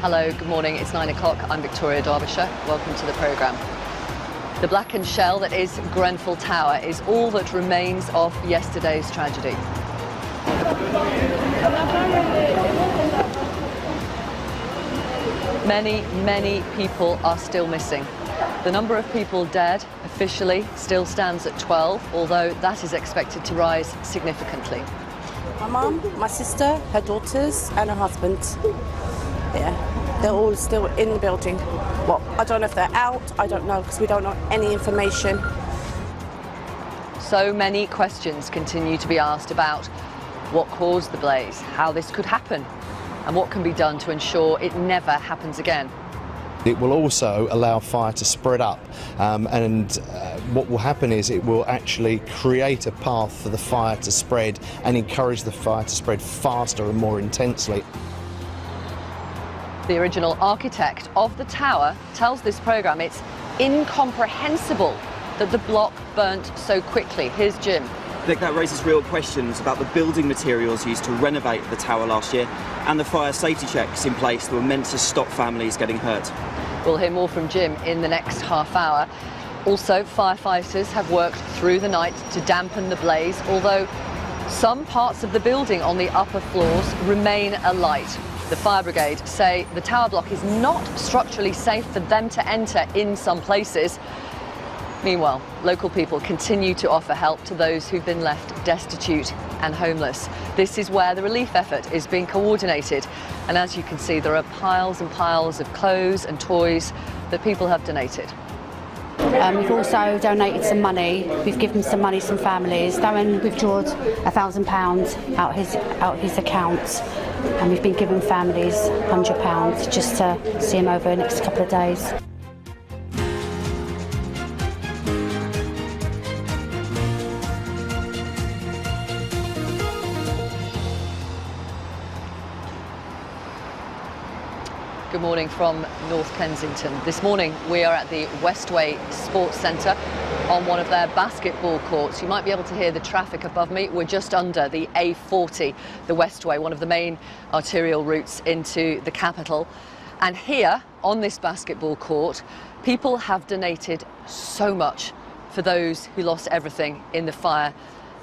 Hello, good morning. It's 9 o'clock. I'm Victoria Derbyshire. Welcome to the programme. The blackened shell that is Grenfell Tower is all that remains of yesterday's tragedy. Many people are still missing. The number of people dead officially still stands at 12, although that is expected to rise significantly. My mum, my sister, her daughters and her husband. Yeah, they're all still in the building. Well, I don't know if they're out, I don't know, because we don't know any information. So many questions continue to be asked about what caused the blaze, how this could happen, and what can be done to ensure it never happens again. It will also allow fire to spread up, and what will happen is it will actually create a path for the fire to spread and encourage the fire to spread faster and more intensely. The original architect of the tower tells this programme it's incomprehensible that the block burnt so quickly. Here's Jim. I think that raises real questions about the building materials used to renovate the tower last year and the fire safety checks in place that were meant to stop families getting hurt. We'll hear more from Jim in the next half hour. Also, firefighters have worked through the night to dampen the blaze, although some parts of the building on the upper floors remain alight. The fire brigade say the tower block is not structurally safe for them to enter in some places. Meanwhile, local people continue to offer help to those who've been left destitute and homeless. This is where the relief effort is being coordinated. And as you can see, there are piles and piles of clothes and toys that people have donated. We've also donated some money. We've given some money to some families. Darren withdrawed £1,000 out his account, and we've been giving families £100 just to see him over the next couple of days. Good morning from North Kensington. This morning we are at the Westway Sports Centre on one of their basketball courts. You might be able to hear the traffic above me. We're just under the A40, the Westway, one of the main arterial routes into the capital. And here on this basketball court, people have donated so much for those who lost everything in the fire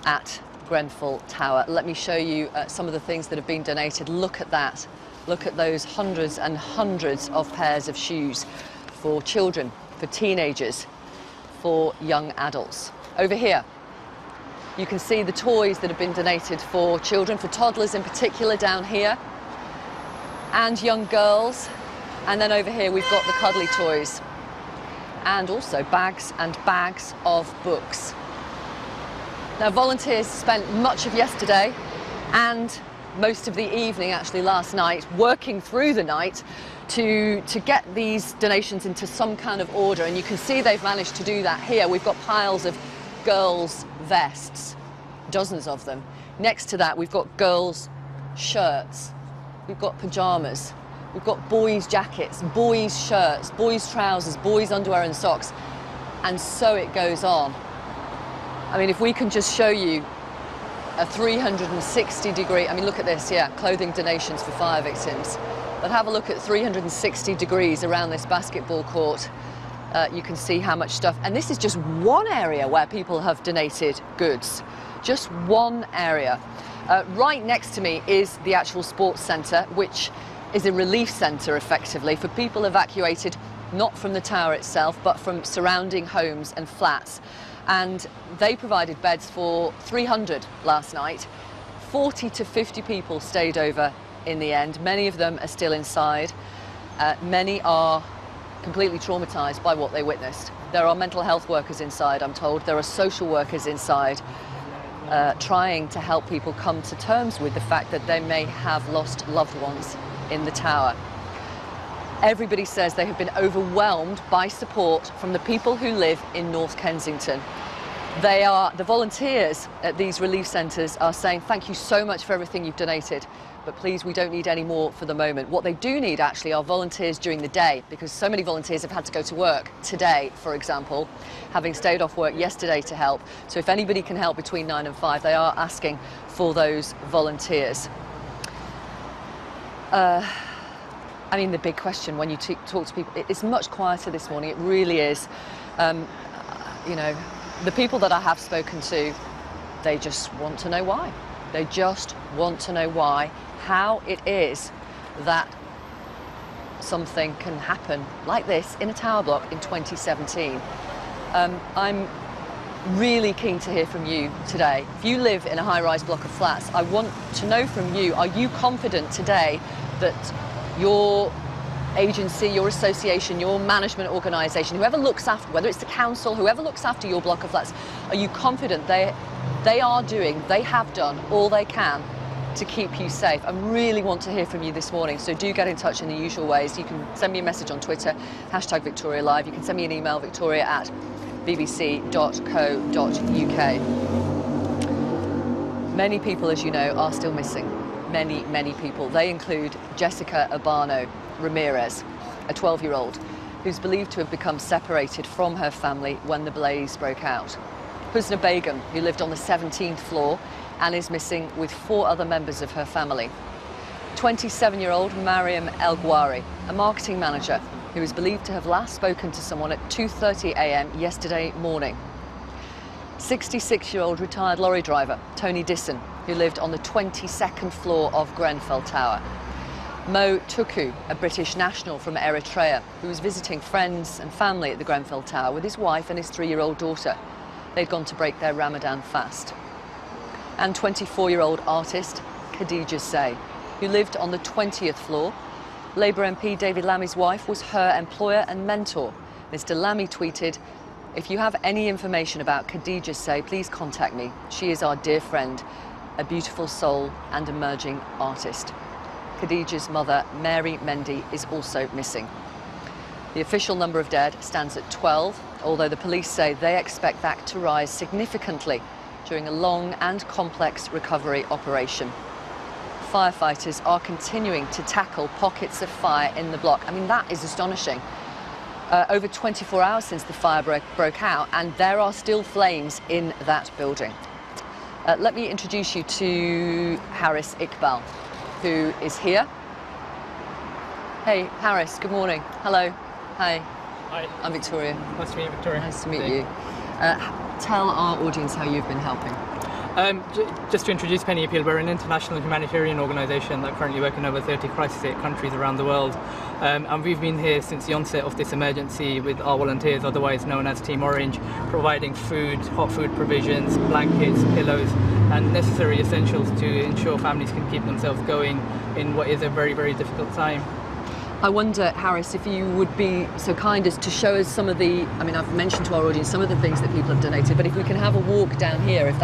at Grenfell Tower. Let me show you some of the things that have been donated. Look at that. Look at those hundreds and hundreds of pairs of shoes for children, for teenagers, for young adults. Over here, you can see the toys that have been donated for children, for toddlers in particular down here, and young girls. And then over here, we've got the cuddly toys, and also bags and bags of books. Now, volunteers spent much of yesterday and most of the evening, actually last night, working through the night to get these donations into some kind of order, and you can see they've managed to do that here. We've got piles of girls' vests, dozens of them. Next to that, we've got girls' shirts, we've got pyjamas, we've got boys' jackets, boys' shirts, boys' trousers, boys' underwear and socks, and so it goes on. I mean, if we can just show you a 360-degree, I mean, look at this, yeah, clothing donations for fire victims. But have a look at 360 degrees around this basketball court. You can see how much stuff, and this is just one area where people have donated goods. Just one area. Right next to me is the actual sports centre, which is a relief centre, effectively, for people evacuated not from the tower itself, but from surrounding homes and flats. And they provided beds for 300 last night. 40 to 50 people stayed over in the end. Many of them are still inside. Many are completely traumatised by what they witnessed. There are mental health workers inside, I'm told. There are social workers inside trying to help people come to terms with the fact that they may have lost loved ones in the tower. Everybody says they have been overwhelmed by support from the people who live in North Kensington. The volunteers at these relief centres are saying, thank you so much for everything you've donated, but please, we don't need any more for the moment. What they do need, actually, are volunteers during the day, because so many volunteers have had to go to work today, for example, having stayed off work yesterday to help. So if anybody can help between 9 and 5, they are asking for those volunteers. I mean, the big question when you talk to people, it's much quieter this morning, it really is. You know, the people that I have spoken to, they just want to know why. They just want to know why, how it is that something can happen like this in a tower block in 2017. I'm really keen to hear from you today. If you live in a high-rise block of flats, I want to know from you, are you confident today that your agency, your association, your management organisation, whoever looks after, whether it's the council, whoever looks after your block of flats, are you confident they have done all they can to keep you safe? I really want to hear from you this morning, so do get in touch in the usual ways. You can send me a message on Twitter, #VictoriaLive. You can send me an email, victoria@bbc.co.uk. Many people, as you know, are still missing. Many people. They include Jessica Urbano Ramirez, a 12-year-old who's believed to have become separated from her family when the blaze broke out. Husna Begum, who lived on the 17th floor and is missing with 4 other members of her family. 27-year-old Mariam El Ghwari, a marketing manager who is believed to have last spoken to someone at 2:30 a.m. yesterday morning. 66-year-old retired lorry driver Tony Disson, who lived on the 22nd floor of Grenfell Tower. Mo Tuku, a British national from Eritrea, who was visiting friends and family at the Grenfell Tower with his wife and his 3-year-old daughter. They'd gone to break their Ramadan fast. And 24-year-old artist Khadija Say, who lived on the 20th floor. Labour MP David Lammy's wife was her employer and mentor. Mr. Lammy tweeted, "If you have any information about Khadija Say, please contact me. She is our dear friend, a beautiful soul and emerging artist." Khadija's mother, Mary Mendy, is also missing. The official number of dead stands at 12, although the police say they expect that to rise significantly during a long and complex recovery operation. Firefighters are continuing to tackle pockets of fire in the block. I mean, that is astonishing. Over 24 hours since the fire broke out, and there are still flames in that building. Let me introduce you to Harris Iqbal, who is here. Hey, Harris, good morning. Hello. Hi. Hi. I'm Victoria. Nice to meet you, Victoria. Nice to meet you. Tell our audience how you've been helping. Just to introduce Penny Appeal, we're an international humanitarian organisation that currently works in over 30 crisis aid countries around the world. And we've been here since the onset of this emergency with our volunteers, otherwise known as Team Orange, providing food, hot food provisions, blankets, pillows and necessary essentials to ensure families can keep themselves going in what is a very, very difficult time. I wonder, Harris, if you would be so kind as to show us some of the, I mean, I've mentioned to our audience some of the things that people have donated, but if we can have a walk down here, if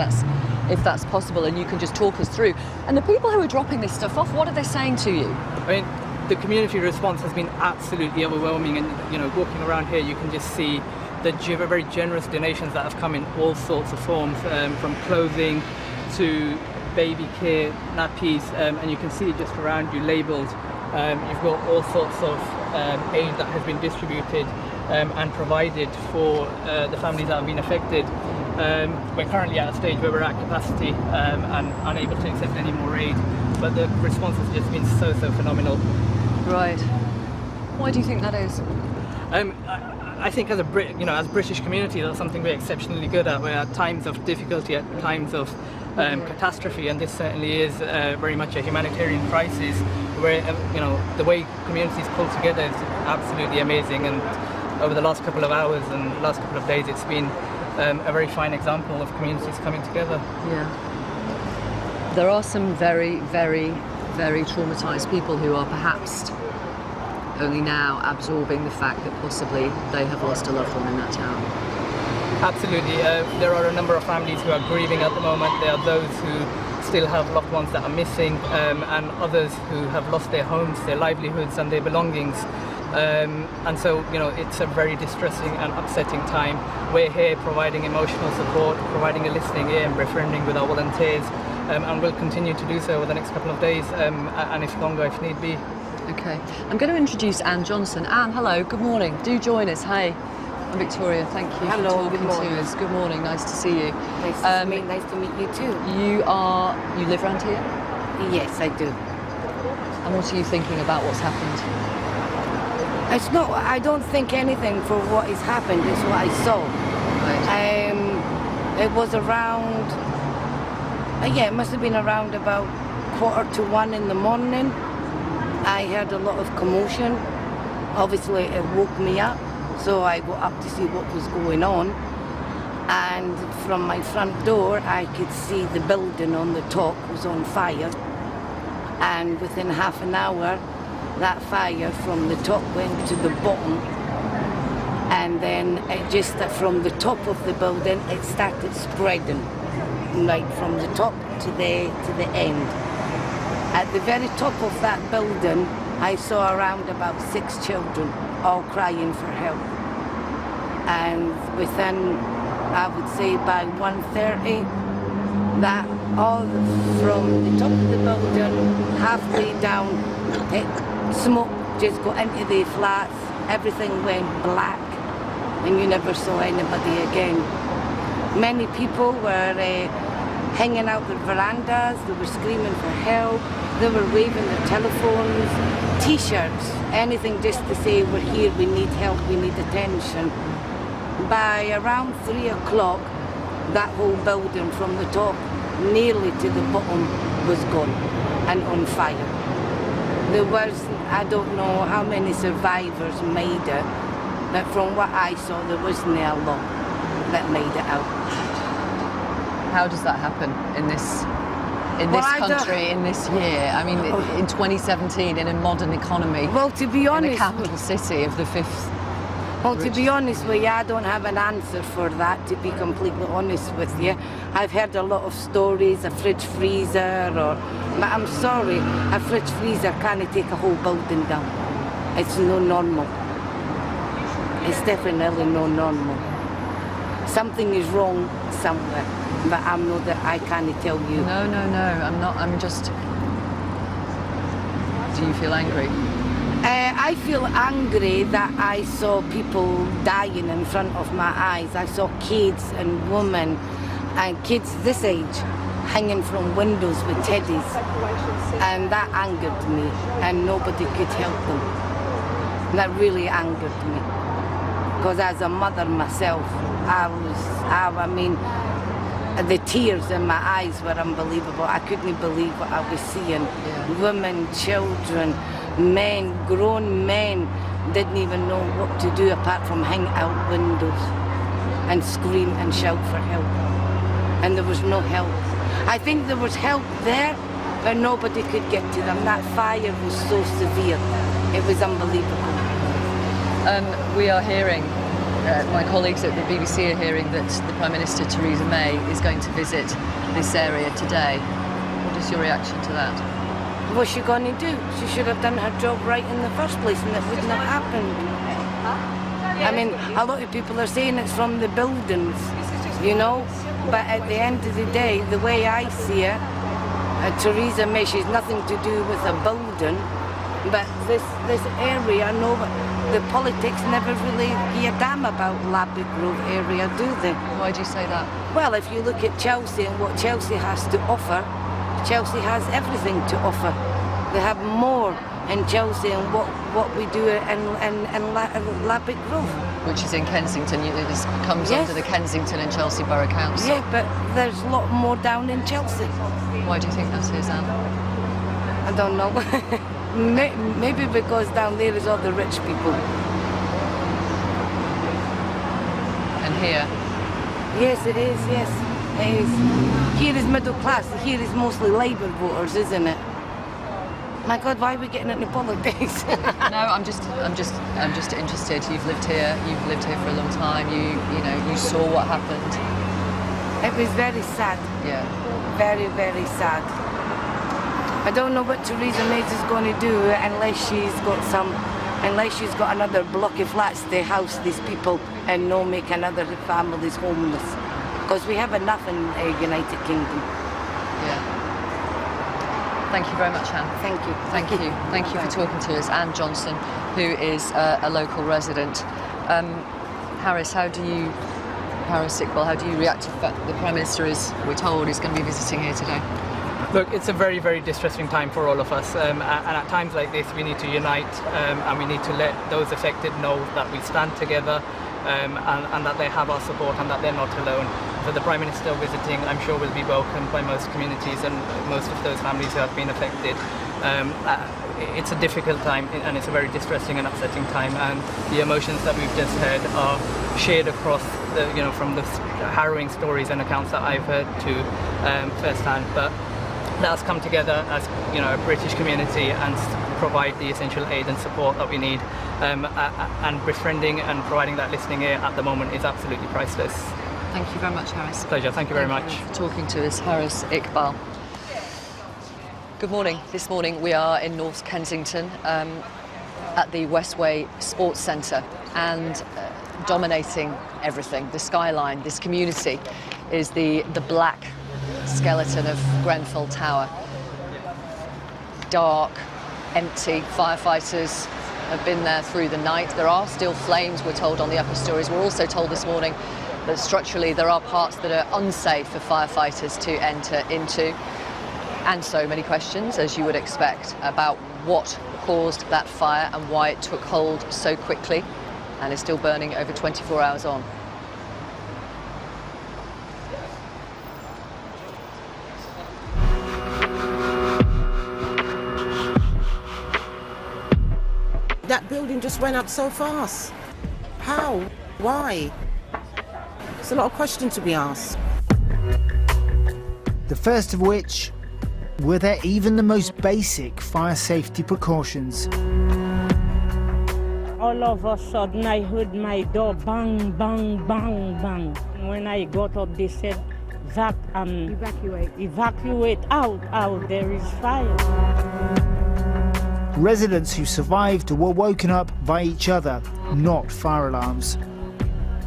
that's possible, and you can just talk us through. And the people who are dropping this stuff off, what are they saying to you? I mean, the community response has been absolutely overwhelming, and, you know, walking around here, you can just see the very generous donations that have come in all sorts of forms, from clothing to baby care, nappies, and you can see it just around you labelled. You've got all sorts of aid that has been distributed and provided for the families that have been affected. We're currently at a stage where we're at capacity and unable to accept any more aid, but the response has just been so phenomenal. Right. Why do you think that is? I think as as British community, that's something we're exceptionally good at. We're at times of difficulty, at times of catastrophe, and this certainly is very much a humanitarian crisis where the way communities pull together is absolutely amazing, and over the last couple of hours and last couple of days it's been a very fine example of communities coming together. Yeah. There are some very, very, very traumatised people who are perhaps only now absorbing the fact that possibly they have lost a loved one in that tower. Absolutely. There are a number of families who are grieving at the moment. There are those who still have loved ones that are missing, and others who have lost their homes, their livelihoods and their belongings. And so, it's a very distressing and upsetting time. We're here providing emotional support, providing a listening ear and befriending with our volunteers, and we'll continue to do so over the next couple of days, and if longer if need be. Okay. I'm going to introduce Anne Johnson. Anne, hello, good morning. Do join us. Hey. I'm Victoria, thank you for talking to us. Good morning, nice to see you. Nice to meet you too. You live around here? Yes, I do. And And what are you thinking about what's happened? It's not. I don't think anything for what has happened. It's what I saw. Right. It was around. Yeah, it must have been around about 1:45 in the morning. I heard a lot of commotion. Obviously, it woke me up, so I got up to see what was going on. And from my front door, I could see the building on the top was on fire. And within half an hour, that fire from the top went to the bottom. And then it just from the top of the building, it started spreading, right from the top to the end. At the very top of that building, I saw around about 6 children, all crying for help. And within, I would say by 1:30, that all from the top of the building, halfway down, smoke just got into the flats, everything went black, and you never saw anybody again. Many people were hanging out the verandas, they were screaming for help, they were waving their telephones, t-shirts, anything just to say, we're here, we need help, we need attention. By around 3 o'clock, that whole building from the top nearly to the bottom was gone and on fire. There was, I don't know how many survivors made it, but from what I saw, there wasn't a lot that made it out. How does that happen in this country, in this year? I mean, in 2017, in a modern economy, well, to be honest, in the capital city of the 5th. Well, to be honest with you, I don't have an answer for that, to be completely honest with you. I've heard a lot of stories, a fridge freezer, but I'm sorry, a fridge freezer can't take a whole building down. It's no normal. It's definitely no normal. Something is wrong somewhere, but I'm not that I can't tell you. No, I'm not, I'm just... Do you feel angry? I feel angry that I saw people dying in front of my eyes. I saw kids and women and kids this age hanging from windows with teddies, and that angered me, and nobody could help them. That really angered me, because as a mother myself, I mean, the tears in my eyes were unbelievable. I couldn't believe what I was seeing. Yeah. Women, children, men, grown men didn't even know what to do apart from hang out windows and scream and shout for help. And there was no help. I think there was help there, but nobody could get to them. That fire was so severe. It was unbelievable. We are hearing, my colleagues at the BBC are hearing that the Prime Minister, Theresa May, is going to visit this area today. What is your reaction to that? What's she going to do? She should have done her job right in the first place, and it wouldn't have happened. I mean, a lot of people are saying it's from the buildings, you know, but at the end of the day, the way I see it, Theresa May, she's nothing to do with a building, but this area, the politics never really give a damn about Labby Grove area, do they? Why do you say that? Well, if you look at Chelsea and what Chelsea has to offer, Chelsea has everything to offer. They have more in Chelsea and what we do in Labby Grove. Which is in Kensington. This comes under the Kensington and Chelsea Borough Council. Yeah, but there's a lot more down in Chelsea. Why do you think that is, Anne? I don't know. Maybe because down there is all the rich people. And here? Yes, it is, yes. It is. Here is middle class. Here is mostly Labour voters, isn't it? My God, why are we getting into politics? No, I'm just interested. You've lived here for a long time. You saw what happened. It was very sad. Yeah. Very, very sad. I don't know what Theresa May is going to do unless she's got another block of flats to house these people and not make another families homeless. Because we have enough in the United Kingdom. Yeah. Thank you very much, Anne. Thank you. Thank you for talking to us. Anne Johnson, who is a local resident. Harris Iqbal, how do you react to the fact that the Prime Minister we're told, is going to be visiting here today? Look, it's a very, very distressing time for all of us, and at times like this we need to unite, and we need to let those affected know that we stand together, and that they have our support and that they're not alone. So the Prime Minister visiting, I'm sure, will be welcomed by most communities and most of those families who have been affected. It's a difficult time and it's a very distressing and upsetting time, and the emotions that we've just heard are shared across from the harrowing stories and accounts that I've heard to firsthand. But let us come together as a British community and provide the essential aid and support that we need. And befriending and providing that listening ear at the moment is absolutely priceless. Thank you very much, Harris. Pleasure. Thank you very much for talking to us, Harris Iqbal. Good morning. This morning we are in North Kensington at the Westway Sports Centre, and dominating everything, the skyline, this community, is the black skeleton of Grenfell Tower. Dark, empty. Firefighters have been there through the night. There are still flames, we're told, on the upper stories. We're also told this morning that structurally there are parts that are unsafe for firefighters to enter into. And so many questions, as you would expect, about what caused that fire and why it took hold so quickly and is still burning over 24 hours on. That building just went up so fast. How? Why? There's a lot of questions to be asked. The first of which, were there even the most basic fire safety precautions? All of a sudden I heard my door bang, bang, bang, bang. When I got up, they said, evacuate out, there is fire. Residents who survived were woken up by each other, not fire alarms.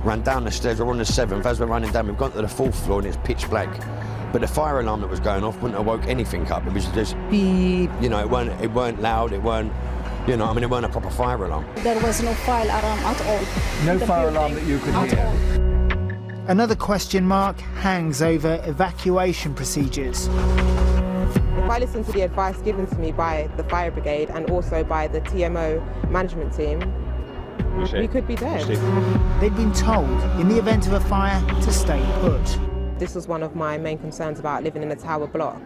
Ran down the stairs, we're on the 7th. As we're running down, we've gone to the 4th floor and it's pitch black. But the fire alarm that was going off wouldn't have woke anything up. It was just beep, it weren't loud, it weren't a proper fire alarm. There was no fire alarm at all. No fire alarm that you could hear. Another question mark hangs over evacuation procedures. If I listen to the advice given to me by the fire brigade and also by the TMO management team, we could be dead. They'd been told, in the event of a fire, to stay put. This was one of my main concerns about living in a tower block.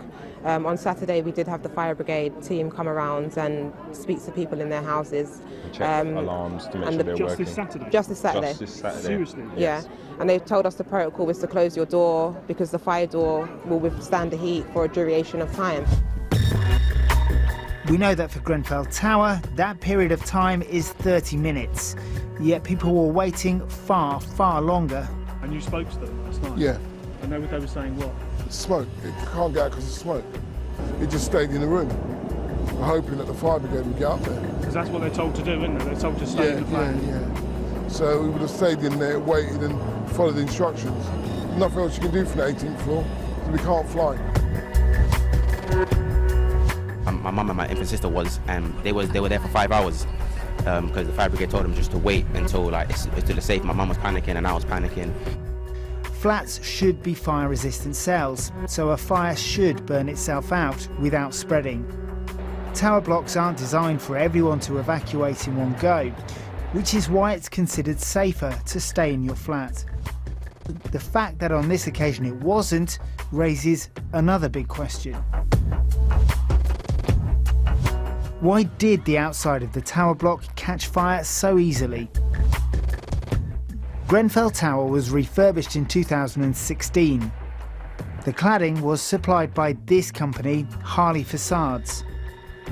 On Saturday we did have the fire brigade team come around and speak to people in their houses. Check alarms to make sure they're working. Just this Saturday? Just this Saturday. Seriously? Yeah. Yes. And they told us the protocol was to close your door because the fire door will withstand the heat for a duration of time. We know that for Grenfell Tower, that period of time is 30 minutes. Yet people were waiting far, far longer. And you spoke to them last night? Yeah. And they were saying what? Smoke. It can't get out because of smoke. It just stayed in the room, hoping that the fire brigade would get up there. Because that's what they're told to do, isn't it? They're told to stay in the plane. Yeah. So we would have stayed in there, waited and followed the instructions. Nothing else you can do from the 18th floor, because we can't fly. My mum and my infant sister they were there for 5 hours because the fire brigade told them just to wait until it's to the safe. My mum was panicking and I was panicking. Flats should be fire-resistant cells, so a fire should burn itself out without spreading. Tower blocks aren't designed for everyone to evacuate in one go, which is why it's considered safer to stay in your flat. The fact that on this occasion it wasn't raises another big question. Why did the outside of the tower block catch fire so easily? Grenfell Tower was refurbished in 2016. The cladding was supplied by this company, Harley Facades.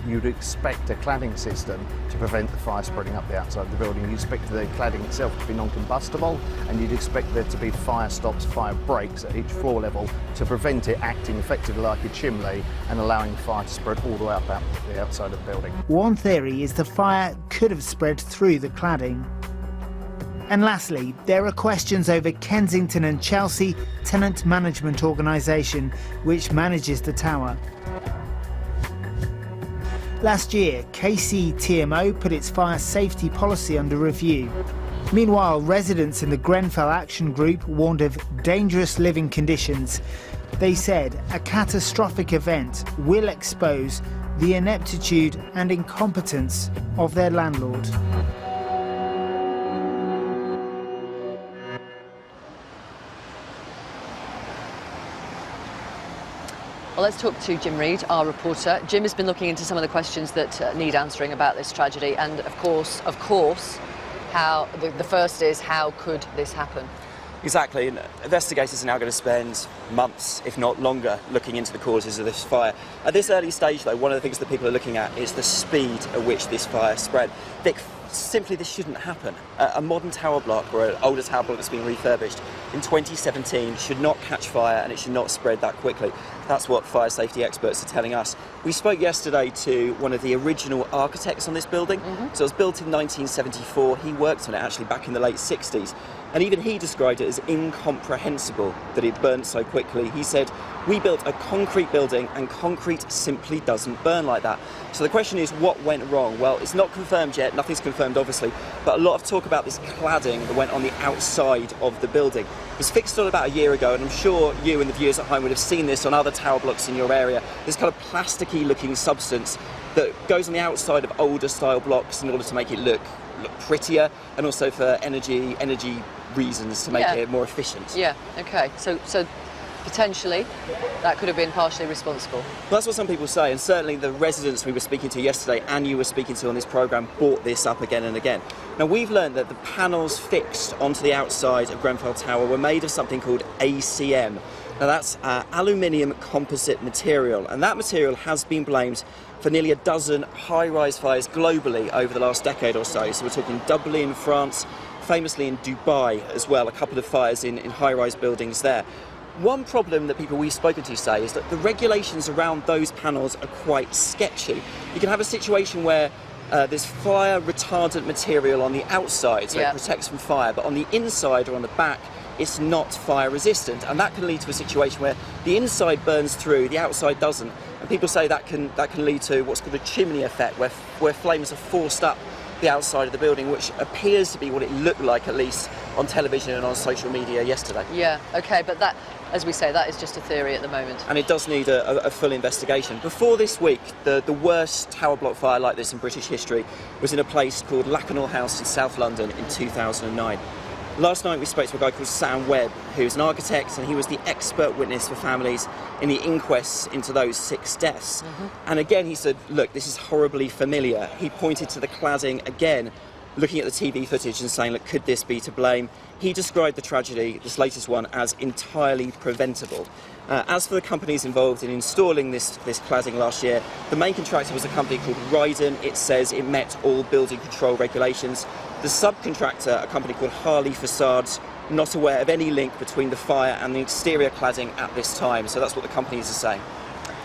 You'd expect a cladding system to prevent the fire spreading up the outside of the building. You'd expect the cladding itself to be non-combustible, and you'd expect there to be fire stops, fire breaks at each floor level to prevent it acting effectively like a chimney and allowing the fire to spread all the way up out the outside of the building. One theory is the fire could have spread through the cladding. And lastly, there are questions over Kensington and Chelsea Tenant Management Organisation, which manages the tower. Last year, KCTMO put its fire safety policy under review. Meanwhile, residents in the Grenfell Action Group warned of dangerous living conditions They said a catastrophic event will expose the ineptitude and incompetence of their landlord. Well, let's talk to Jim Reid, our reporter. Jim has been looking into some of the questions that need answering about this tragedy, and of course, how the first is, how could this happen? Exactly, and investigators are now going to spend months, if not longer, looking into the causes of this fire. At this early stage, though, one of the things that people are looking at is the speed at which this fire spread. Vic, simply this shouldn't happen. A modern tower block, or an older tower block that's been refurbished in 2017, should not catch fire and it should not spread that quickly. That's what fire safety experts are telling us. We spoke yesterday to one of the original architects on this building. So it was built in 1974. He worked on it actually back in the late 60s. And even he described it as incomprehensible that it burned so quickly. He said, we built a concrete building and concrete simply doesn't burn like that. So the question is, what went wrong? Well, it's not confirmed yet, nothing's confirmed obviously, but a lot of talk about this cladding that went on the outside of the building. It was fixed on about a year ago, and I'm sure you and the viewers at home would have seen this on other tower blocks in your area. This kind of plasticky looking substance that goes on the outside of older style blocks in order to make it look prettier, and also for energy reasons to make it more efficient. Yeah, okay. So potentially that could have been partially responsible. Well, that's what some people say, and certainly the residents we were speaking to yesterday and you were speaking to on this programme brought this up again and again. Now, we've learned that the panels fixed onto the outside of Grenfell Tower were made of something called ACM. Now, that's aluminium composite material, and that material has been blamed for nearly a dozen high-rise fires globally over the last decade or so. So we're talking Dublin, France, famously in Dubai as well, a couple of fires in high-rise buildings there. One problem that people we've spoken to say is that the regulations around those panels are quite sketchy. You can have a situation where there's fire retardant material on the outside, so it protects from fire, but on the inside or on the back, it's not fire resistant, and that can lead to a situation where the inside burns through, the outside doesn't. And people say that can lead to what's called a chimney effect, where flames are forced up the outside of the building, which appears to be what it looked like, at least on television and on social media yesterday. Yeah, okay, but that, as we say, that is just a theory at the moment. And it does need a full investigation. Before this week, the worst tower block fire like this in British history was in a place called Lakanal House in South London in 2009. Last night we spoke to a guy called Sam Webb, who's an architect, and he was the expert witness for families in the inquests into those 6 deaths. And again he said, look, this is horribly familiar. He pointed to the cladding again, looking at the TV footage and saying, look, could this be to blame? He described the tragedy, this latest one, as entirely preventable. As for the companies involved in installing this cladding last year, the main contractor was a company called Ryden. It says it met all building control regulations. The subcontractor, a company called Harley Facades, not aware of any link between the fire and the exterior cladding at this time. So that's what the companies are saying.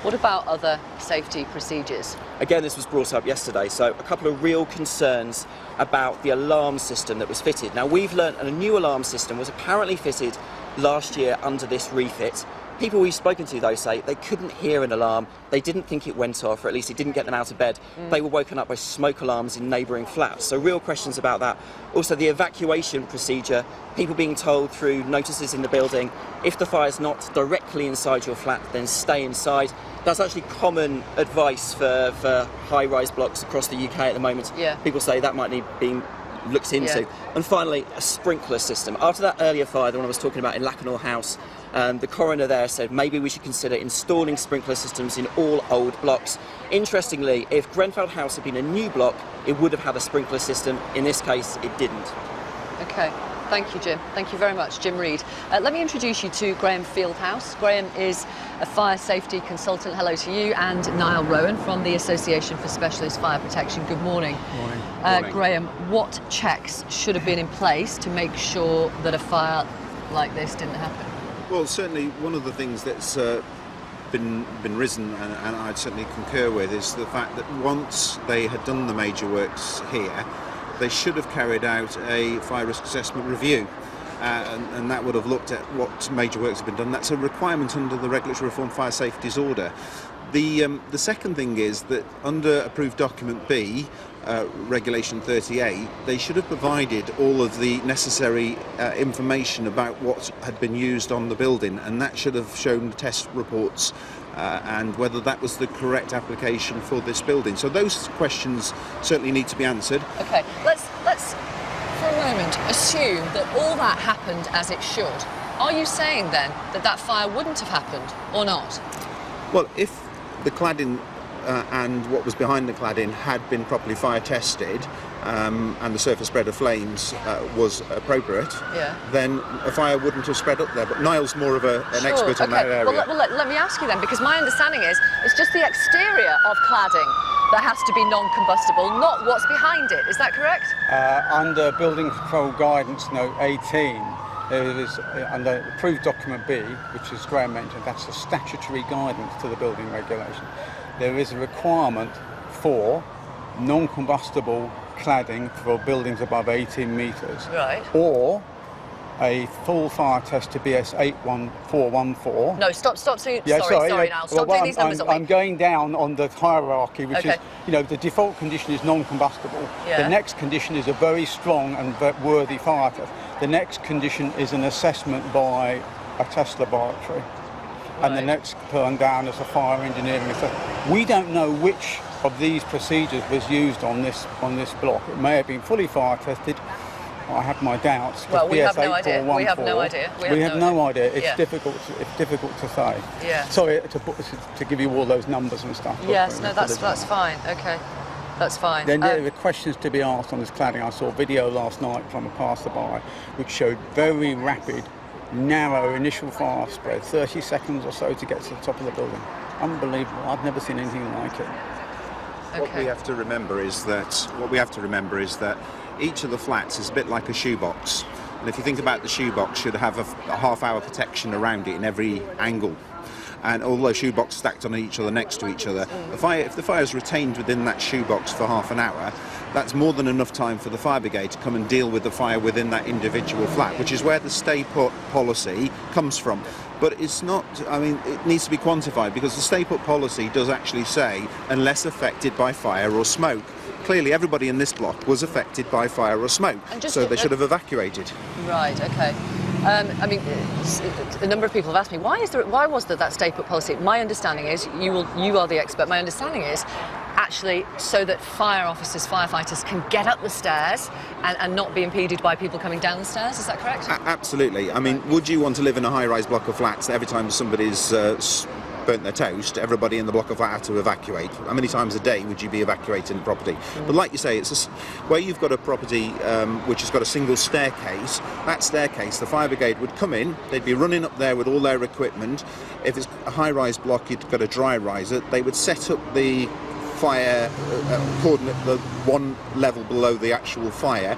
What about other safety procedures? Again, this was brought up yesterday, so a couple of real concerns about the alarm system that was fitted. Now, we've learnt that a new alarm system was apparently fitted last year under this refit. People we've spoken to, though, say they couldn't hear an alarm, they didn't think it went off, or at least it didn't get them out of bed. They were woken up by smoke alarms in neighbouring flats, so real questions about that. Also, the evacuation procedure, people being told through notices in the building, if the fire's not directly inside your flat, then stay inside. That's actually common advice for high-rise blocks across the UK at the moment. People say that might need being looked into. And finally, a sprinkler system. After that earlier fire, the one I was talking about in Lakanal House, the coroner there said maybe we should consider installing sprinkler systems in all old blocks. Interestingly, if Grenfell House had been a new block, it would have had a sprinkler system. In this case, it didn't. Okay. Thank you, Jim. Thank you very much, Jim Reid. Let me introduce you to Graham Fieldhouse. Graham is a fire safety consultant. Hello to you, and Niall Rowan from the Association for Specialist Fire Protection. Good morning. Morning. Graham, what checks should have been in place to make sure that a fire like this didn't happen? Well, certainly one of the things that's been risen, and I'd certainly concur with, is the fact that once they had done the major works here, they should have carried out a fire risk assessment review, and that would have looked at what major works have been done. That's a requirement under the Regulatory Reform Fire Safeties Order. The second thing is that under approved document B, Regulation 38, they should have provided all of the necessary information about what had been used on the building, and that should have shown test reports and whether that was the correct application for this building. So those questions certainly need to be answered. Okay, let's for a moment assume that all that happened as it should. Are you saying then that that fire wouldn't have happened or not? Well, if the cladding and what was behind the cladding had been properly fire tested and the surface spread of flames was appropriate, then a fire wouldn't have spread up there. But Niall's more of an expert in that area. Well, let me ask you then, because my understanding is it's just the exterior of cladding that has to be non-combustible, not what's behind it. Is that correct? Under Building Control Guidance Note 18, there is, under approved document B, which is Graham mentioned, that's the statutory guidance to the building regulation. There is a requirement for non-combustible cladding for buildings above 18 metres. Right. Or a full fire test to BS 81414. No, stop. Sorry, now. Stop well, doing these numbers. I'm going down on the hierarchy, which okay. is, you know, the default condition is non-combustible. Yeah. The next condition is a very strong and worthy fire test. The next condition is an assessment by a test laboratory. Right. And the next turn down is a fire engineering assessment. We don't know which of these procedures was used on this block. It may have been fully fire tested. I have my doubts. Well, we have no idea. We have no idea. We have no idea. It's difficult. It's difficult to say. Yeah. Sorry to give you all those numbers and stuff. Yes. No, that's fine. Okay. That's fine. Then there are questions to be asked on this cladding. I saw a video last night from a passerby which showed very rapid, narrow initial fire spread, 30 seconds or so to get to the top of the building. Unbelievable. I've never seen anything like it. Okay. What we have to remember is that each of the flats is a bit like a shoebox. And if you think about the shoebox, should have a half-hour protection around it in every angle. And all those shoeboxes stacked on each other, next to each other, if the fire is retained within that shoebox for half an hour, that's more than enough time for the fire brigade to come and deal with the fire within that individual flat, which is where the stay put policy comes from. But it's not, I mean, it needs to be quantified, because the stay put policy does actually say, unless affected by fire or smoke. Clearly everybody in this block was affected by fire or smoke, so they should have evacuated. Right, okay. I mean, a number of people have asked me, why was there that stay put policy? My understanding is, you are the expert, my understanding is actually so that fire officers, firefighters can get up the stairs and not be impeded by people coming down the stairs. Is that correct? Absolutely. I mean, would you want to live in a high-rise block of flats that every time somebody's burnt their toast, everybody in the block of flat had to evacuate? How many times a day would you be evacuating the property? But like you say, it's where you've got a property which has got a single staircase. That staircase, the fire brigade would come in, they'd be running up there with all their equipment. If it's a high-rise block, you've got a dry riser, they would set up the fire coordinate, the one level below the actual fire,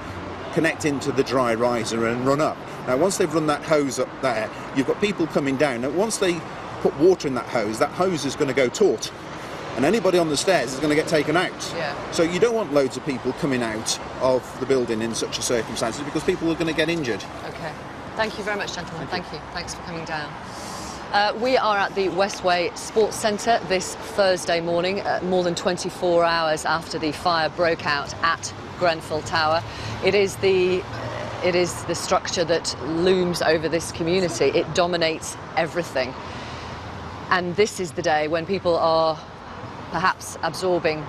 connect into the dry riser and run up. Now once they've run that hose up there, you've got people coming down. Now once they put water in that hose is going to go taut, and anybody on the stairs is going to get taken out. Yeah. So you don't want loads of people coming out of the building in such a circumstances, because people are going to get injured. Okay. Thank you very much, gentlemen. Thank you. Thanks for coming down. We are at the Westway Sports Centre this Thursday morning, more than 24 hours after the fire broke out at Grenfell Tower. It is the structure that looms over this community. It dominates everything. And this is the day when people are perhaps absorbing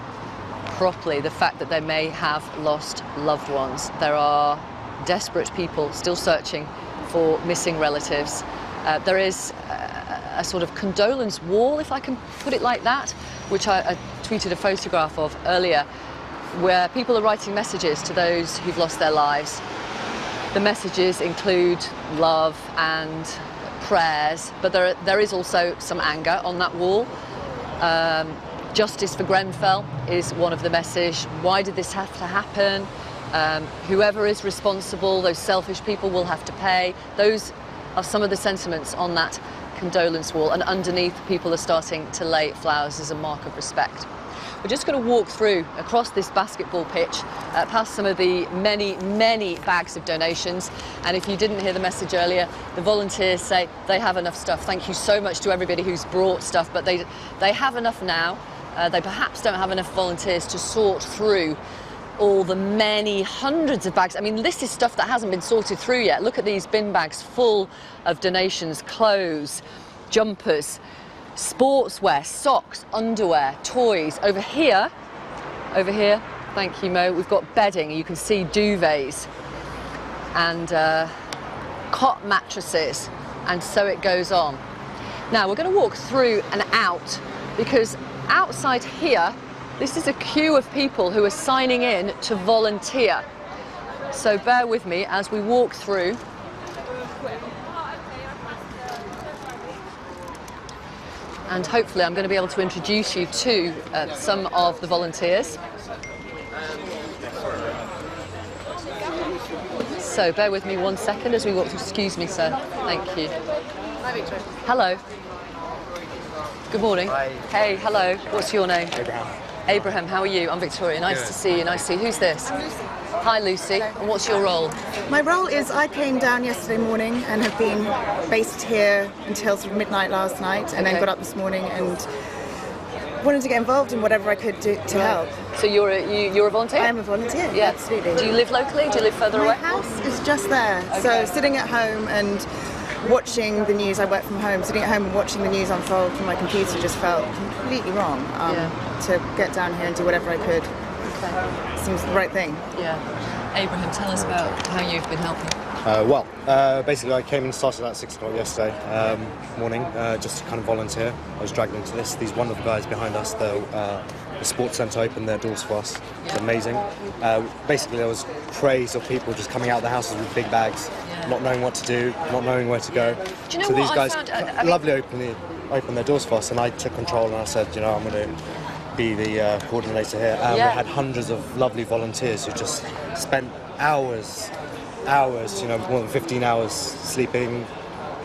properly the fact that they may have lost loved ones. There are desperate people still searching for missing relatives. There is a sort of condolence wall, if I can put it like that, which I tweeted a photograph of earlier, where people are writing messages to those who've lost their lives. The messages include love and prayers, but there is also some anger on that wall. Justice for Grenfell is one of the messages. Why did this have to happen? Whoever is responsible, those selfish people, will have to pay. Those are some of the sentiments on that condolence wall, and underneath people are starting to lay flowers as a mark of respect. We're just going to walk through across this basketball pitch, past some of the many, many bags of donations. And if you didn't hear the message earlier, the volunteers say they have enough stuff. Thank you so much to everybody who's brought stuff, but they have enough now. They perhaps don't have enough volunteers to sort through all the many hundreds of bags. I mean, this is stuff that hasn't been sorted through yet. Look at these bin bags full of donations, clothes, jumpers, sportswear, socks, underwear, toys. Over here, thank you, Mo, we've got bedding. You can see duvets and cot mattresses, and so it goes on. Now, we're going to walk through and out, because outside here, this is a queue of people who are signing in to volunteer. So bear with me as we walk through. And hopefully I'm going to be able to introduce you to some of the volunteers. So bear with me 1 second as we walk through. Excuse me, sir. Thank you. Hello. Good morning. Hi. Hey, hello. What's your name? Abraham. Abraham, how are you? I'm Victoria. Nice to see you. Nice to see you. Who's this? Hi, Lucy. And what's your role? My role is I came down yesterday morning and have been based here until sort of midnight last night, and then got up this morning and wanted to get involved in whatever I could do to help. So you're a volunteer? I am a volunteer, yeah. Absolutely. Do you live locally? Do you live further away? My house is just there. So sitting at home and watching the news, I work from home, sitting at home and watching the news unfold from my computer just felt completely wrong. To get down here and do whatever I could seems the right thing. Yeah. Abraham, tell us about how you've been helping. Basically I came and started at 6 o'clock yesterday morning, just to kind of volunteer. I was dragged into this. These wonderful guys behind us, the sports centre opened their doors for us. It's amazing. Basically there was praise of people just coming out of the houses with big bags, not knowing what to do, not knowing where to go. Do you know so what these guys I lovely opened their doors for us, and I took control and I said, you know, I'm going to be the coordinator here. We had hundreds of lovely volunteers who just spent hours, you know, more than 15 hours sleeping,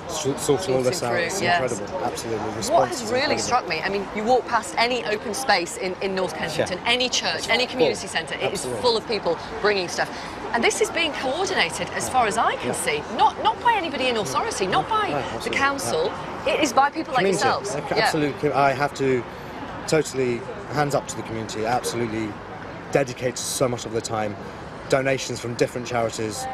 sorting all this out. It's incredible, absolutely. What has really struck me, I mean, you walk past any open space in North Kensington, any church, any community centre, it is full of people bringing stuff. And this is being coordinated, as far as I can see, not by anybody in authority, not by the council, it is by people like yourselves. Absolutely, I have to totally hands up to the community, absolutely dedicated so much of the time. Donations from different charities,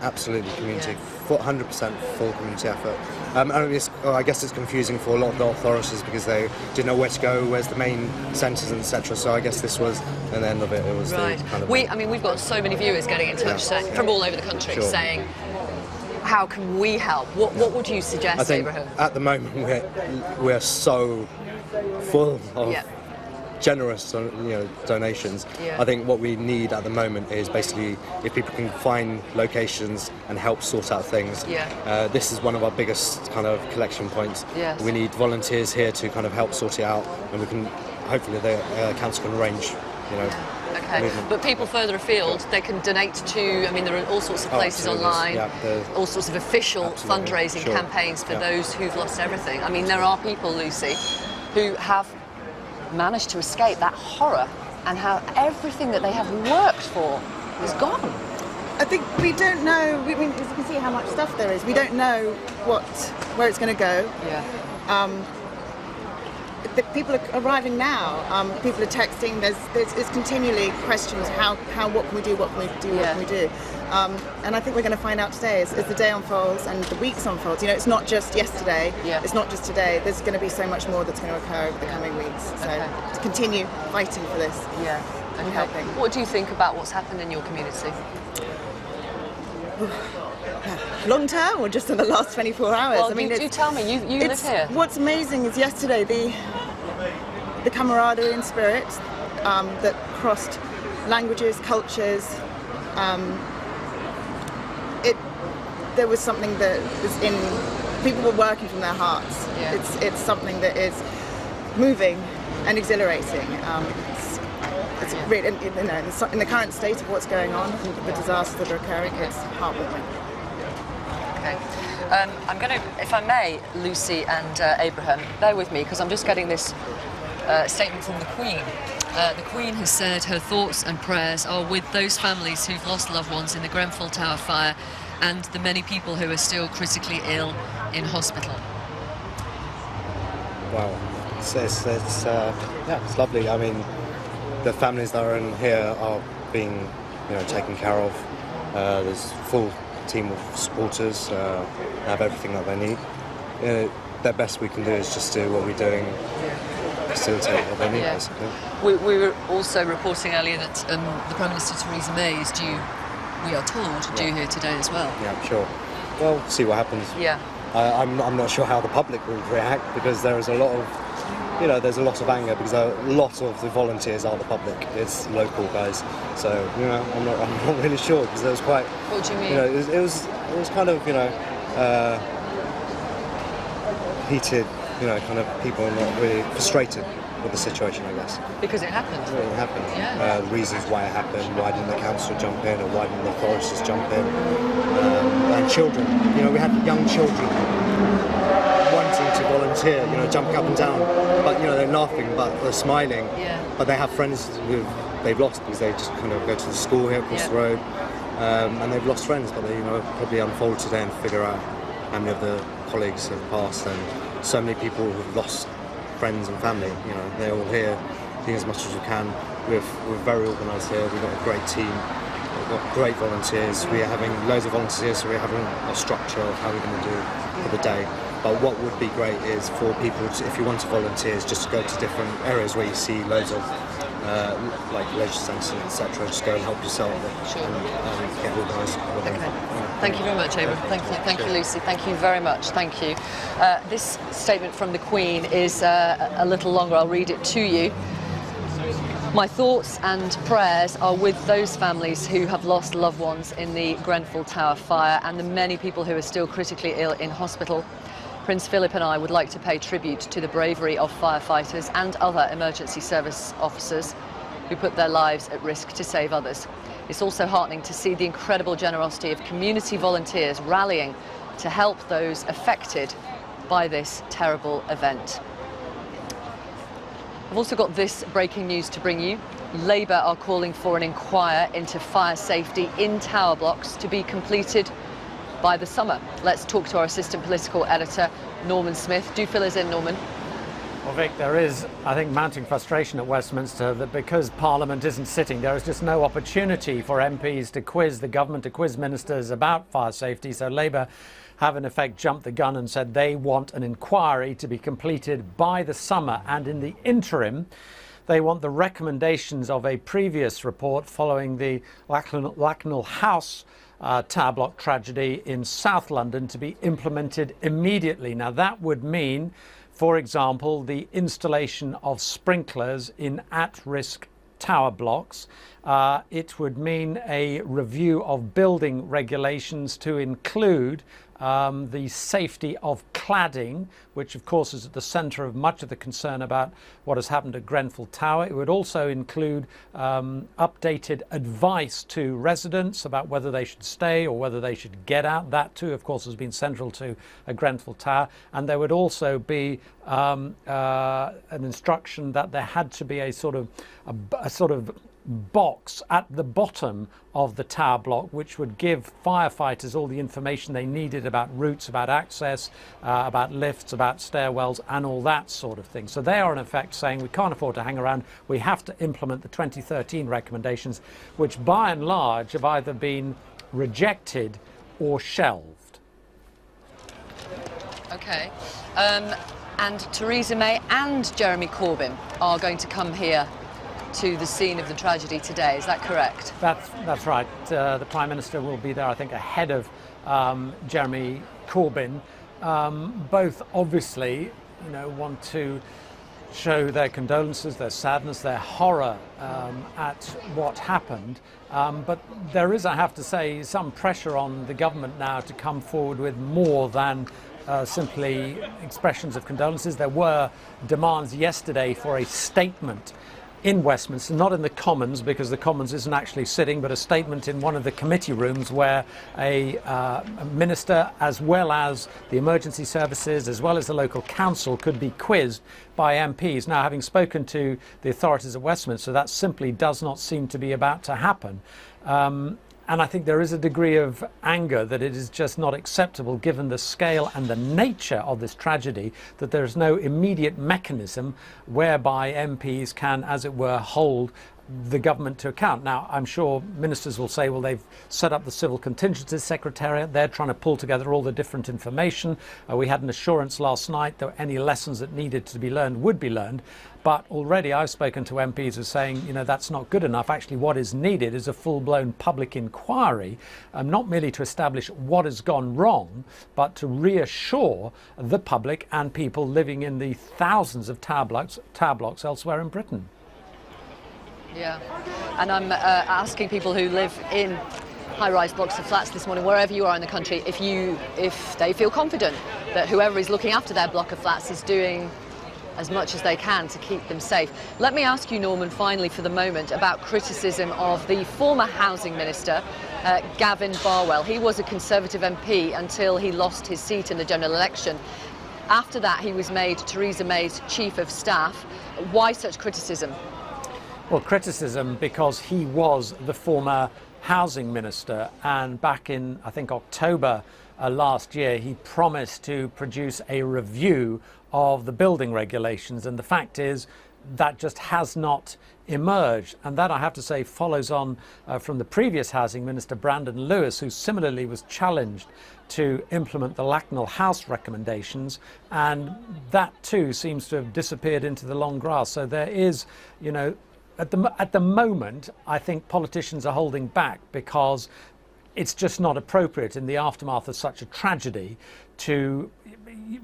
absolutely community, 100% full community effort. I guess it's confusing for a lot of the authorities because they didn't know where to go, where's the main centres, etc. So I guess this was, at the end of it, it was the kind of... We've got so many viewers getting in touch from all over the country saying, how can we help? What would you suggest, I think Abraham? At the moment we're so full of generous donations. I think what we need at the moment is basically if people can find locations and help sort out things. This is one of our biggest kind of collection points. We need volunteers here to kind of help sort it out, and we can hopefully the council can arrange, you know. Movement. But people further afield, they can donate to, I mean, there are all sorts of places online, all sorts of official fundraising campaigns for those who've lost everything. I mean, there are people, Lucy, who have managed to escape that horror and how everything that they have worked for is gone. I think we don't know, as you can see how much stuff there is, we don't know where it's going to go. People are arriving now, people are texting, there's continually questions, what can we do, what can we do? And I think we're going to find out today as the day unfolds and the weeks unfolds. You know, it's not just yesterday, it's not just today, there's going to be so much more that's going to occur over the coming weeks. So to continue fighting for this and helping. What do you think about what's happened in your community? Long term or just in the last 24 hours? Well, you tell me, you live here. What's amazing is yesterday the camaraderie and spirit that crossed languages, cultures. There was something that was in, people were working from their hearts. It's something that is moving and exhilarating. It's really, in the current state of what's going on and the disasters that are occurring, it's heartwarming. Okay. I'm going to, if I may, Lucy and Abraham, bear with me because I'm just getting this statement from the Queen. The Queen has said her thoughts and prayers are with those families who've lost loved ones in the Grenfell Tower fire and the many people who are still critically ill in hospital. Wow, it's lovely. I mean, the families that are in here are being, taken care of. There's a full team of supporters, have everything that they need. The best we can do is just do what we're doing, facilitate what they need, basically. We were also reporting earlier that the Prime Minister Theresa May is due, we are told, due here today as well. Yeah, I'm sure. Well, see what happens. Yeah. I'm not sure how the public will react, because there is a lot of, there's a lot of anger, because a lot of the volunteers are the public. It's local guys, so I'm not really sure, because there was quite. What do you mean? It was kind of heated, kind of people not really frustrated with the situation, I guess. Because it happened. It happened. Yeah. The reasons why it happened, why didn't the council jump in, or why didn't the foresters jump in? And children, we had young children wanting to volunteer, jumping up and down, but they're laughing, but they're smiling. Yeah. But they have friends who they've lost, because they just kind of go to the school here across the road, and they've lost friends, but they probably unfold today and figure out how many of the colleagues have passed, and so many people who've lost friends and family. They're all here doing as much as we can. We're very organised here. We've got a great team. We've got great volunteers. We're having loads of volunteers, so we're having a structure of how we're going to do for the day. But what would be great is for people to, if you want to volunteer, just to go to different areas where you see loads of like leisure centres, etc. Just go and help yourself and get organised. Thank you very much, Abram. Thank you, Lucy. Thank you very much. Thank you. This statement from the Queen is a little longer. I'll read it to you. My thoughts and prayers are with those families who have lost loved ones in the Grenfell Tower fire and the many people who are still critically ill in hospital. Prince Philip and I would like to pay tribute to the bravery of firefighters and other emergency service officers who put their lives at risk to save others. It's also heartening to see the incredible generosity of community volunteers rallying to help those affected by this terrible event. I've also got this breaking news to bring you. Labour are calling for an inquiry into fire safety in tower blocks to be completed by the summer. Let's talk to our assistant political editor, Norman Smith. Do fill us in, Norman. Well, Vic, there is, I think, mounting frustration at Westminster that because Parliament isn't sitting, there is just no opportunity for MPs to quiz the government, to quiz ministers about fire safety. So Labour have in effect jumped the gun and said they want an inquiry to be completed by the summer. And in the interim, they want the recommendations of a previous report following the Lacknell House tower block tragedy in South London to be implemented immediately. Now, that would mean, for example, the installation of sprinklers in at-risk tower blocks. It would mean a review of building regulations to include the safety of cladding, which of course is at the centre of much of the concern about what has happened at Grenfell Tower. It would also include updated advice to residents about whether they should stay or whether they should get out. That too, of course, has been central to Grenfell Tower. And there would also be an instruction that there had to be a sort of box at the bottom of the tower block which would give firefighters all the information they needed about routes, about access, about lifts, about stairwells and all that sort of thing. So they are in effect saying we can't afford to hang around, we have to implement the 2013 recommendations, which by and large have either been rejected or shelved. Okay. And Theresa May and Jeremy Corbyn are going to come here to the scene of the tragedy today. Is that correct? That's right. The Prime Minister will be there, I think, ahead of Jeremy Corbyn. Both obviously, want to show their condolences, their sadness, their horror at what happened. But there is, I have to say, some pressure on the government now to come forward with more than simply expressions of condolences. There were demands yesterday for a statement in Westminster, not in the Commons, because the Commons isn't actually sitting, but a statement in one of the committee rooms where a minister, as well as the emergency services, as well as the local council, could be quizzed by MPs. Now, having spoken to the authorities at Westminster, that simply does not seem to be about to happen. And I think there is a degree of anger that it is just not acceptable, given the scale and the nature of this tragedy, that there is no immediate mechanism whereby MPs can, as it were, hold the government to account. Now, I'm sure ministers will say, well, they've set up the Civil Contingencies Secretariat. They're trying to pull together all the different information. We had an assurance last night that any lessons that needed to be learned would be learned. But already I've spoken to MPs who are saying, you know, that's not good enough. Actually, what is needed is a full-blown public inquiry, not merely to establish what has gone wrong, but to reassure the public and people living in the thousands of tower blocks elsewhere in Britain. Yeah, and I'm asking people who live in high-rise blocks of flats this morning, wherever you are in the country, if they feel confident that whoever is looking after their block of flats is doing as much as they can to keep them safe. Let me ask you, Norman, finally for the moment, about criticism of the former housing minister, Gavin Barwell. He was a Conservative MP until he lost his seat in the general election. After that, he was made Theresa May's Chief of Staff. Why such criticism? Well, criticism because he was the former housing minister, and back in, I think, October last year, he promised to produce a review of the building regulations, and the fact is that just has not emerged. And that, I have to say, follows on from the previous housing minister, Brandon Lewis, who similarly was challenged to implement the Lacknell House recommendations, and that too seems to have disappeared into the long grass. So there is, you know, at the moment, I think politicians are holding back because it's just not appropriate in the aftermath of such a tragedy to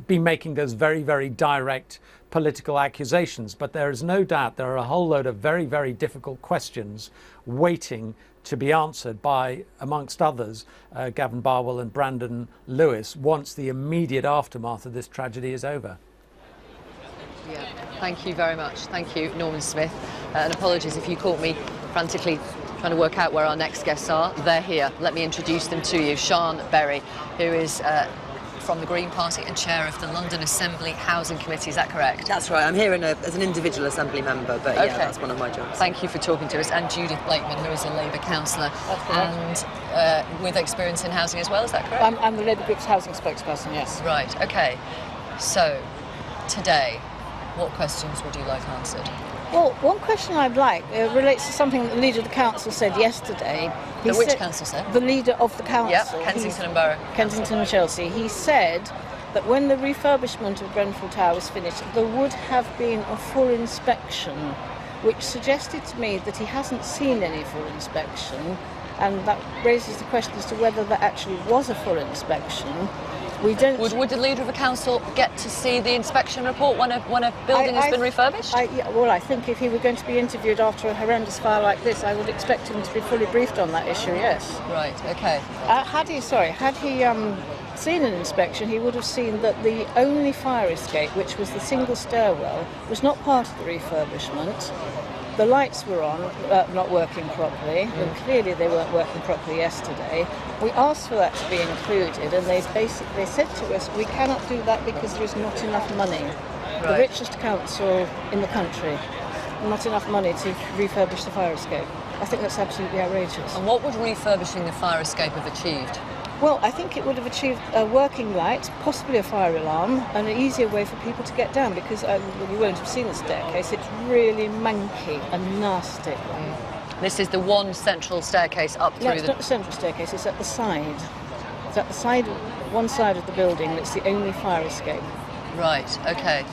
be making those very, very direct political accusations. But there is no doubt there are a whole load of very, very difficult questions waiting to be answered by, amongst others, Gavin Barwell and Brandon Lewis, once the immediate aftermath of this tragedy is over. Yeah, thank you very much. Thank you, Norman Smith. And apologies if you caught me frantically trying to work out where our next guests are. They're here. Let me introduce them to you. Sian Berry, who is from the Green Party and chair of the London Assembly Housing Committee. Is that correct? That's right. I'm here as an individual Assembly member, but okay, yeah, that's one of my jobs. Thank you for talking to us. And Judith Blakeman, who is a Labour councillor and with experience in housing as well. Is that correct? I'm the Labour Group's housing spokesperson, yes. Right, OK. So, today, what questions would you like answered? Well, one question I'd like relates to something that the leader of the council said yesterday. Which council said? The leader of the council. Yep, Kensington and Borough. Kensington and Chelsea. He said that when the refurbishment of Grenfell Tower was finished, there would have been a full inspection, which suggested to me that he hasn't seen any full inspection, and that raises the question as to whether there actually was a full inspection. We don't. Would the leader of the council get to see the inspection report when a building has been refurbished? Well, I think if he were going to be interviewed after a horrendous fire like this, I would expect him to be fully briefed on that issue. Yes. Right. Okay. Had he seen an inspection, he would have seen that the only fire escape, which was the single stairwell, was not part of the refurbishment. The lights were on, not working properly, and clearly they weren't working properly yesterday. We asked for that to be included, and they said to us, we cannot do that because there is not enough money. Right. The richest council in the country, not enough money to refurbish the fire escape. I think that's absolutely outrageous. And what would refurbishing the fire escape have achieved? Well, I think it would have achieved a working light, possibly a fire alarm, and an easier way for people to get down, because you won't have seen the staircase. It's really manky and nasty. This is the one central staircase up through it's not the central staircase, it's at the side. It's at the side, one side of the building, that's the only fire escape. Right, OK.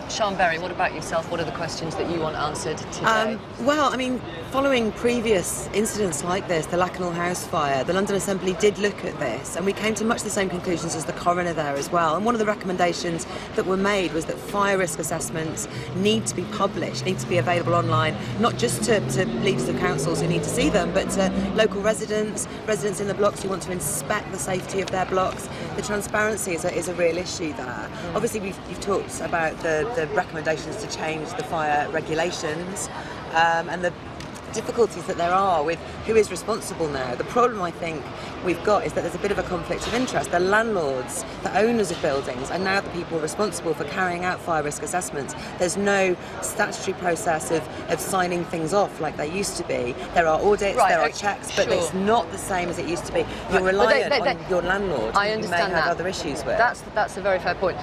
Sian Berry, what about yourself? What are the questions that you want answered today? Well, I mean, following previous incidents like this, the Lacknell House fire, the London Assembly did look at this, and we came to much the same conclusions as the coroner there as well. And one of the recommendations that were made was that fire risk assessments need to be published, need to be available online, not just to leaders of councils who need to see them, but to local residents in the blocks who want to inspect the safety of their blocks. The transparency is a real issue there. Obviously, you've talked about the the recommendations to change the fire regulations and the difficulties that there are with who is responsible now. The problem I think we've got is that there's a bit of a conflict of interest. The landlords, the owners of buildings, are now the people responsible for carrying out fire risk assessments. There's no statutory process of signing things off like there used to be. There are audits, there are checks, but it's not the same as it used to be. You're reliant on your landlord, who you may have other issues with. That's a very fair point.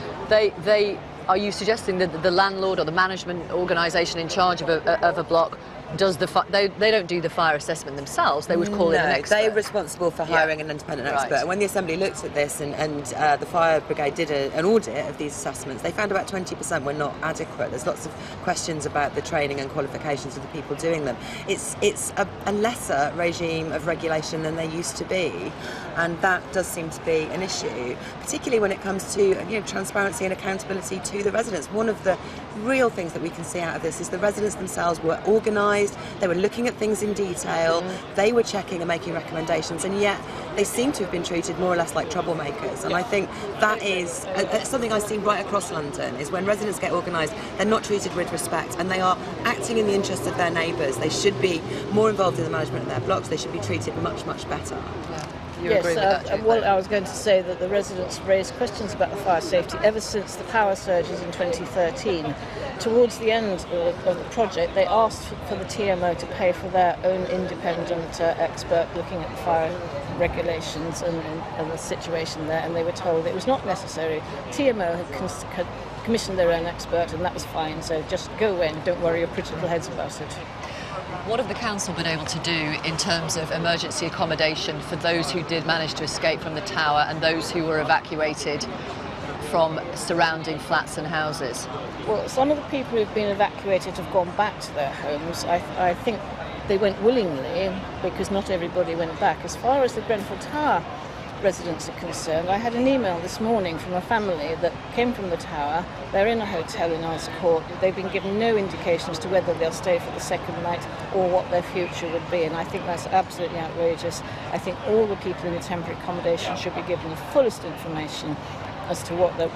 Are you suggesting that the landlord or the management organisation in charge of a block does they don't do the fire assessment themselves? They would call it an expert. They're responsible for hiring an independent expert. And when the Assembly looked at this and the fire brigade did an audit of these assessments, they found about 20% were not adequate. There's lots of questions about the training and qualifications of the people doing them. It's a lesser regime of regulation than there used to be, and that does seem to be an issue, particularly when it comes to transparency and accountability to the residents. One of the real things that we can see out of this is the residents themselves were organised. They were looking at things in detail, they were checking and making recommendations, and yet they seem to have been treated more or less like troublemakers. And I think that is something I see right across London, is when residents get organised, they're not treated with respect, and they are acting in the interests of their neighbours. They should be more involved in the management of their blocks. They should be treated much, much better. You agree with that, well, I was going to say that the residents raised questions about the fire safety ever since the power surges in 2013. Towards the end of the project, they asked for the TMO to pay for their own independent expert looking at the fire regulations and the situation there, and they were told it was not necessary. TMO had commissioned their own expert, and that was fine, so just go away and don't worry your pretty little heads about it. What have the council been able to do in terms of emergency accommodation for those who did manage to escape from the tower and those who were evacuated from surrounding flats and houses? Well, some of the people who've been evacuated have gone back to their homes. I think they went willingly, because not everybody went back. As far as the Grenfell Tower residents are concerned, I had an email this morning from a family that came from the tower. They're in a hotel in Earls Court. They've been given no indication as to whether they'll stay for the second night or what their future would be, and I think that's absolutely outrageous. I think all the people in the temporary accommodation should be given the fullest information as to what they're...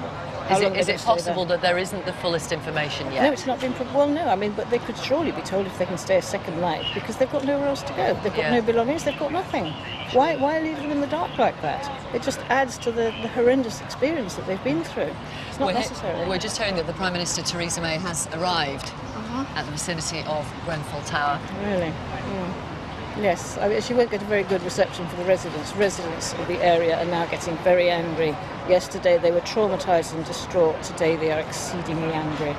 Is it possible that there isn't the fullest information yet? No, it's not been... Well, no, but they could surely be told if they can stay a second night, because they've got nowhere else to go. They've got no belongings, they've got nothing. Why leave them in the dark like that? It just adds to the horrendous experience that they've been through. It's not necessary. We're just hearing that the Prime Minister, Theresa May, has arrived at the vicinity of Grenfell Tower. Really? Yes, she won't get a very good reception for the residents. Residents of the area are now getting very angry. Yesterday they were traumatised and distraught. Today they are exceedingly angry.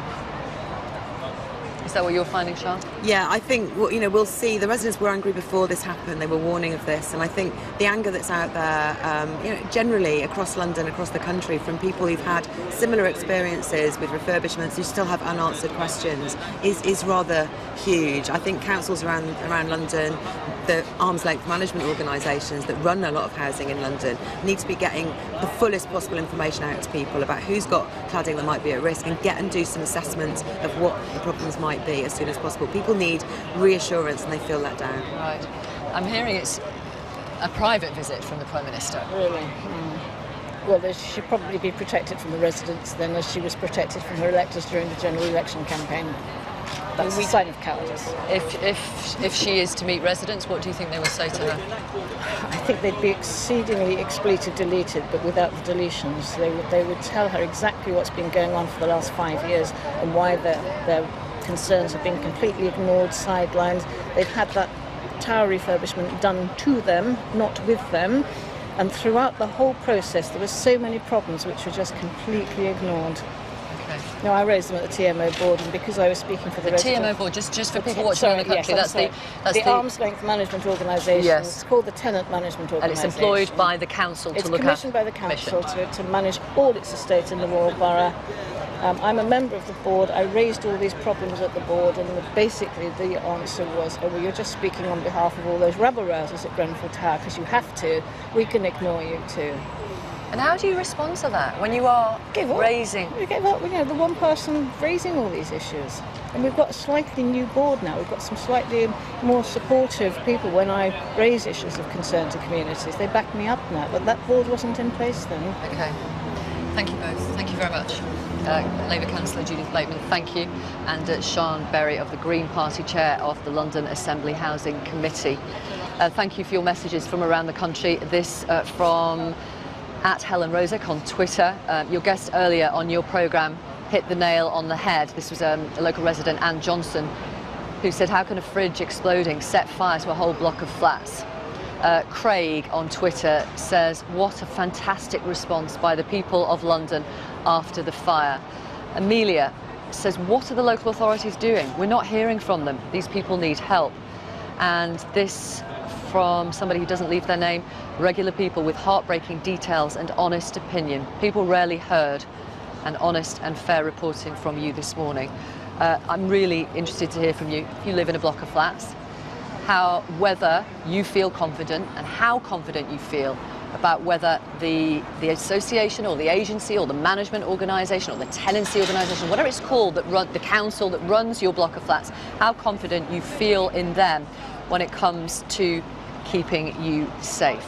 Is that what you're finding, Charles? Yeah, I think we'll see. The residents were angry before this happened. They were warning of this, and I think the anger that's out there, generally across London, across the country, from people who've had similar experiences with refurbishments, who still have unanswered questions, is rather huge. I think councils around London, the arm's length management organisations that run a lot of housing in London, need to be getting the fullest possible information out to people about who's got cladding that might be at risk, and do some assessment of what the problems might be as soon as possible. People need reassurance and they feel let down. Right. I'm hearing it's a private visit from the Prime Minister. Really? Well, she should probably be protected from the residents then, as she was protected from her electors during the general election campaign. That's a sign of cowardice. If she is to meet residents, what do you think they will say to her? I think they'd be exceedingly expletive deleted, but without the deletions. They would tell her exactly what's been going on for the last 5 years and why their concerns have been completely ignored, sidelined. They've had that tower refurbishment done to them, not with them. And throughout the whole process, there were so many problems which were just completely ignored. No, I raised them at the TMO board, and because I was speaking for the residents... TMO board, just for people watching in the country, that's the arm's length management organisation. Yes. It's called the tenant management organisation. And it's employed by the council to look at... It's commissioned by the council to manage all its estate in the Royal Borough. I'm a member of the board. I raised all these problems at the board, and basically the answer was, well, you're just speaking on behalf of all those rabble-rousers at Grenfell Tower, because you have to. We can ignore you too. And how do you respond to that when you are raising? We give up. The one person raising all these issues, and we've got a slightly new board now. We've got some slightly more supportive people. When I raise issues of concern to communities, they back me up now. But that board wasn't in place then. Okay. Thank you both. Thank you very much. Labour Councillor Judith Blakeman, thank you, and Sian Berry of the Green Party, Chair of the London Assembly Housing Committee. Thank you for your messages from around the country. This from @Helen Rosick on Twitter. Your guest earlier on your programme hit the nail on the head. This was a local resident, Anne Johnson, who said, how can a fridge exploding set fire to a whole block of flats? Craig on Twitter says, what a fantastic response by the people of London after the fire. Amelia says, what are the local authorities doing? We're not hearing from them. These people need help. And this from somebody who doesn't leave their name, regular people with heartbreaking details and honest opinion. People rarely heard an honest and fair reporting from you this morning. I'm really interested to hear from you. If you live in a block of flats, whether you feel confident and how confident you feel about whether the association or the agency or the management organisation or the tenancy organisation, whatever it's called, the council that runs your block of flats, how confident you feel in them when it comes to keeping you safe.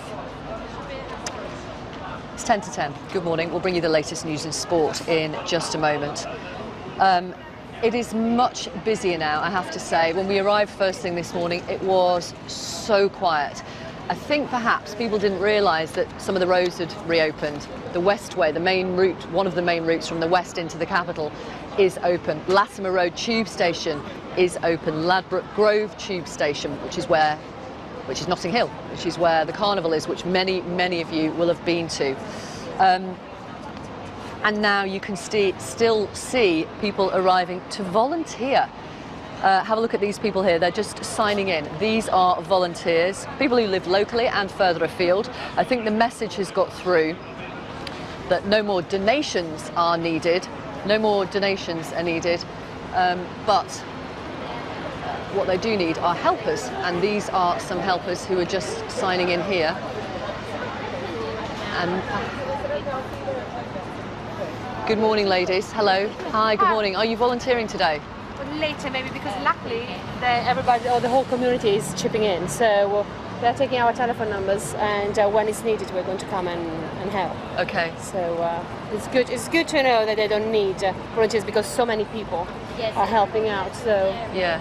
It's 10 to 10. Good morning. We'll bring you the latest news and sport in just a moment. It is much busier now, I have to say. When we arrived first thing this morning, it was so quiet. I think perhaps people didn't realise that some of the roads had reopened. The Westway, the main route, one of the main routes from the west into the capital, is open. Latimer Road Tube Station is open. Ladbroke Grove Tube Station, which is Notting Hill, which is where the carnival is, which many of you will have been to. And now you can still see people arriving to volunteer. Have a look at these people here. They're just signing in. These are volunteers, people who live locally and further afield. I think the message has got through that no more donations are needed. No more donations are needed. But what they do need are helpers. And these are some helpers who are just signing in here. And good morning, ladies. Hello. Hi, good morning. Are you volunteering today? Later, maybe, because luckily everybody, or the whole community is chipping in. So they're taking our telephone numbers, and when it's needed, we're going to come and help. Okay. So it's good. It's good to know that they don't need volunteers because so many people are helping out. So yeah.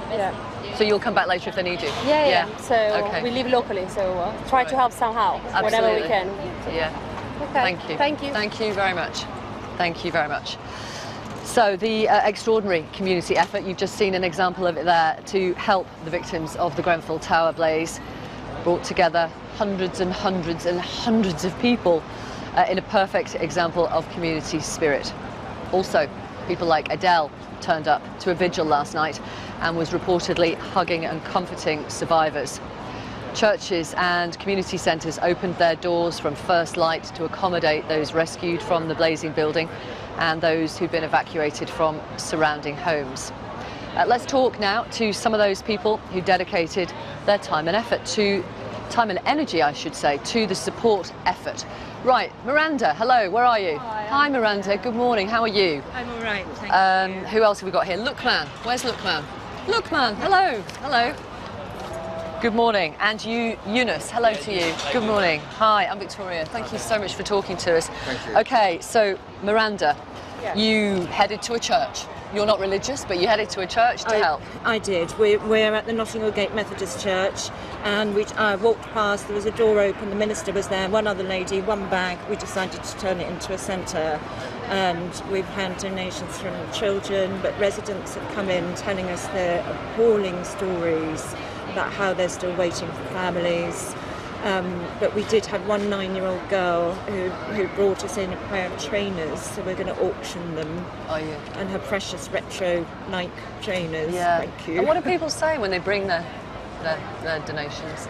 So you'll come back later if they need you? Yeah. So we live locally, so try to help somehow, whatever we can. Yeah. Okay. Thank you. Thank you. Thank you very much. Thank you very much. So the extraordinary community effort, you've just seen an example of it there, to help the victims of the Grenfell Tower blaze, brought together hundreds and hundreds and hundreds of people in a perfect example of community spirit. Also, people like Adele turned up to a vigil last night and was reportedly hugging and comforting survivors. Churches and community centres opened their doors from first light to accommodate those rescued from the blazing building and those who've been evacuated from surrounding homes. Let's talk now to some of those people who dedicated their time and energy, I should say, to the support effort. Right, Miranda, hello, where are you? Hi, Miranda, good morning, how are you? I'm all right, thank you. Who else have we got here? Lookman, where's Lookman? Lookman, hello. Good morning. And you, Eunice, hello to you. Good morning. Hi, I'm Victoria. Thank you so much for talking to us. Thank you. Okay, so Miranda, you headed to a church. You're not religious, but you headed to a church to help. I did. We're at the Notting Hill Gate Methodist Church, and I walked past, there was a door open, the minister was there, one other lady, one bag. We decided to turn it into a centre, and we've had donations from children, but residents have come in telling us their appalling stories about how they're still waiting for families. But we did have one 9-year-old girl who brought us in a pair of trainers, so we're going to auction them. Are you? And her precious retro Nike trainers. Yeah. Thank you. And what do people say when they bring their donations?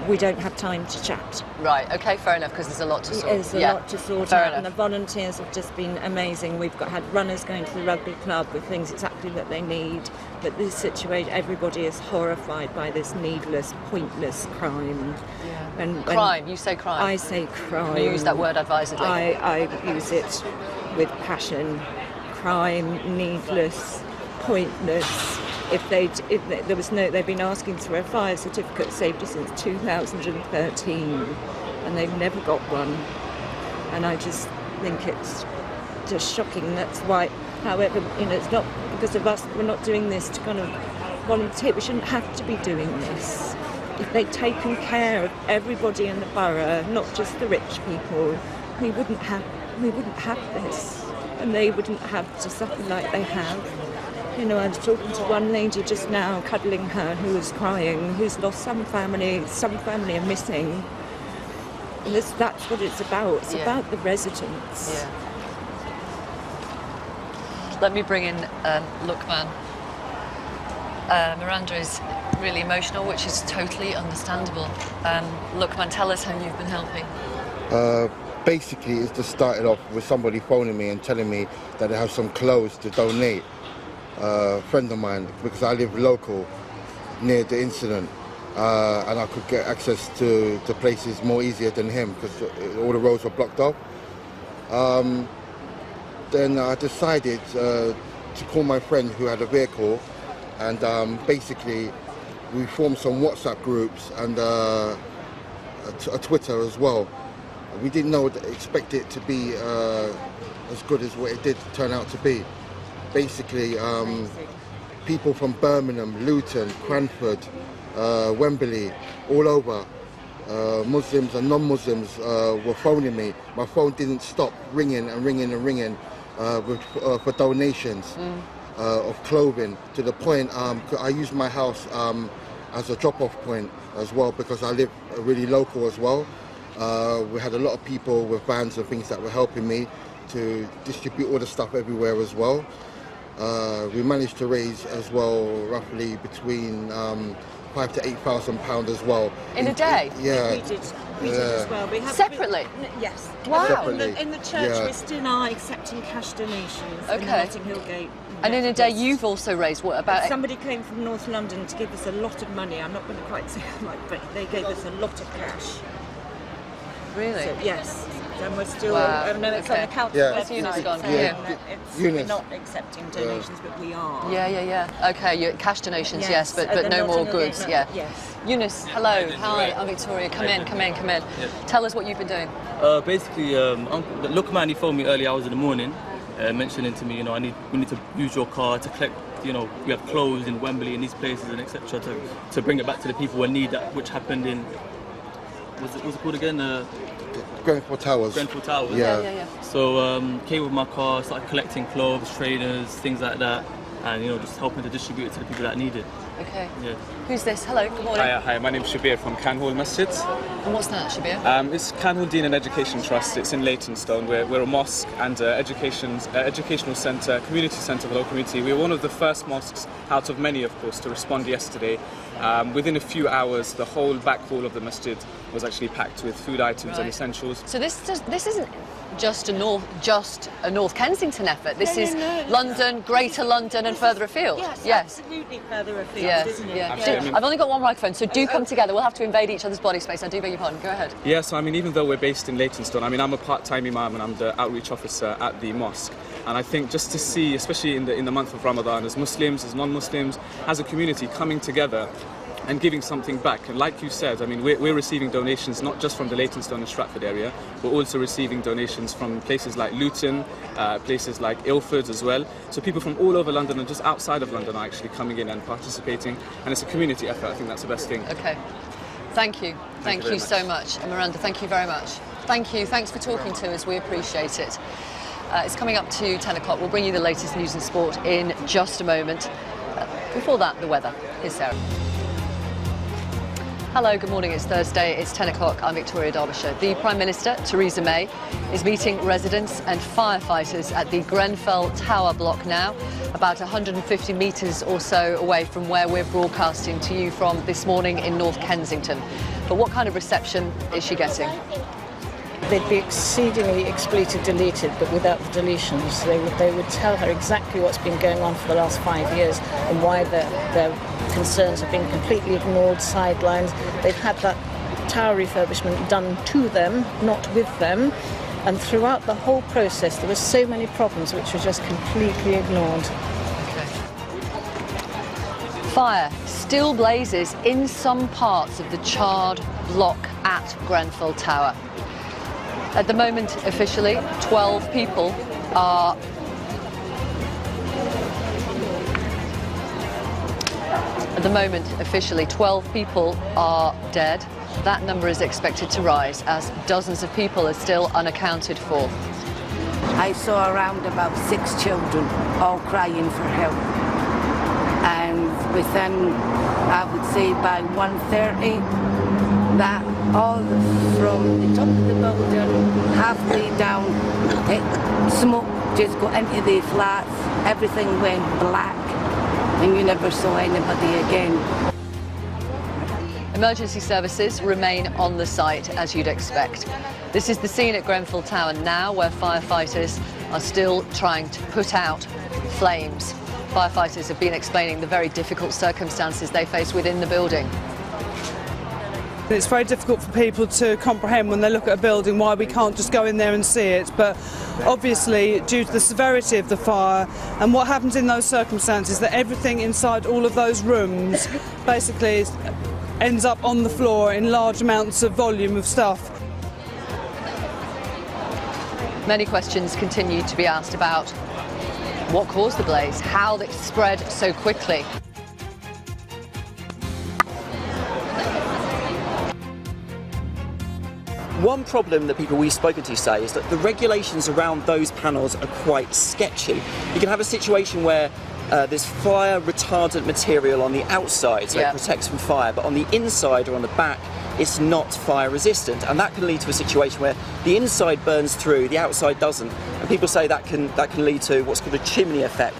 We don't have time to chat. Right, okay, fair enough, because there's a lot to sort. There's a lot to sort fair out, enough. and the volunteers have just been amazing. We've had runners going to the rugby club with things exactly that they need, but this situation, everybody is horrified by this needless, pointless crime. Yeah. And crime, you say crime? I say crime. You use that word advisedly. I use it with passion. Crime, needless, pointless. They've been asking for a fire certificate safety since 2013, and they've never got one. And I just think it's just shocking. That's why However, you know, it's not because of us. We're not doing this to kind of volunteer. We shouldn't have to be doing this. If they'd taken care of everybody in the borough, not just the rich people, we wouldn't have this, and they wouldn't have to suffer like they have. You know, I was talking to one lady just now, cuddling her, who was crying, who's lost some family are missing. And that's what it's about. It's about the residents. Yeah. Let me bring in Lukman. Miranda is really emotional, which is totally understandable. Lukman, tell us how you've been helping. Basically, it just started off with somebody phoning me and telling me that they have some clothes to donate. A friend of mine, because I live local near the incident, and I could get access to places more easier than him because all the roads were blocked off. Then I decided to call my friend who had a vehicle, and basically we formed some WhatsApp groups and a Twitter as well. We didn't expect it to be as good as what it did turn out to be. Basically, people from Birmingham, Luton, Cranford, Wembley, all over, Muslims and non-Muslims were phoning me. My phone didn't stop ringing and ringing and ringing for donations of clothing, to the point I use my house as a drop-off point as well, because I live really local as well. We had a lot of people with vans and things that were helping me to distribute all the stuff everywhere as well. We managed to raise as well roughly between £5,000 to £8,000 as well. In a day? Yeah. We did as well. We have Separately? Yes. Wow. Separately. In the church, we still are accepting cash donations in Notting Hill Gate. And in a day, you've also raised what about? Somebody came from North London to give us a lot of money. I'm not going to quite say how much, but they gave us a lot of cash. Really? So, yes. And we're still, Wow. no, it's on the council Where's website Eunice gone? saying that we're Eunice. not accepting donations, but we are. Yeah. Okay, cash donations, Yes, yes, at but the no more Notting Hill goods. Gate, Yeah. yes. Eunice, hello. Hi, I'm Victoria. Come in. Tell us what you've been doing. Basically, Lukman, he phoned me early hours in the morning, mentioning to me, we need to use your car to collect, we have clothes in Wembley and these places and etc. to bring it back to the people who need that, which happened in, what's it called again? Grenfell Towers. Grenfell Tower. Yeah. So came with my car, started collecting clothes, trainers, things like that, and just helping to distribute it to the people that need it. Okay. Yeah. Who's this? Hello, good morning. Hi, my name's Shabir from Canhall Masjid. And what's that, Shabir? It's Canhall Deen and Education Trust. It's in Leytonstone. We're a mosque and educational centre, community centre for the local community. We were one of the first mosques, out of many of course, to respond yesterday. Within a few hours, the whole back hall of the masjid was actually packed with food items and essentials. So this isn't just a North Kensington effort. This is London, Greater London, and further afield. Yes, absolutely further afield, isn't it? Yeah. I've only got one microphone, so do come together. We'll have to invade each other's body space. I do beg your pardon. Go ahead. Yeah, so even though we're based in Leytonstone, I'm a part-time imam and I'm the outreach officer at the mosque. And I think just to see, especially in the month of Ramadan, as Muslims, as non-Muslims, as a community coming together and giving something back. And like you said, we're receiving donations not just from the Leytonstone and Stratford area, we're also receiving donations from places like Luton, places like Ilford as well. So people from all over London and just outside of London are actually coming in and participating. And it's a community effort. I think that's the best thing. Okay. Thank you. Thank you so much. And Miranda, thank you very much. Thank you. Thanks for talking to us. We appreciate it. It's coming up to 10 o'clock. We'll bring you the latest news and sport in just a moment. Before that, the weather. Here's Sarah. Hello, good morning. It's Thursday. It's 10 o'clock. I'm Victoria Derbyshire. The Prime Minister, Theresa May, is meeting residents and firefighters at the Grenfell Tower block now, about 150 metres or so away from where we're broadcasting to you from this morning in North Kensington. But what kind of reception is she getting? They'd be exceedingly expletive deleted, but without the deletions. They would tell her exactly what's been going on for the last 5 years and why their concerns have been completely ignored, sidelined. They've had that tower refurbishment done to them, not with them. And throughout the whole process, there were so many problems which were just completely ignored. Fire still blazes in some parts of the charred block at Grenfell Tower. At the moment, officially, 12 people are At the moment, officially, 12 people are dead. That number is expected to rise as dozens of people are still unaccounted for. I saw around about 6 children all crying for help. And within, I would say by 1:30, that all from the top of the building, halfway down, smoke just got into the flats, everything went black, and you never saw anybody again. Emergency services remain on the site, as you'd expect. This is the scene at Grenfell Tower now, where firefighters are still trying to put out flames. Firefighters have been explaining the very difficult circumstances they face within the building. It's very difficult for people to comprehend when they look at a building why we can't just go in there and see it, but obviously due to the severity of the fire and what happens in those circumstances, that everything inside all of those rooms basically ends up on the floor in large amounts of volume of stuff. Many questions continue to be asked about what caused the blaze, how it spread so quickly. One problem that people we've spoken to say is that the regulations around those panels are quite sketchy. You can have a situation where there's fire retardant material on the outside, so it protects from fire, but on the inside or on the back, it's not fire resistant, and that can lead to a situation where the inside burns through, the outside doesn't, and people say that can lead to what's called a chimney effect.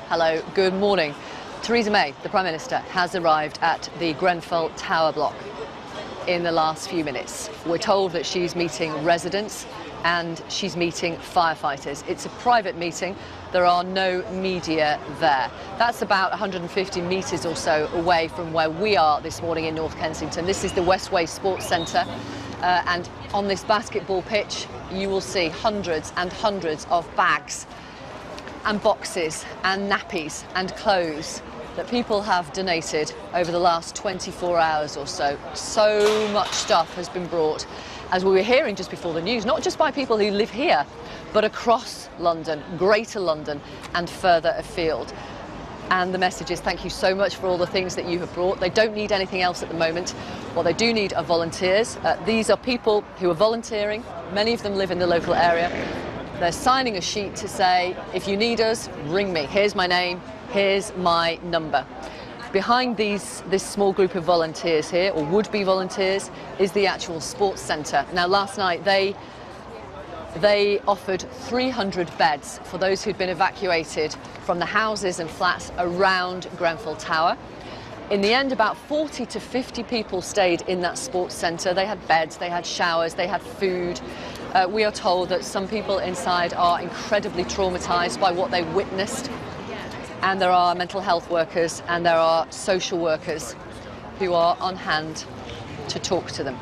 Hello, good morning. Theresa May, the Prime Minister, has arrived at the Grenfell Tower block in the last few minutes. We're told that she's meeting residents and she's meeting firefighters. It's a private meeting. There are no media there. That's about 150 metres or so away from where we are this morning in North Kensington. This is the Westway Sports Centre, and on this basketball pitch you will see hundreds and hundreds of bags and boxes and nappies and clothes that people have donated over the last 24 hours or so. So much stuff has been brought, as we were hearing just before the news, not just by people who live here, but across London, Greater London and further afield. And the message is thank you so much for all the things that you have brought. They don't need anything else at the moment. What they do need are volunteers. These are people who are volunteering. Many of them live in the local area. They're signing a sheet to say, if you need us, ring me. Here's my name, here's my number. Behind this small group of volunteers here, or would-be volunteers, is the actual sports centre. Now, last night they offered 300 beds for those who'd been evacuated from the houses and flats around Grenfell Tower. In the end, about 40 to 50 people stayed in that sports centre. They had beds, they had showers, they had food. We are told that some people inside are incredibly traumatised by what they witnessed. And there are mental health workers and there are social workers who are on hand to talk to them.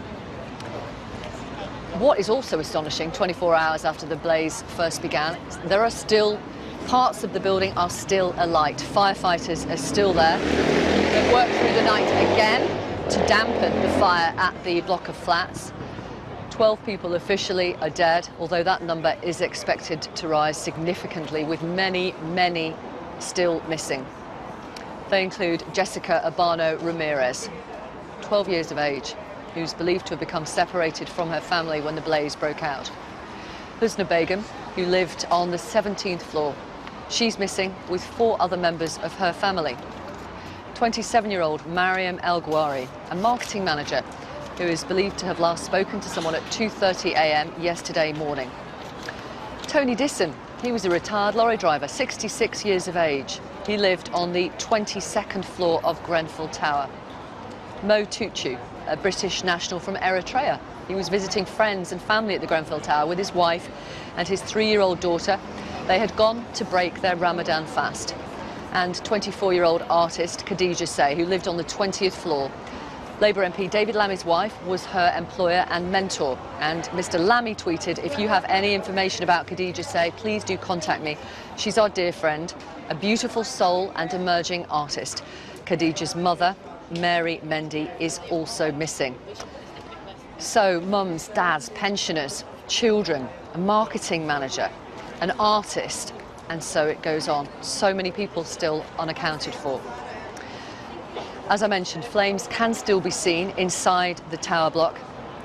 What is also astonishing, 24 hours after the blaze first began, there are still parts of the building are still alight. Firefighters are still there. They've worked through the night again to dampen the fire at the block of flats. 12 people officially are dead, although that number is expected to rise significantly, with many, many still missing. They include Jessica Urbano Ramirez, 12 years of age, who's believed to have become separated from her family when the blaze broke out. Husna Begum, who lived on the 17th floor. She's missing with 4 other members of her family. 27-year-old Mariam El Ghouari, a marketing manager, who is believed to have last spoken to someone at 2:30 a.m. yesterday morning. Tony Disson, he was a retired lorry driver, 66 years of age. He lived on the 22nd floor of Grenfell Tower. Mo Tutu, a British national from Eritrea. He was visiting friends and family at the Grenfell Tower with his wife and his 3-year-old daughter. They had gone to break their Ramadan fast. And 24-year-old artist Khadija Say, who lived on the 20th floor. Labour MP David Lammy's wife was her employer and mentor, and Mr Lammy tweeted, if you have any information about Khadija Say, please do contact me. She's our dear friend, a beautiful soul and emerging artist. Khadija's mother, Mary Mendy, is also missing. So mums, dads, pensioners, children, a marketing manager, an artist, and so it goes on. So many people still unaccounted for. As I mentioned, flames can still be seen inside the tower block.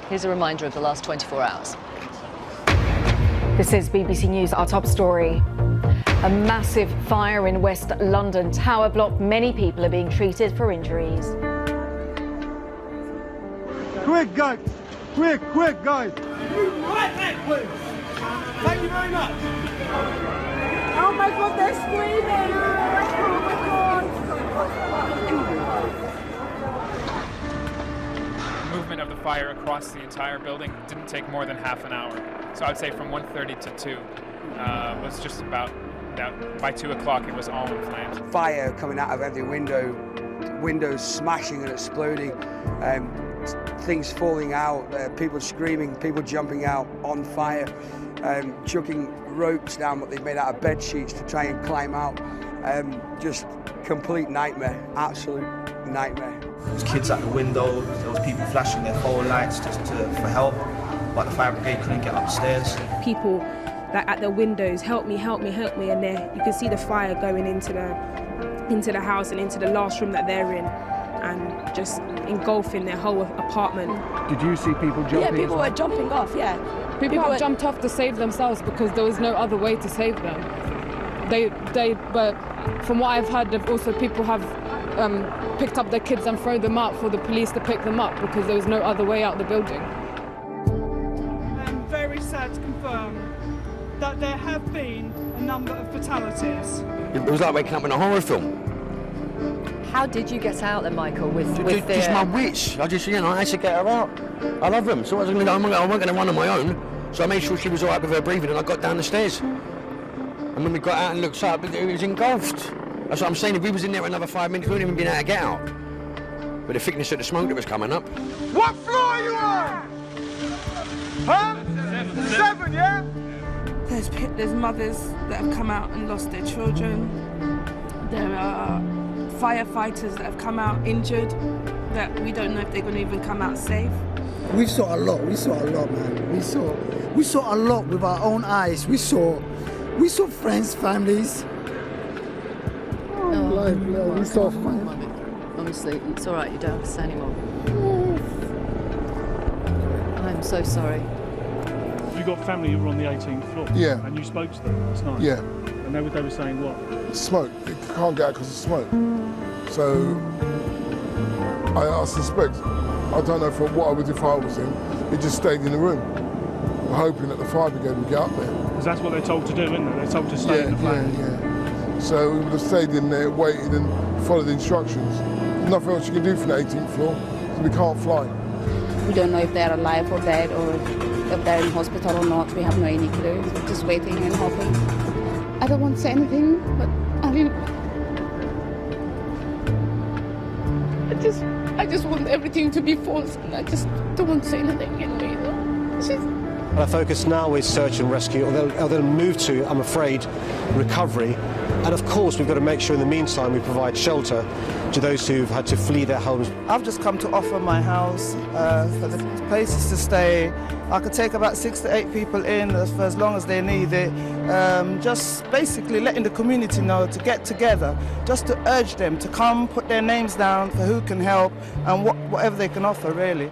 Here's a reminder of the last 24 hours. This is BBC News, our top story. A massive fire in West London tower block. Many people are being treated for injuries. Quick, guys! Quick, guys! Right back, please! Thank you very much! Oh my God, they're screaming! Oh my God! Movement of the fire across the entire building didn't take more than half an hour. So I would say from 1:30 to 2 was just about that. By 2 o'clock it was all in flames. Fire coming out of every window, windows smashing and exploding, things falling out, people screaming, people jumping out on fire, chucking ropes down what they've made out of bed sheets to try and climb out. Just complete nightmare, absolute nightmare. There was kids at the window, there was people flashing their phone lights for help, but the fire brigade couldn't get upstairs. People that at the windows, help me, and there you can see the fire going into the house and into the last room that they're in, and just engulfing their whole apartment. Did you see people jumping? Yeah, people were jumping off, yeah. People have jumped off to save themselves because there was no other way to save them. But from what I've heard, also people have picked up their kids and thrown them out for the police to pick them up because there was no other way out the building. I'm very sad to confirm that there have been a number of fatalities. It was like waking up in a horror film. How did you get out then, Michael? Just my wits. I had to get her out. I love them, so I wasn't going to run on my own. So I made sure she was all right with her breathing, and I got down the stairs. And when we got out and looked up, it was engulfed. That's what I'm saying. If we was in there another 5 minutes, we wouldn't even been able to get out. With the thickness of the smoke that was coming up. What floor are you on? Huh? 7, yeah? There's mothers that have come out and lost their children. There are firefighters that have come out injured that we don't know if they're going to even come out safe. We saw a lot, man. We saw a lot with our own eyes. We saw friends, families. We saw fun. Honestly, it's all right, you don't have to say anymore. I'm so sorry. You got family who were on the 18th floor? Yeah. And you spoke to them last night? Yeah. And they were saying what? Smoke. It can't get out because of smoke. So I suspect, I don't know what I would if I was in, it just stayed in the room, hoping that the fire brigade would get up there. Because that's what they're told to do, isn't it? They're told to stay in the flames. Yeah. So we would have stayed in there, waited and followed the instructions. There's nothing else you can do from the 18th floor, so we can't fly. We don't know if they're alive or dead, or if they're in hospital or not. We have no any clue. We're just waiting and hoping. I don't want to say anything, but I just want everything to be false, and I just don't want to say anything anyway. Our focus now is search and rescue, or they'll move to, I'm afraid, recovery. And of course, we've got to make sure in the meantime we provide shelter to those who've had to flee their homes. I've just come to offer my house for the places to stay. I could take about 6 to 8 people in for as long as they need it. Just basically letting the community know to get together, just to urge them to come, put their names down for who can help and whatever they can offer, really.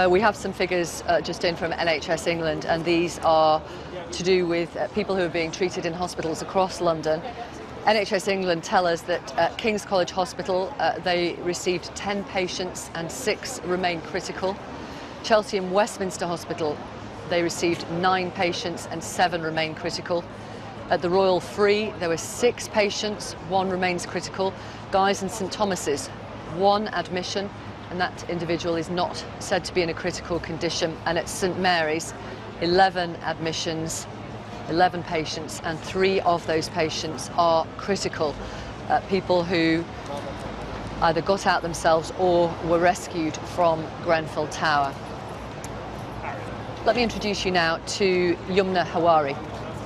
We have some figures just in from NHS England, and these are to do with people who are being treated in hospitals across London. NHS England tell us that at King's College Hospital they received 10 patients and 6 remain critical. Chelsea and Westminster Hospital, they received 9 patients and 7 remain critical. At the Royal Free there were 6 patients, 1 remains critical. Guy's and St Thomas's, 1 admission, and that individual is not said to be in a critical condition. And at St Mary's, 11 admissions, 11 patients, and 3 of those patients are critical. People who either got out themselves or were rescued from Grenfell Tower. Let me introduce you now to Yumna Hawari.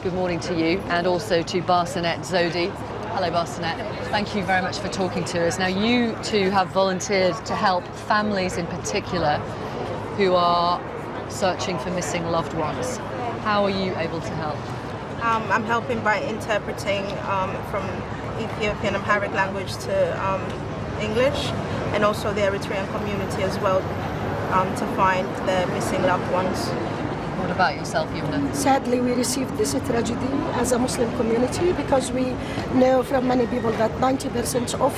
Good morning to you, and also to Barsanet Zodi. Hello, Barsonet. Thank you very much for talking to us. Now, you two have volunteered to help families in particular who are searching for missing loved ones. How are you able to help? I'm helping by interpreting from Ethiopian Amharic language to English, and also the Eritrean community as well, to find the missing loved ones. What about yourself, Yumna? Sadly, we received this tragedy as a Muslim community because we know from many people that 90% of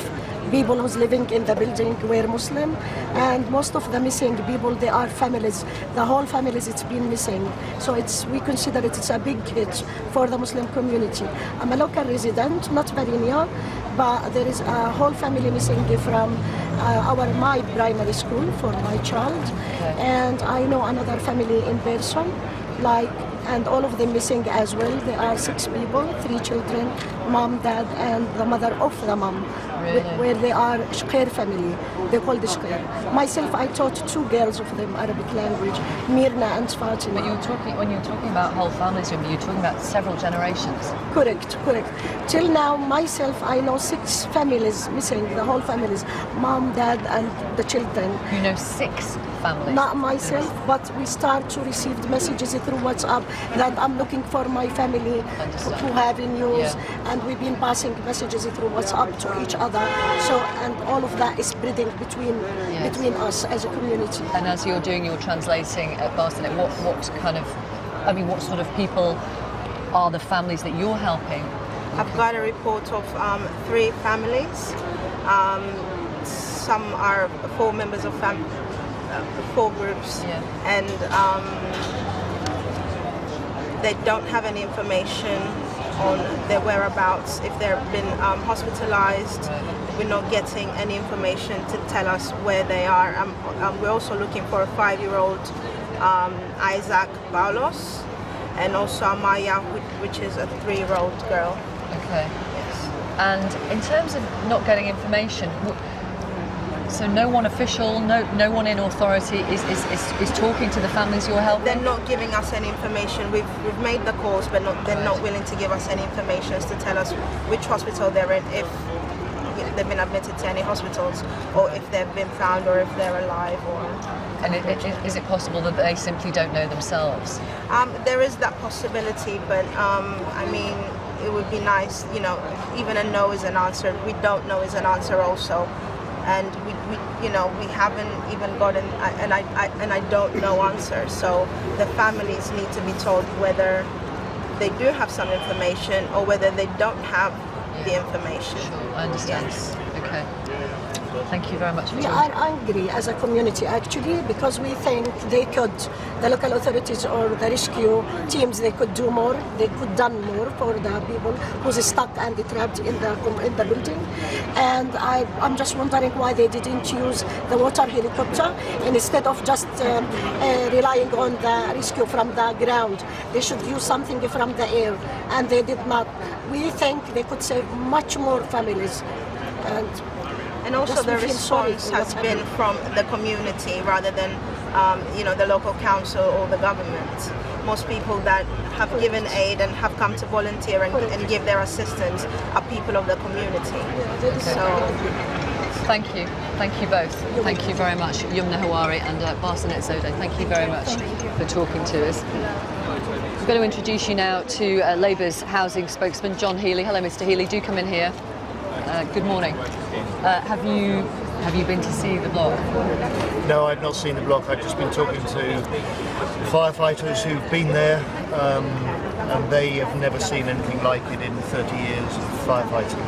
people who's living in the building were Muslim, and most of the missing people, they are families. The whole families, it's been missing. So we consider it's a big hit for the Muslim community. I'm a local resident, not very near, but there is a whole family missing from my primary school for my child, and I know another family in person, and all of them missing as well. There are 6 people, 3 children, mom, dad, and the mother of the mom, where they are Shqir family. They call the Shqir. Myself, I taught 2 girls of them Arabic language, Mirna and Fatima. But when you're talking about whole families, you're talking about several generations. Correct. Till now, myself, I know 6 families missing, the whole families, mom, dad, and the children. You know 6 families? Not myself, but we start to receive messages through WhatsApp that I'm looking for my family who have news, and we've been passing messages through WhatsApp to each other. So, and all of that is spreading between us as a community. And as you're doing your translating at Barsonet, what sort of people are the families that you're helping? I've got a report of 3 families. Some are 4 members of 4 groups, and they don't have any information on their whereabouts, if they've been hospitalized. We're not getting any information to tell us where they are. We're also looking for a 5-year-old Isaac Paulos, and also Amaya, which is a 3-year-old girl. Okay. Yes. And in terms of not getting information, so no one official, no one in authority is talking to the families you're helping? They're not giving us any information. We've made the calls, but they're not willing to give us any information to tell us which hospital they're in, if they've been admitted to any hospitals, or if they've been found, or if they're alive. And is it possible that they simply don't know themselves? There is that possibility, but I mean, it would be nice, even a no is an answer. We don't know is an answer also. And we haven't even gotten, and I don't know answers. So the families need to be told whether they do have some information or whether they don't have the information. Sure, I understand. Yes. Okay. Thank you very much. We are angry as a community actually, because we think the local authorities or the rescue teams, they could do more. They could done more for the people who's stuck and trapped in the building. And I'm just wondering why they didn't use the water helicopter instead of just relying on the rescue from the ground. They should use something from the air, and they did not. We think they could save much more families. And also the response has been from the community rather than the local council or the government. Most people that have given aid and have come to volunteer and give their assistance are people of the community. So thank you both. Thank you very much, Yumna Hawari and Barsonet Zode. Thank you very much for talking to us. I'm going to introduce you now to Labour's housing spokesman, John Healy. Hello, Mr. Healy. Do come in here. Good morning. Have you been to see the block? No, I've not seen the block. I've just been talking to firefighters who've been there, and they have never seen anything like it in 30 years of firefighting.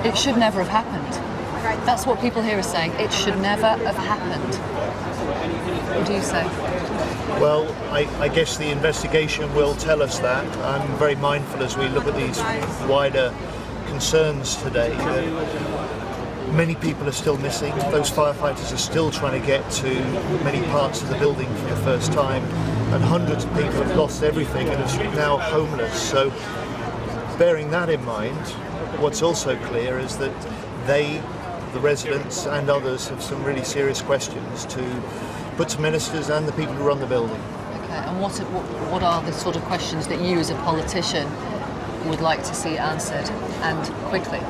It should never have happened. That's what people here are saying. It should never have happened. What do you say? Well, I guess the investigation will tell us that. I'm very mindful as we look at these wider concerns today that many people are still missing. Those firefighters are still trying to get to many parts of the building for the first time, and hundreds of people have lost everything and are now homeless. So bearing that in mind, what's also clear is that the residents and others, have some really serious questions to put to ministers and the people who run the building. Okay, and what are the sort of questions that you as a politician would like to see answered, and quickly?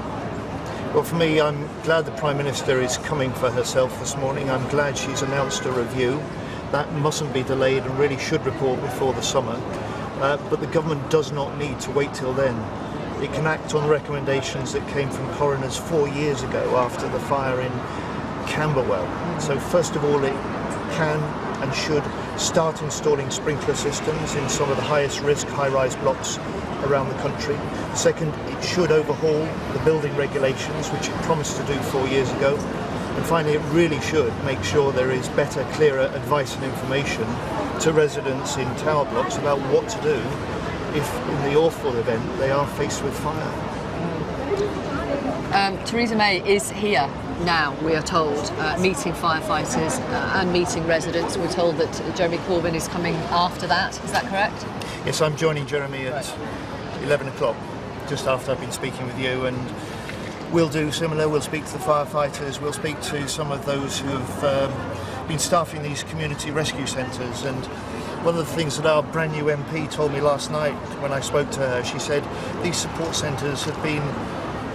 Well, for me, I'm glad the Prime Minister is coming for herself this morning. I'm glad she's announced a review. That mustn't be delayed and really should report before the summer. But the government does not need to wait till then. It can act on recommendations that came from coroners 4 years ago after the fire in Camberwell. So first of all, it can and should start installing sprinkler systems in some of the highest risk high-rise blocks around the country. Second, it should overhaul the building regulations, which it promised to do 4 years ago. And finally, it really should make sure there is better, clearer advice and information to residents in tower blocks about what to do if, in the awful event, they are faced with fire. Theresa May is here now, we are told, meeting firefighters and meeting residents. We're told that Jeremy Corbyn is coming after that. Is that correct? Yes, I'm joining Jeremy at 11 o'clock, just after I've been speaking with you, and we'll do similar. We'll speak to the firefighters, we'll speak to some of those who have been staffing these community rescue centres. And one of the things that our brand new MP told me last night when I spoke to her, she said these support centres have been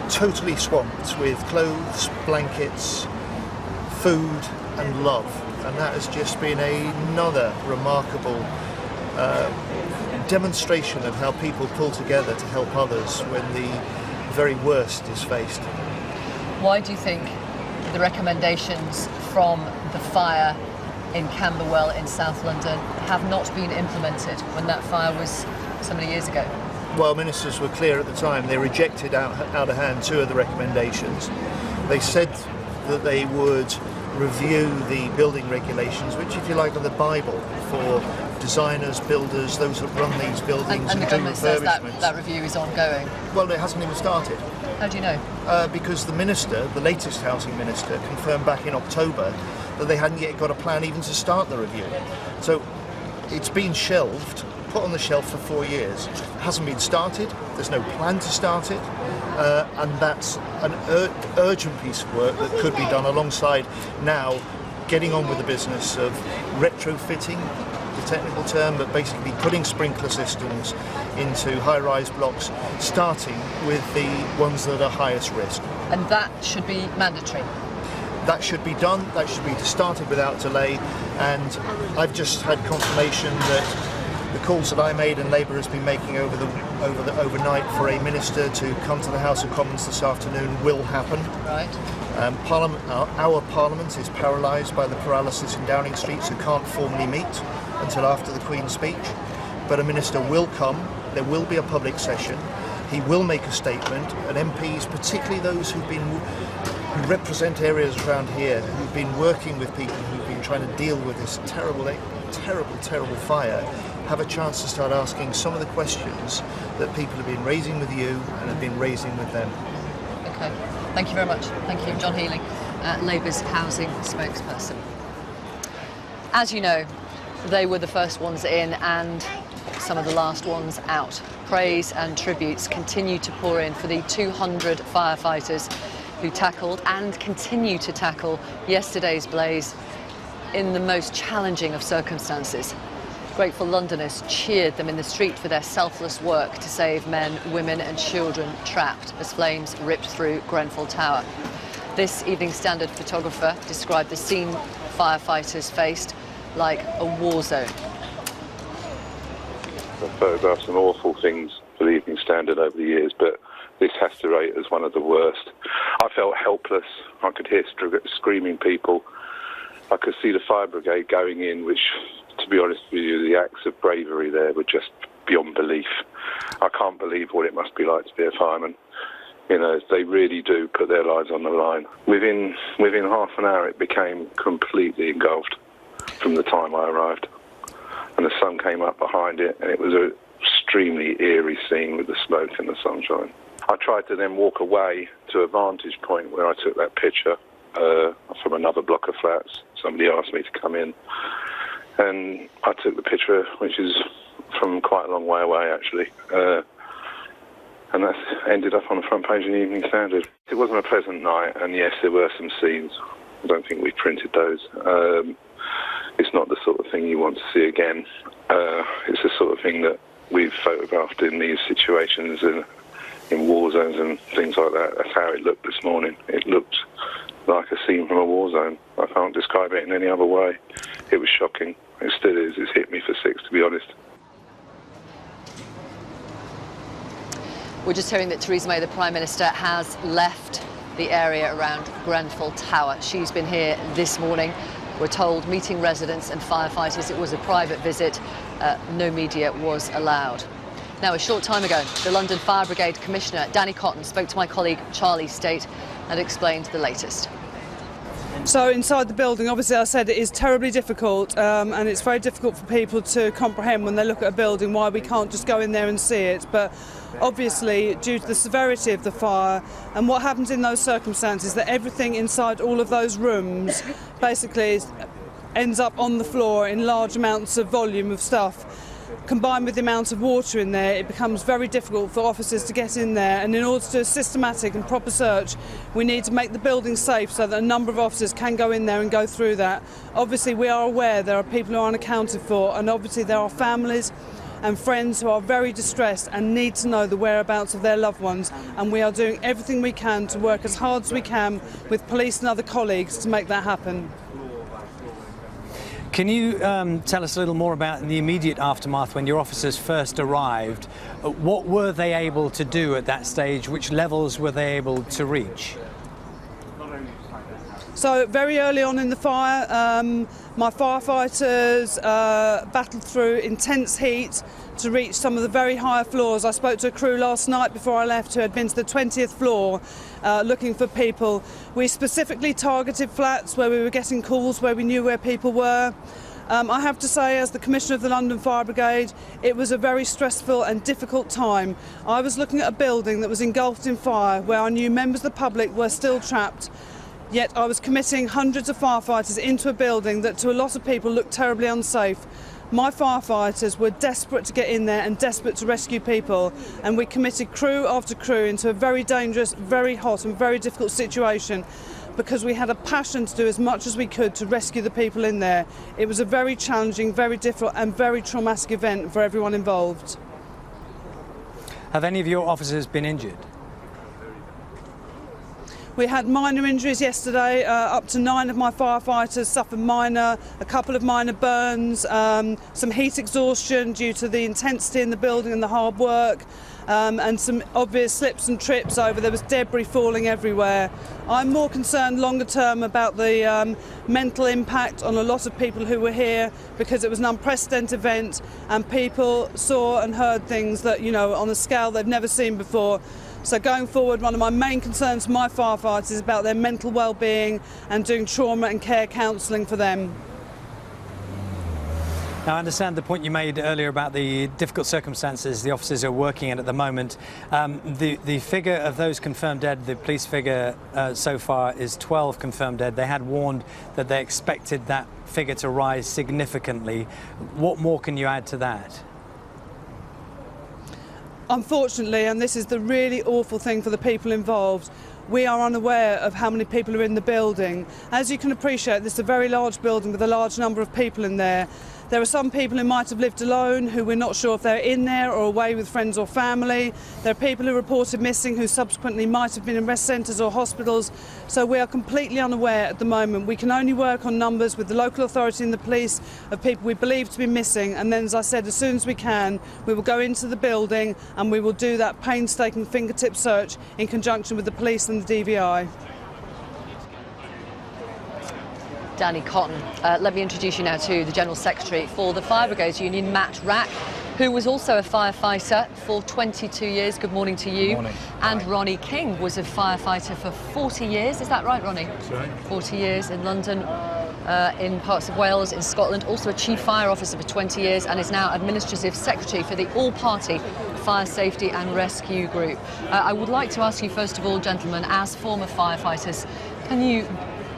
totally swamped with clothes, blankets, food and love, and that has just been another remarkable demonstration of how people pull together to help others when the very worst is faced. Why do you think the recommendations from the fire in Camberwell in South London have not been implemented when that fire was so many years ago? Well, ministers were clear at the time. They rejected out of hand 2 of the recommendations. They said that they would review the building regulations, which, if you like, are the Bible for designers, builders, those that run these buildings and the government says that review is ongoing. Well, it hasn't even started. How do you know? Because the minister, the latest housing minister, confirmed back in October that they hadn't yet got a plan even to start the review. So it's been shelved, put on the shelf for 4 years. It hasn't been started, there's no plan to start it, and that's an urgent piece of work that could be done alongside now getting on with the business of retrofitting, the technical term, but basically putting sprinkler systems into high-rise blocks, starting with the ones that are highest risk. And that should be mandatory? That should be done, that should be started without delay, and I've just had confirmation that the calls that I made and Labour has been making overnight for a minister to come to the House of Commons this afternoon will happen. Right. Our Parliament is paralysed by the paralysis in Downing Street, so can't formally meet until after the Queen's speech. But a minister will come, there will be a public session, he will make a statement, and MPs, particularly those who represent areas around here, who've been working with people who've been trying to deal with this terrible fire, have a chance to start asking some of the questions that people have been raising with you and have been raising with them. Okay, thank you very much. Thank you. John Healing, Labour's housing spokesperson. As you know, they were the first ones in and some of the last ones out. Praise and tributes continue to pour in for the 200 firefighters who tackled and continue to tackle yesterday's blaze in the most challenging of circumstances. Grateful Londoners cheered them in the street for their selfless work to save men, women and children trapped as flames ripped through Grenfell Tower. This Evening Standard photographer described the scene firefighters faced like a war zone. I've photographed some awful things for the Evening Standard over the years, but this has to rate as one of the worst. I felt helpless. I could hear screaming people. I could see the fire brigade going in, which, to be honest with you, the acts of bravery there were just beyond belief. I can't believe what it must be like to be a fireman. You know, they really do put their lives on the line. Within half an hour, it became completely engulfed from the time I arrived. And the sun came up behind it, and it was an extremely eerie scene with the smoke and the sunshine. I tried to then walk away to a vantage point where I took that picture from another block of flats. Somebody asked me to come in, and I took the picture, which is from quite a long way away, actually. And that ended up on the front page of the Evening Standard. It wasn't a pleasant night, and yes, there were some scenes. I don't think we printed those. It's not the sort of thing you want to see again. It's the sort of thing that we've photographed in these situations in war zones and things like that. That's how it looked this morning. It looked like a scene from a war zone. I can't describe it in any other way. It was shocking. It still is. It's hit me for six, to be honest. We're just hearing that Theresa May, the Prime Minister, has left the area around Grenfell Tower. She's been here this morning. We're told meeting residents and firefighters. It was a private visit. No media was allowed. Now, a short time ago, the London Fire Brigade Commissioner, Danny Cotton, spoke to my colleague Charlie State and explained the latest. So inside the building, obviously I said it is terribly difficult and it's very difficult for people to comprehend when they look at a building why we can't just go in there and see it. But obviously, due to the severity of the fire and what happens in those circumstances, that everything inside all of those rooms basically ends up on the floor in large amounts of volume of stuff. Combined with the amount of water in there, it becomes very difficult for officers to get in there, and in order to do a systematic and proper search, we need to make the building safe so that a number of officers can go in there and go through that. Obviously, we are aware there are people who are unaccounted for, and obviously there are families and friends who are very distressed and need to know the whereabouts of their loved ones, and we are doing everything we can to work as hard as we can with police and other colleagues to make that happen. Can you tell us a little more about the immediate aftermath when your officers first arrived? What were they able to do at that stage? Which levels were they able to reach? So very early on in the fire, my firefighters battled through intense heat to reach some of the very higher floors. I spoke to a crew last night before I left who had been to the 20th floor looking for people. We specifically targeted flats where we were getting calls where we knew where people were. I have to say, as the Commissioner of the London Fire Brigade, it was a very stressful and difficult time. I was looking at a building that was engulfed in fire where I knew members of the public were still trapped. Yet I was committing hundreds of firefighters into a building that to a lot of people looked terribly unsafe. My firefighters were desperate to get in there and desperate to rescue people, and we committed crew after crew into a very dangerous, very hot and very difficult situation because we had a passion to do as much as we could to rescue the people in there. It was a very challenging, very difficult and very traumatic event for everyone involved. Have any of your officers been injured? We had minor injuries yesterday. Up to 9 of my firefighters suffered a couple of minor burns, some heat exhaustion due to the intensity in the building and the hard work, and some obvious slips and trips there was debris falling everywhere. I'm more concerned longer term about the mental impact on a lot of people who were here because it was an unprecedented event and people saw and heard things that, you know, on a scale they've never seen before. So going forward, one of my main concerns for my firefighters is about their mental well-being and doing trauma and care counselling for them. Now, I understand the point you made earlier about the difficult circumstances the officers are working in at the moment. The figure of those confirmed dead, the police figure so far is 12 confirmed dead. They had warned that they expected that figure to rise significantly. What more can you add to that? Unfortunately, and this is the really awful thing for the people involved, we are unaware of how many people are in the building. As you can appreciate, this is a very large building with a large number of people in there. There are some people who might have lived alone who we're not sure if they're in there or away with friends or family. There are people who reported missing who subsequently might have been in rest centres or hospitals. So we are completely unaware at the moment. We can only work on numbers with the local authority and the police of people we believe to be missing. And then, as I said, as soon as we can, we will go into the building and we will do that painstaking fingertip search in conjunction with the police and the DVI. Danny Cotton. Let me introduce you now to the General Secretary for the Fire Brigades Union, Matt Rack, who was also a firefighter for 22 years. Good morning to you. Good morning. And Ronnie King was a firefighter for 40 years. Is that right, Ronnie? That's right. 40 years in London, in parts of Wales, in Scotland. Also a Chief Fire Officer for 20 years and is now Administrative Secretary for the All-Party Fire Safety and Rescue Group. I would like to ask you, first of all, gentlemen, as former firefighters, can you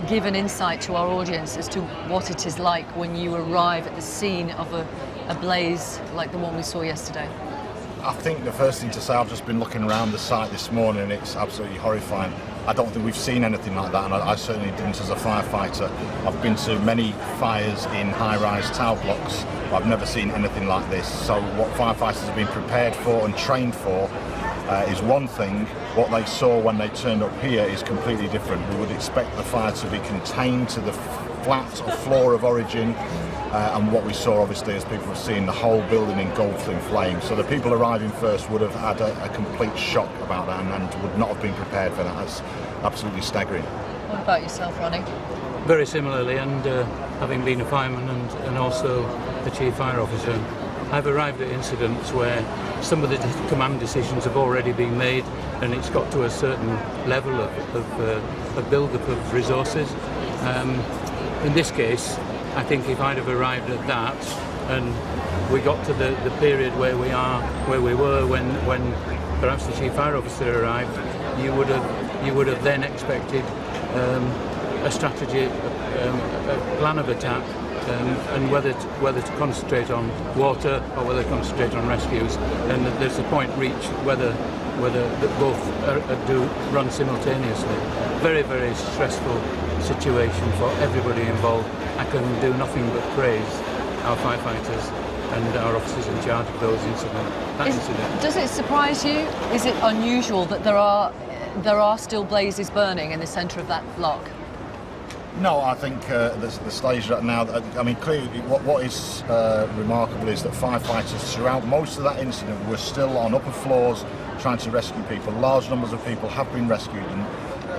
give an insight to our audience as to what it is like when you arrive at the scene of a blaze like the one we saw yesterday? I think the first thing to say, I've just been looking around the site this morning and it's absolutely horrifying. I don't think we've seen anything like that, and I certainly didn't as a firefighter. I've been to many fires in high-rise tower blocks, but I've never seen anything like this. So what firefighters have been prepared for and trained for is one thing. What they saw when they turned up here is completely different. We would expect the fire to be contained to the flat or floor of origin, and what we saw, obviously, as people have seen, the whole building engulfed in flames. So the people arriving first would have had a complete shock about that and would not have been prepared for that. That's absolutely staggering. What about yourself, Ronnie? Very similarly, and having been a fireman and also a chief fire officer, I've arrived at incidents where some of the command decisions have already been made, and it's got to a certain level of build-up of resources. In this case, I think if I'd have arrived at that, and we got to the period where we were when perhaps the chief fire officer arrived, you would have then expected a strategy, a plan of attack, and whether to concentrate on water or whether to concentrate on rescues. And there's a point reached whether both do run simultaneously. Very, very stressful situation for everybody involved. I can do nothing but praise our firefighters and our officers in charge of those incidents. Does it surprise you? Is it unusual that there are still blazes burning in the centre of that block? No, I think the stage right now, I mean, clearly what is remarkable is that firefighters throughout most of that incident were still on upper floors trying to rescue people. Large numbers of people have been rescued, and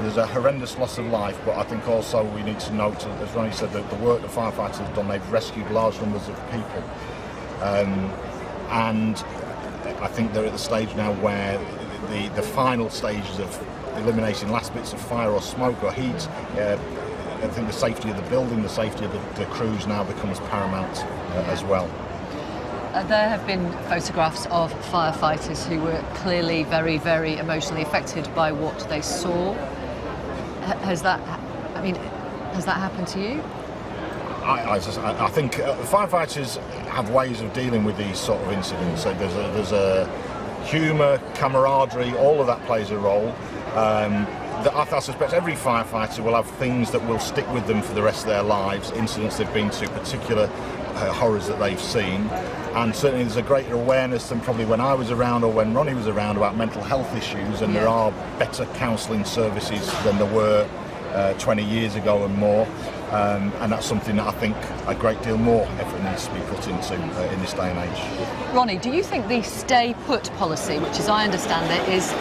there's a horrendous loss of life, but I think also we need to note, as Ronnie said, that the work that firefighters have done, they've rescued large numbers of people. And I think they're at the stage now where the final stages of eliminating last bits of fire or smoke or heat, I think the safety of the building, the safety of the crews now becomes paramount as well. There have been photographs of firefighters who were clearly very, very emotionally affected by what they saw. Has that happened to you? I think firefighters have ways of dealing with these sort of incidents. So there's a humour, camaraderie, all of that plays a role. I suspect every firefighter will have things that will stick with them for the rest of their lives, incidents they've been to, particular horrors that they've seen. And certainly there's a greater awareness than probably when I was around or when Ronnie was around about mental health issues, and there are better counselling services than there were 20 years ago and more. And that's something that I think a great deal more effort needs to be put into in this day and age. Ronnie, do you think the stay put policy, which as I understand it is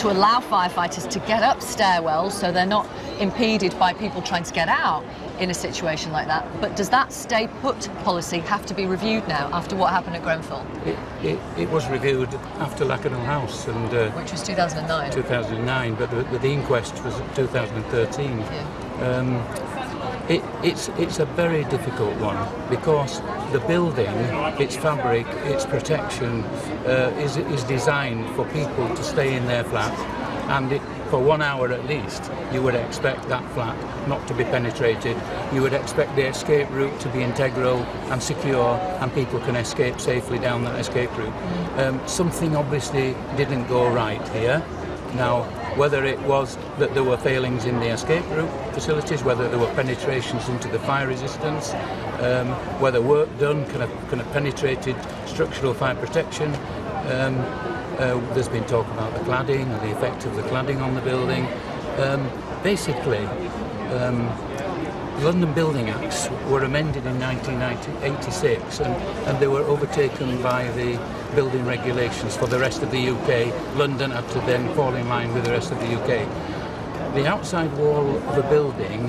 to allow firefighters to get up stairwells so they're not impeded by people trying to get out in a situation like that, but does that stay put policy have to be reviewed now after what happened at Grenfell? It was reviewed after Lacanau House, and which was 2009. 2009, but the inquest was 2013. Yeah. It's a very difficult one because the building, its fabric, its protection is designed for people to stay in their flat, and for 1 hour at least you would expect that flat not to be penetrated. You would expect the escape route to be integral and secure, and people can escape safely down that escape route. Something obviously didn't go right here. Now, whether it was that there were failings in the escape route facilities, whether there were penetrations into the fire resistance, whether work done kind of penetrated structural fire protection. There's been talk about the cladding and the effect of the cladding on the building. Basically, London Building Acts were amended in 1986, and they were overtaken by the building regulations for the rest of the UK. London had to then fall in line with the rest of the UK. The outside wall of a building,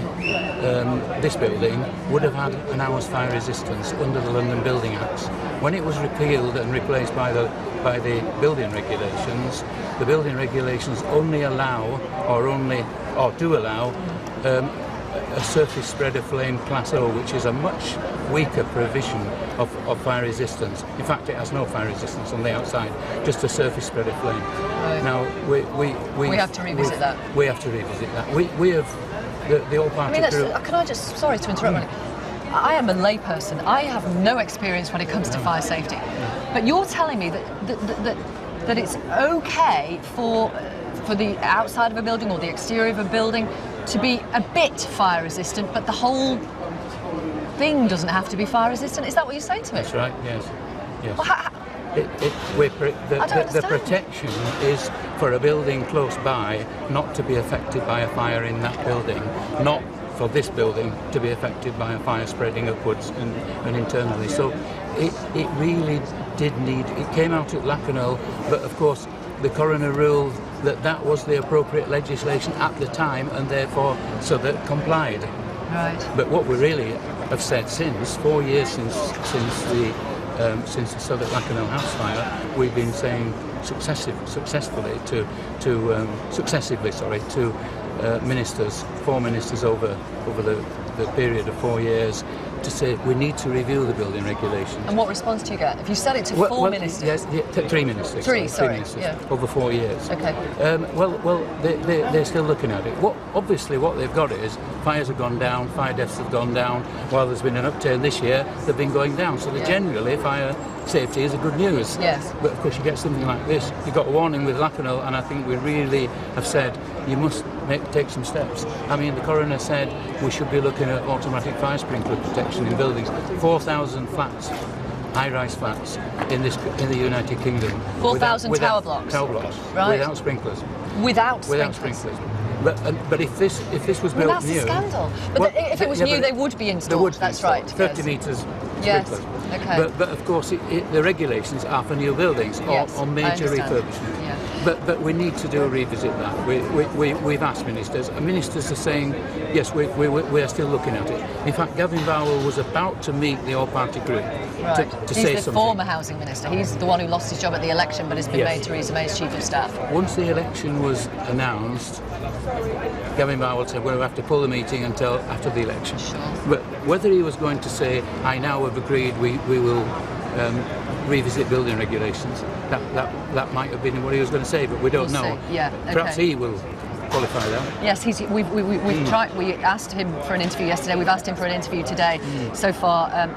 this building, would have had an hour's fire resistance under the London Building Acts. When it was repealed and replaced by the building regulations, the building regulations only allow, or do allow, a surface spread of flame class O, which is a much weaker provision of fire resistance. In fact, it has no fire resistance on the outside, just a surface spread of flame. Right. Now, we have to revisit that. We have to revisit that. We have the all-party group. Can I just, sorry to interrupt, I am a layperson. I have no experience when it comes to fire safety. But you're telling me that it's okay for for the outside of a building or the exterior of a building to be a bit fire resistant, but the whole thing doesn't have to be fire resistant. Is that what you're saying to me? That's right, yes. Yes. Well, the protection is for a building close by not to be affected by a fire in that building, not for this building to be affected by a fire spreading upwards and internally. So it really did need, it came out at Lacanau, but of course the coroner ruled that that was the appropriate legislation at the time, and therefore so that complied. Right. But what we really have said since, 4 years since the Southwark Lacanau house fire, we've been saying successively to ministers, 4 ministers over the period of 4 years, to say we need to review the building regulations. And what response do you get? If you said it to four ministers? Yes, 3 ministers. Three ministers, yeah. over 4 years. Okay. They're still looking at it. Obviously what they've got is fires have gone down, fire deaths have gone down. While there's been an upturn this year, they've been going down. So generally fire safety is a good news. Yes. But of course you get something like this. You got a warning with Lacanau, and I think we really have said you must take some steps. I mean, the coroner said we should be looking at automatic fire sprinkler protection in buildings. 4,000 flats, high-rise flats in the United Kingdom. 4,000 tower blocks. Tower blocks, right. Without sprinklers. Without sprinklers. But if this was built that's new, a scandal. But if it was new, they would be installed. That's right. 30 metres. Yes. Sprinklers. Okay. But of course, the regulations are for new buildings or major refurbishment. Yeah. But we need to do a revisit that. We've asked ministers, and ministers are saying yes, we are still looking at it. In fact, Gavin Bowell was about to meet the all-party group to say something. He's the former housing minister. He's the one who lost his job at the election, but has been made Theresa May's chief of staff. Once the election was announced, Gavin Bowell said we'll have to pull the meeting until after the election. Sure. But whether he was going to say, I now have agreed we will revisit building regulations, that might have been what he was going to say, but we don't know. Yeah, Perhaps he will qualify that. Yes, we've tried. We asked him for an interview yesterday. We've asked him for an interview today. So far,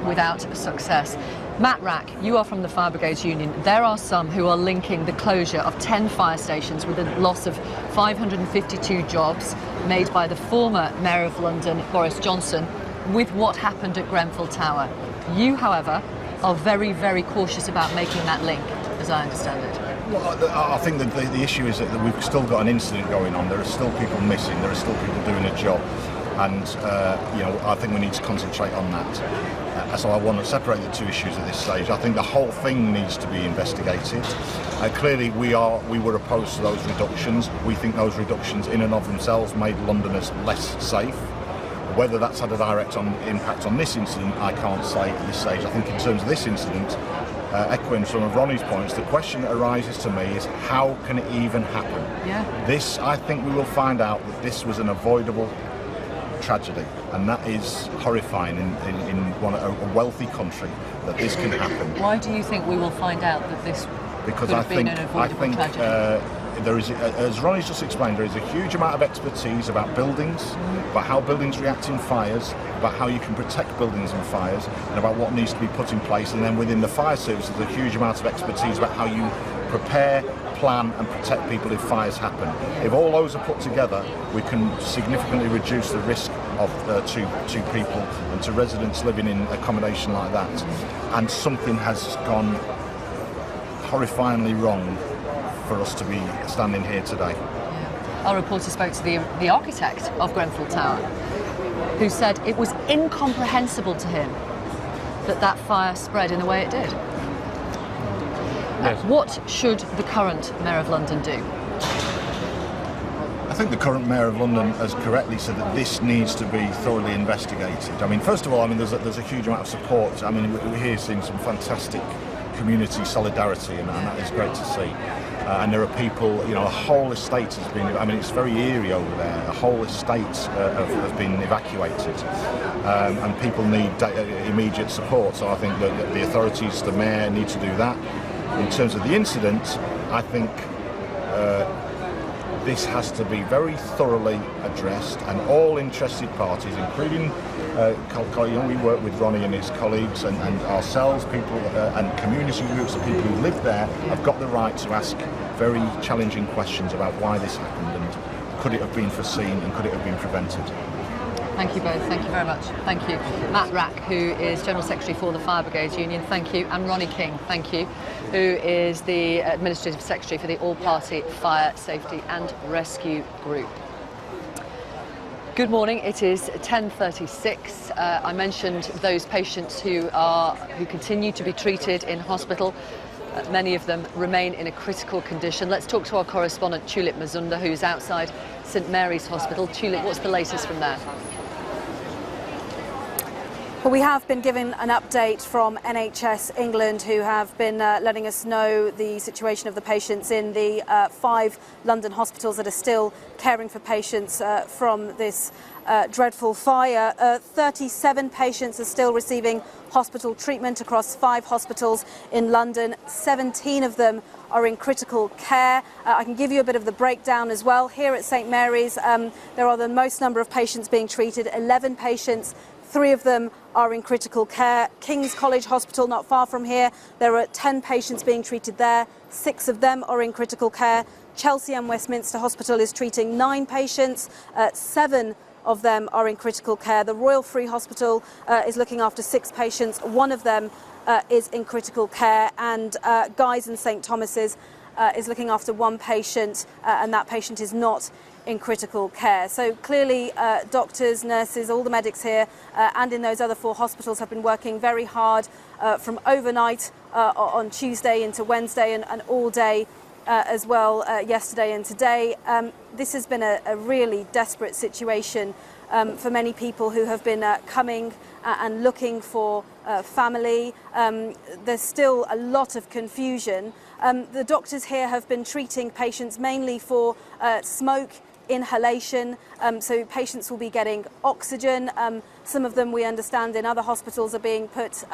without success. Matt Rack, you are from the Fire Brigades Union. There are some who are linking the closure of 10 fire stations with the loss of 552 jobs made by the former Mayor of London, Boris Johnson, with what happened at Grenfell Tower. You, however, are very, very cautious about making that link, as I understand it. Well, I think that the issue is that we've still got an incident going on. There are still people missing. There are still people doing a job. And, I think we need to concentrate on that. So I want to separate the two issues at this stage. I think the whole thing needs to be investigated. Clearly, we were opposed to those reductions. We think those reductions in and of themselves made Londoners less safe. Whether that's had a direct impact on this incident, I can't say at this stage. I think in terms of this incident, echoing some of Ronnie's points, the question that arises to me is how can it even happen? Yeah. This, I think we will find out that this was an avoidable tragedy, and that is horrifying in a wealthy country that this can happen. Why do you think we will find out that this could have been an avoidable tragedy? There is, as Ronnie's just explained, there is a huge amount of expertise about buildings, about how buildings react in fires, about how you can protect buildings in fires, and about what needs to be put in place. And then within the fire service, there's a huge amount of expertise about how you prepare, plan and protect people if fires happen. If all those are put together, we can significantly reduce the risk of to people and to residents living in accommodation like that. And something has gone horrifyingly wrong for us to be standing here today. Yeah. Our reporter spoke to the architect of Grenfell Tower, who said it was incomprehensible to him that fire spread in the way it did. Yes. What should the current Mayor of London do? I think the current Mayor of London has correctly said that this needs to be thoroughly investigated. I mean, first of all, there's a huge amount of support. I mean, we're here seeing some fantastic community solidarity, and that is great to see. And there are people, a whole estate has been, it's very eerie over there, a whole estate have been evacuated, and people need immediate support, so I think that the authorities, the Mayor, need to do that. In terms of the incident, I think this has to be very thoroughly addressed, and all interested parties, including we work with Ronnie and his colleagues and ourselves, people and community groups, the people who live there, have got the right to ask very challenging questions about why this happened and could it have been foreseen and could it have been prevented. Thank you both. Thank you very much. Thank you. Matt Rack, who is General Secretary for the Fire Brigades Union, thank you. And Ronnie King, thank you, who is the Administrative Secretary for the All-Party Fire Safety and Rescue Group. Good morning. It is 10:36. I mentioned those patients who continue to be treated in hospital. Many of them remain in a critical condition. Let's talk to our correspondent Tulip Mazunda, who's outside St Mary's Hospital. Tulip, what's the latest from there? Well, we have been given an update from NHS England, who have been letting us know the situation of the patients in the 5 London hospitals that are still caring for patients from this dreadful fire. 37 patients are still receiving hospital treatment across 5 hospitals in London. 17 of them are in critical care. I can give you a bit of the breakdown as well. Here at St Mary's, there are the most number of patients being treated, 11 patients. 3 of them are in critical care. King's College Hospital, not far from here, there are 10 patients being treated there. 6 of them are in critical care. Chelsea and Westminster Hospital is treating 9 patients. 7 of them are in critical care. The Royal Free Hospital is looking after 6 patients. 1 of them is in critical care. And Guy's and St Thomas's is looking after 1 patient, and that patient is not in critical care. So clearly doctors, nurses, all the medics here and in those other 4 hospitals have been working very hard from overnight on Tuesday into Wednesday and all day as well yesterday and today. This has been a really desperate situation for many people who have been coming and looking for family. There's still a lot of confusion. The doctors here have been treating patients mainly for smoke inhalation, so patients will be getting oxygen. Some of them, we understand, in other hospitals are being put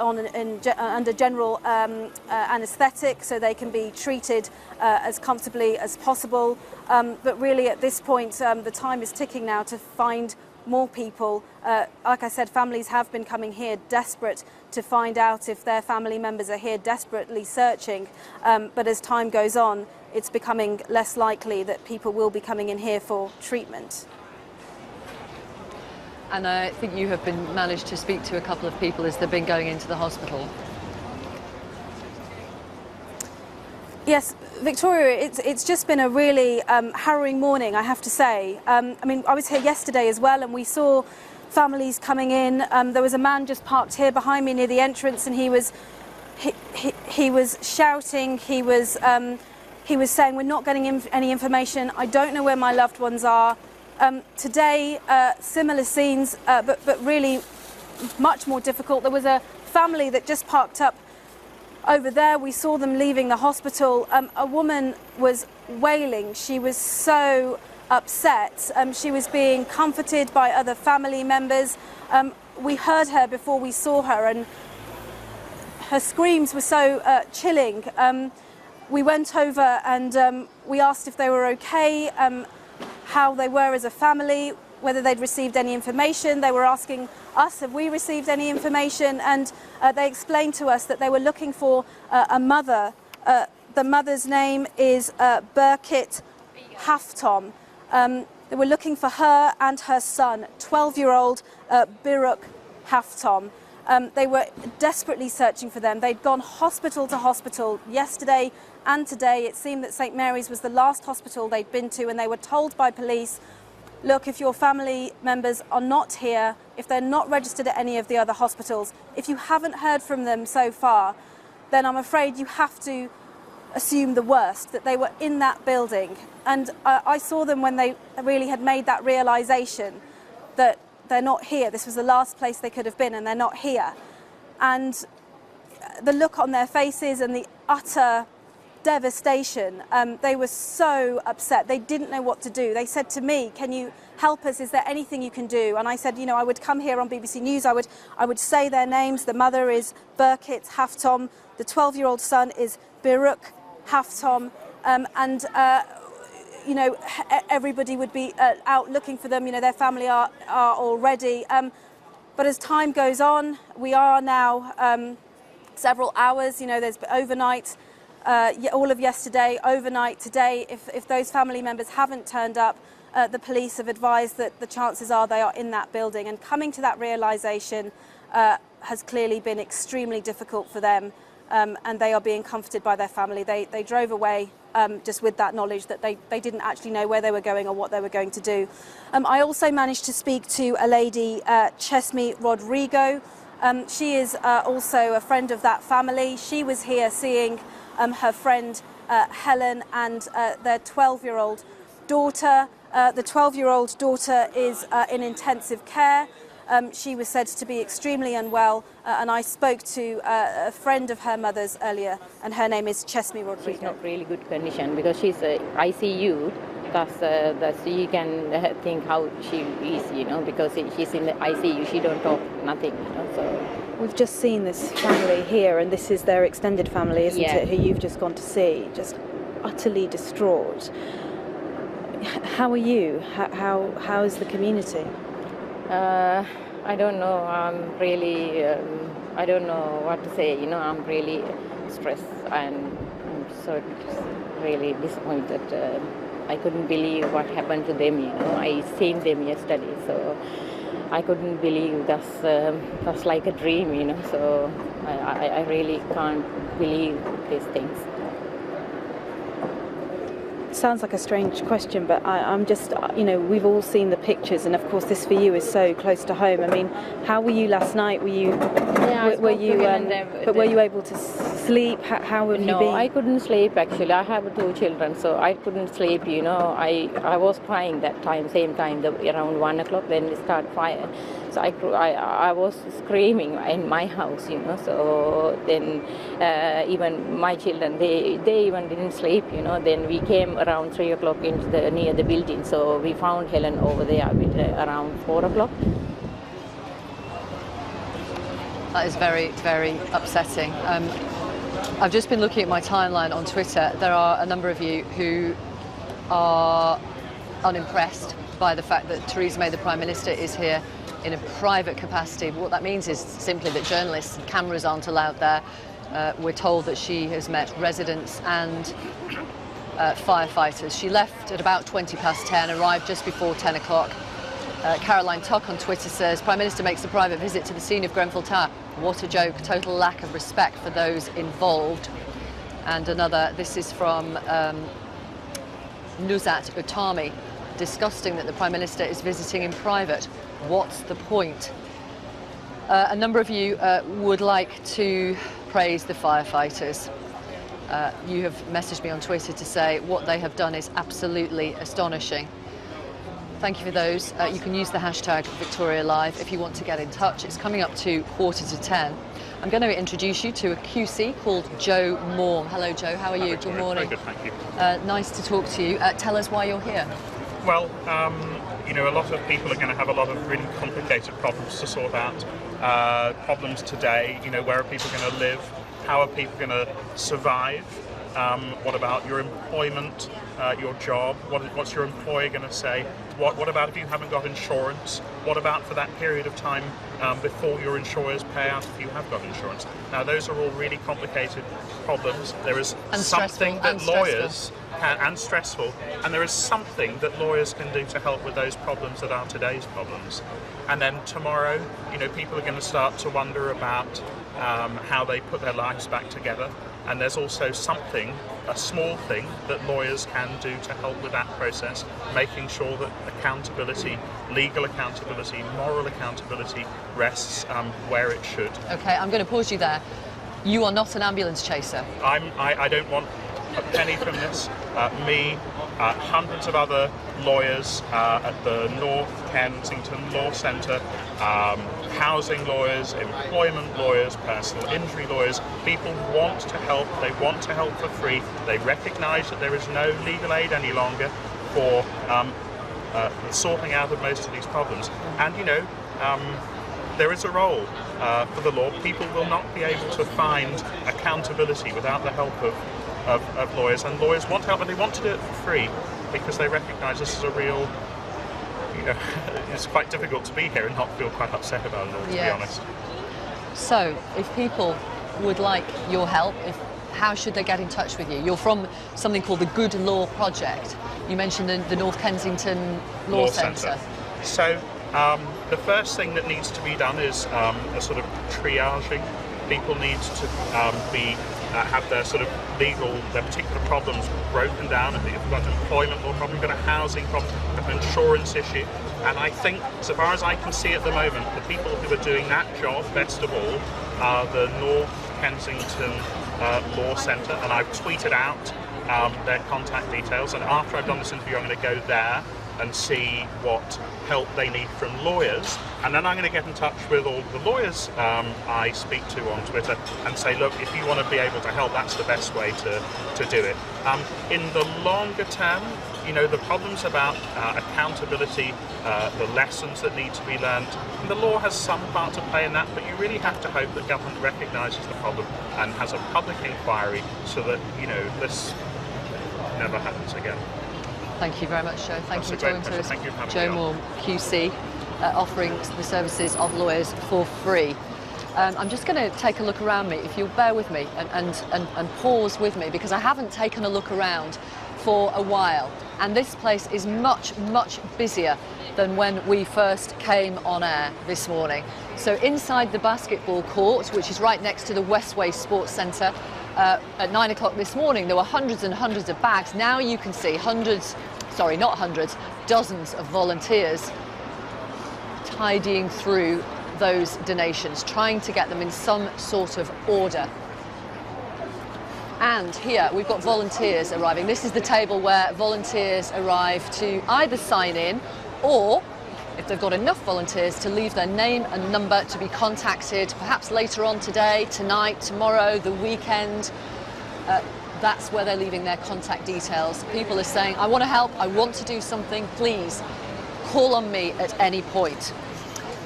under general anaesthetic so they can be treated as comfortably as possible. But really at this point the time is ticking now to find more people. Like I said, families have been coming here desperate to find out if their family members are here, desperately searching. But as time goes on, it's becoming less likely that people will be coming in here for treatment. And I think you have managed to speak to a couple of people as they've been going into the hospital. Yes, Victoria, it's just been a really harrowing morning, I have to say. I mean, I was here yesterday as well, and we saw families coming in. There was a man just parked here behind me near the entrance, and he was shouting. He was saying, "We're not getting any information. I don't know where my loved ones are." Today, similar scenes, but really much more difficult. There was a family that just parked up over there. We saw them leaving the hospital. A woman was wailing. She was so upset. She was being comforted by other family members. We heard her before we saw her, and her screams were so chilling. We went over and we asked if they were okay, how they were as a family, whether they'd received any information. They were asking us, have we received any information? And they explained to us that they were looking for a mother. The mother's name is Birkit Haftom. They were looking for her and her son, 12-year-old Biruk Haftom. They were desperately searching for them. They'd gone hospital to hospital yesterday and today. It seemed that St Mary's was the last hospital they'd been to, and they were told by police, look, if your family members are not here, if they're not registered at any of the other hospitals, if you haven't heard from them so far, then I'm afraid you have to assume the worst, that they were in that building. And I saw them when they really had made that realisation that they're not here. This was the last place they could have been, and they're not here. And the look on their faces and the utter devastation, they were so upset. They didn't know what to do. They said to me, can you help us? Is there anything you can do? And I said, you know, I would come here on BBC News. I would say their names. The mother is Birkit Haftom. The 12-year-old son is Biruk Haftom. You know, everybody would be out looking for them. You know, their family are already. But as time goes on, we are now several hours. You know, there's overnight all of yesterday, overnight, today. If those family members haven't turned up, the police have advised that the chances are they are in that building. And coming to that realisation has clearly been extremely difficult for them, and they are being comforted by their family. They drove away just with that knowledge that they didn't actually know where they were going or what they were going to do. I also managed to speak to a lady, Chesme Rodrigo. She is also a friend of that family. She was here seeing her friend Helen and their 12-year-old daughter. The 12-year-old daughter is in intensive care. She was said to be extremely unwell, and I spoke to a friend of her mother's earlier, and her name is Chesme Rodrigo. She's not really good condition because she's ICU. Thus you can think how she is, you know, because she's in the ICU. She don't talk nothing, you know. So we've just seen this family here, and this is their extended family, isn't it? Who you've just gone to see, just utterly distraught. How are you? How is the community? I don't know. I'm really, I don't know what to say. You know, I'm really stressed and I'm so really disappointed. I couldn't believe what happened to them. You know, I seen them yesterday, so I couldn't believe that's like a dream. You know, so I really can't believe these things. Sounds like a strange question, but I'm just, you know, we've all seen the pictures, and of course this for you is so close to home. I mean, how were you last night? Were you, were you able to sleep? How have you been? No, I couldn't sleep actually. I have 2 children, so I couldn't sleep. You know, I was crying that time, same time, around 1 o'clock. Then it started fire, so I was screaming in my house. You know, so then even my children, they even didn't sleep. You know, then we came around 3 o'clock into near the building, so we found Helen over there around 4 o'clock. That is very, very upsetting. I've just been looking at my timeline on Twitter. There are a number of you who are unimpressed by the fact that Theresa May, the Prime Minister, is here in a private capacity. But what that means is simply that journalists and cameras aren't allowed there. We're told that she has met residents and firefighters. She left at about 10:20, arrived just before 10 o'clock. Caroline Tuck on Twitter says, Prime Minister makes a private visit to the scene of Grenfell Tower. What a joke, total lack of respect for those involved. And another, this is from Nuzat Utami, disgusting that the Prime Minister is visiting in private. What's the point? A number of you would like to praise the firefighters. You have messaged me on Twitter to say what they have done is absolutely astonishing. Thank you for those. You can use the hashtag #VictoriaLive if you want to get in touch. It's coming up to 9:45. I'm going to introduce you to a QC called Joe Morm. Hello, Joe. How are you? Good morning. Very good, thank you. Nice to talk to you. Tell us why you're here. Well, you know, a lot of people are going to have a lot of really complicated problems to sort out. Problems today, you know, where are people going to live? How are people going to survive? What about your employment, your job? What's your employer going to say? What about if you haven't got insurance? What about for that period of time before your insurers pay out if you have got insurance? Now, those are all really complicated problems. There is something that lawyers can, and stressful, and there is something that lawyers can do to help with those problems that are today's problems. And then tomorrow, you know, people are going to start to wonder about how they put their lives back together. And there's also something, a small thing, that lawyers can do to help with that process, making sure that accountability, legal accountability, moral accountability rests where it should. OK, I'm going to pause you there. You are not an ambulance chaser. I don't want a penny from this. Hundreds of other lawyers at the North Kensington Law Centre, housing lawyers, employment lawyers, personal injury lawyers, people want to help. They want to help for free. They recognise that there is no legal aid any longer for sorting out of most of these problems. And, you know, there is a role for the law. People will not be able to find accountability without the help of lawyers, and lawyers want help, and they want to do it for free because they recognise this is a real, you know, it's quite difficult to be here and not feel quite upset about it all, to be honest. So, if people would like your help, if how should they get in touch with you? You're from something called the Good Law Project. You mentioned the North Kensington Law Centre. So the first thing that needs to be done is a sort of triaging. People need to have their sort of their particular problems broken down. If you've got an employment law problem, you've got a housing problem, you've got an insurance issue. And I think, so far as I can see at the moment, the people who are doing that job best of all are the North Kensington Law Centre, and I've tweeted out their contact details, and after I've done this interview I'm going to go there and see what help they need from lawyers, and then I'm going to get in touch with all the lawyers I speak to on Twitter and say, look, if you want to be able to help, that's the best way to do it. In the longer term, you know, the problems about accountability, the lessons that need to be learned, the law has some part to play in that, but you really have to hope that government recognises the problem and has a public inquiry so that, you know, this never happens again. Thank you very much, Joe. Thank you for talking to us. Thank you for having Joe me Moore, QC, offering the services of lawyers for free. I'm just going to take a look around me, if you'll bear with me and pause with me, because I haven't taken a look around for a while. And this place is much, much busier than when we first came on air this morning. So inside the basketball court, which is right next to the Westway Sports Centre, at 9 o'clock this morning, there were hundreds and hundreds of bags. Now you can see dozens of volunteers tidying through those donations, trying to get them in some sort of order. And here we've got volunteers arriving. This is the table where volunteers arrive to either sign in or, if they've got enough volunteers, to leave their name and number to be contacted perhaps later on today, tonight, tomorrow, the weekend. That's where they're leaving their contact details. People are saying, I want to help, I want to do something, please call on me at any point.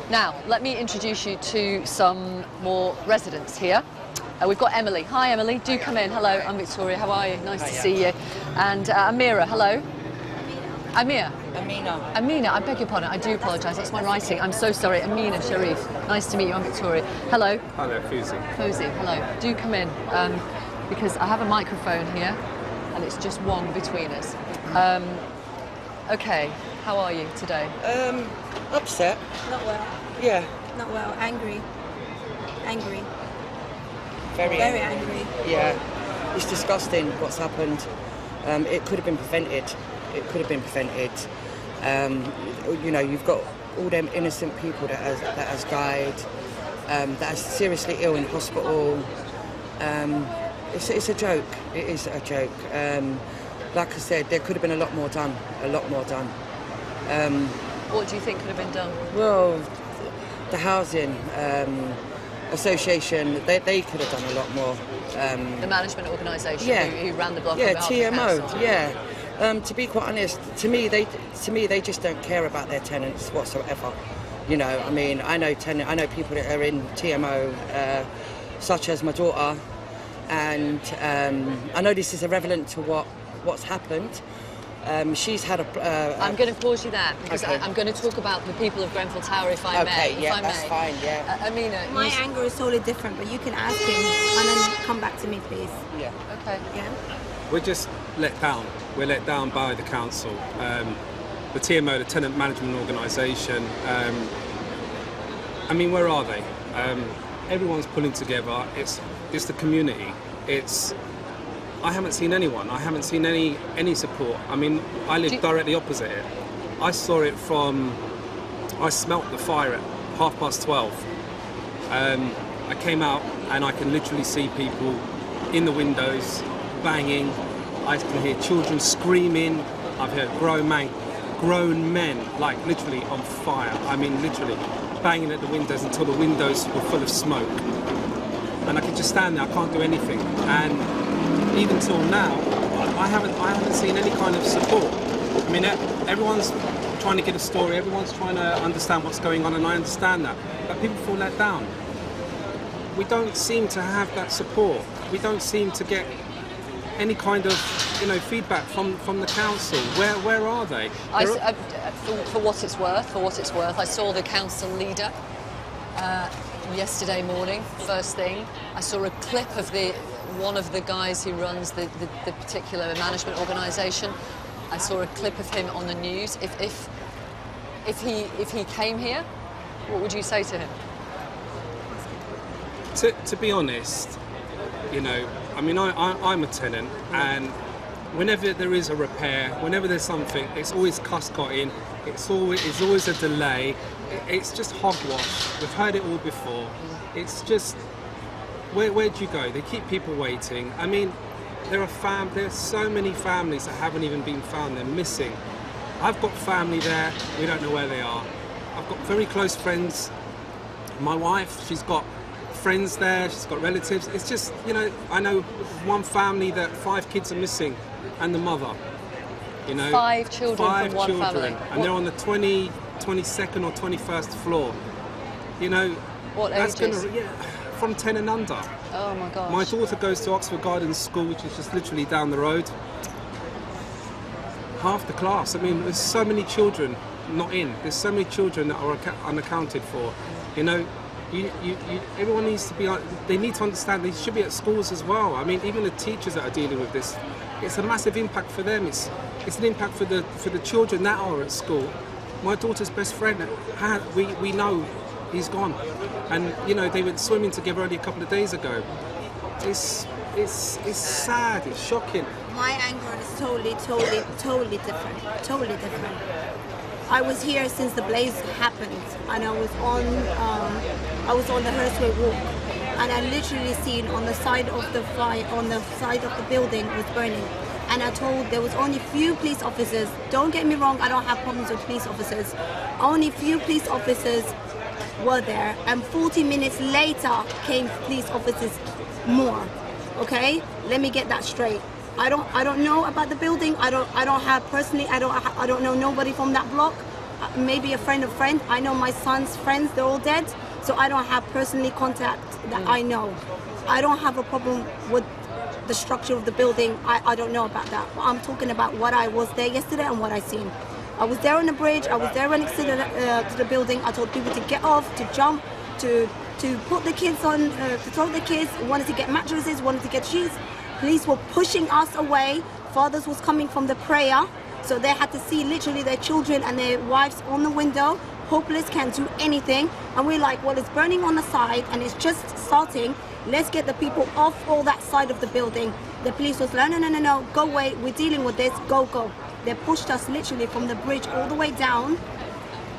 Now, let me introduce you to some more residents here. We've got Emily. Hi, Emily. Do come in. Hello, I'm Victoria. How are you? Nice to see you. And Amira. Hello. Amina. Amina, I beg your pardon. I do apologise. That's my writing. I'm so sorry. Amina Sharif. Nice to meet you. I'm Victoria. Hello. Hello, Foozy. Foozy. Hello. Do come in because I have a microphone here and it's just one between us. Okay. How are you today? Upset. Not well. Yeah. Not well. Angry. Very angry. Yeah. It's disgusting what's happened. It could have been prevented. You know, you've got all them innocent people that has died, that are seriously ill in hospital. It's a joke. It is a joke. Like I said, there could have been a lot more done. What do you think could have been done? Well, the housing association, they could have done a lot more. The management organisation who ran the block. Yeah, TMO. Yeah. To be quite honest, to me they just don't care about their tenants whatsoever. You know, I mean, I know people that are in TMO, such as my daughter, and I know this is irrelevant to what's happened. She's had I'm going to pause you there because I'm going to talk about the people of Grenfell Tower, if I may. Okay, yeah, that's fine, yeah. Amina, my anger is totally different, but you can ask him and then come back to me, please. Yeah. Okay. Yeah. We're just let down. We're let down by the council. The TMO, the Tenant Management Organisation, I mean, where are they? Everyone's pulling together. It's the community. I haven't seen anyone. I haven't seen any support. I mean, I live directly opposite it. I smelt the fire at 12:30. I came out and I can literally see people in the windows banging. I can hear children screaming. I've heard grown men, like literally on fire. I mean, literally banging at the windows until the windows were full of smoke. And I could just stand there. I can't do anything. And even till now, I haven't seen any kind of support. I mean, everyone's trying to get a story. Everyone's trying to understand what's going on, and I understand that. But people feel let down. We don't seem to have that support. We don't seem to get any kind of, feedback from the council. Where are they? For what it's worth, I saw the council leader yesterday morning, first thing. I saw a clip of one of the guys who runs the particular management organisation. I saw a clip of him on the news. If he came here, what would you say to him? To be honest, you know, I mean, I'm a tenant, and whenever there is a repair, whenever there's something, it's always cost-cutting, it's always a delay, it's just hogwash. We've heard it all before. It's just, where do you go? They keep people waiting. I mean, there's so many families that haven't even been found, they're missing. I've got family there, we don't know where they are. I've got very close friends. My wife, she's got friends there, she's got relatives. It's just, you know, I know one family that 5 kids are missing and the mother. You know, 5 children from one family. And they're on the 22nd or 21st floor. You know, what that's ages? From 10 and under. Oh my gosh. My daughter goes to Oxford Gardens School, which is just literally down the road. Half the class. I mean, there's so many children not in. There's so many children that are unaccounted for. You know, everyone needs to be. They need to understand. They should be at schools as well. I mean, even the teachers that are dealing with this, it's a massive impact for them. It's an impact for the children that are at school. My daughter's best friend, we know he's gone, and you know they went swimming together only a couple of days ago. It's sad. It's shocking. My anger is totally different. Totally different. I was here since the blaze happened, and I was on the Hurstway Walk, and I literally seen on the side of the fire, on the side of the building was burning, and I told there was only few police officers. Don't get me wrong, I don't have problems with police officers. Only few police officers were there, and 40 minutes later came police officers more. Okay, let me get that straight. I don't know about the building. I don't have personally. I don't know nobody from that block. Maybe a friend of friend. I know my son's friends. They're all dead. So I don't have personally contact that I know. I don't have a problem with the structure of the building. I don't know about that. But I'm talking about what I was there yesterday and what I seen. I was there on the bridge. I was there next to the building. I told people to get off, to jump, to put the kids on, to throw the kids. Wanted to get mattresses. Wanted to get sheets. Police were pushing us away. Fathers was coming from the prayer, so they had to see literally their children and their wives on the window, hopeless, can't do anything. And we're like, well, it's burning on the side and it's just starting. Let's get the people off all that side of the building. The police was like, no, go away. We're dealing with this. Go. They pushed us literally from the bridge all the way down.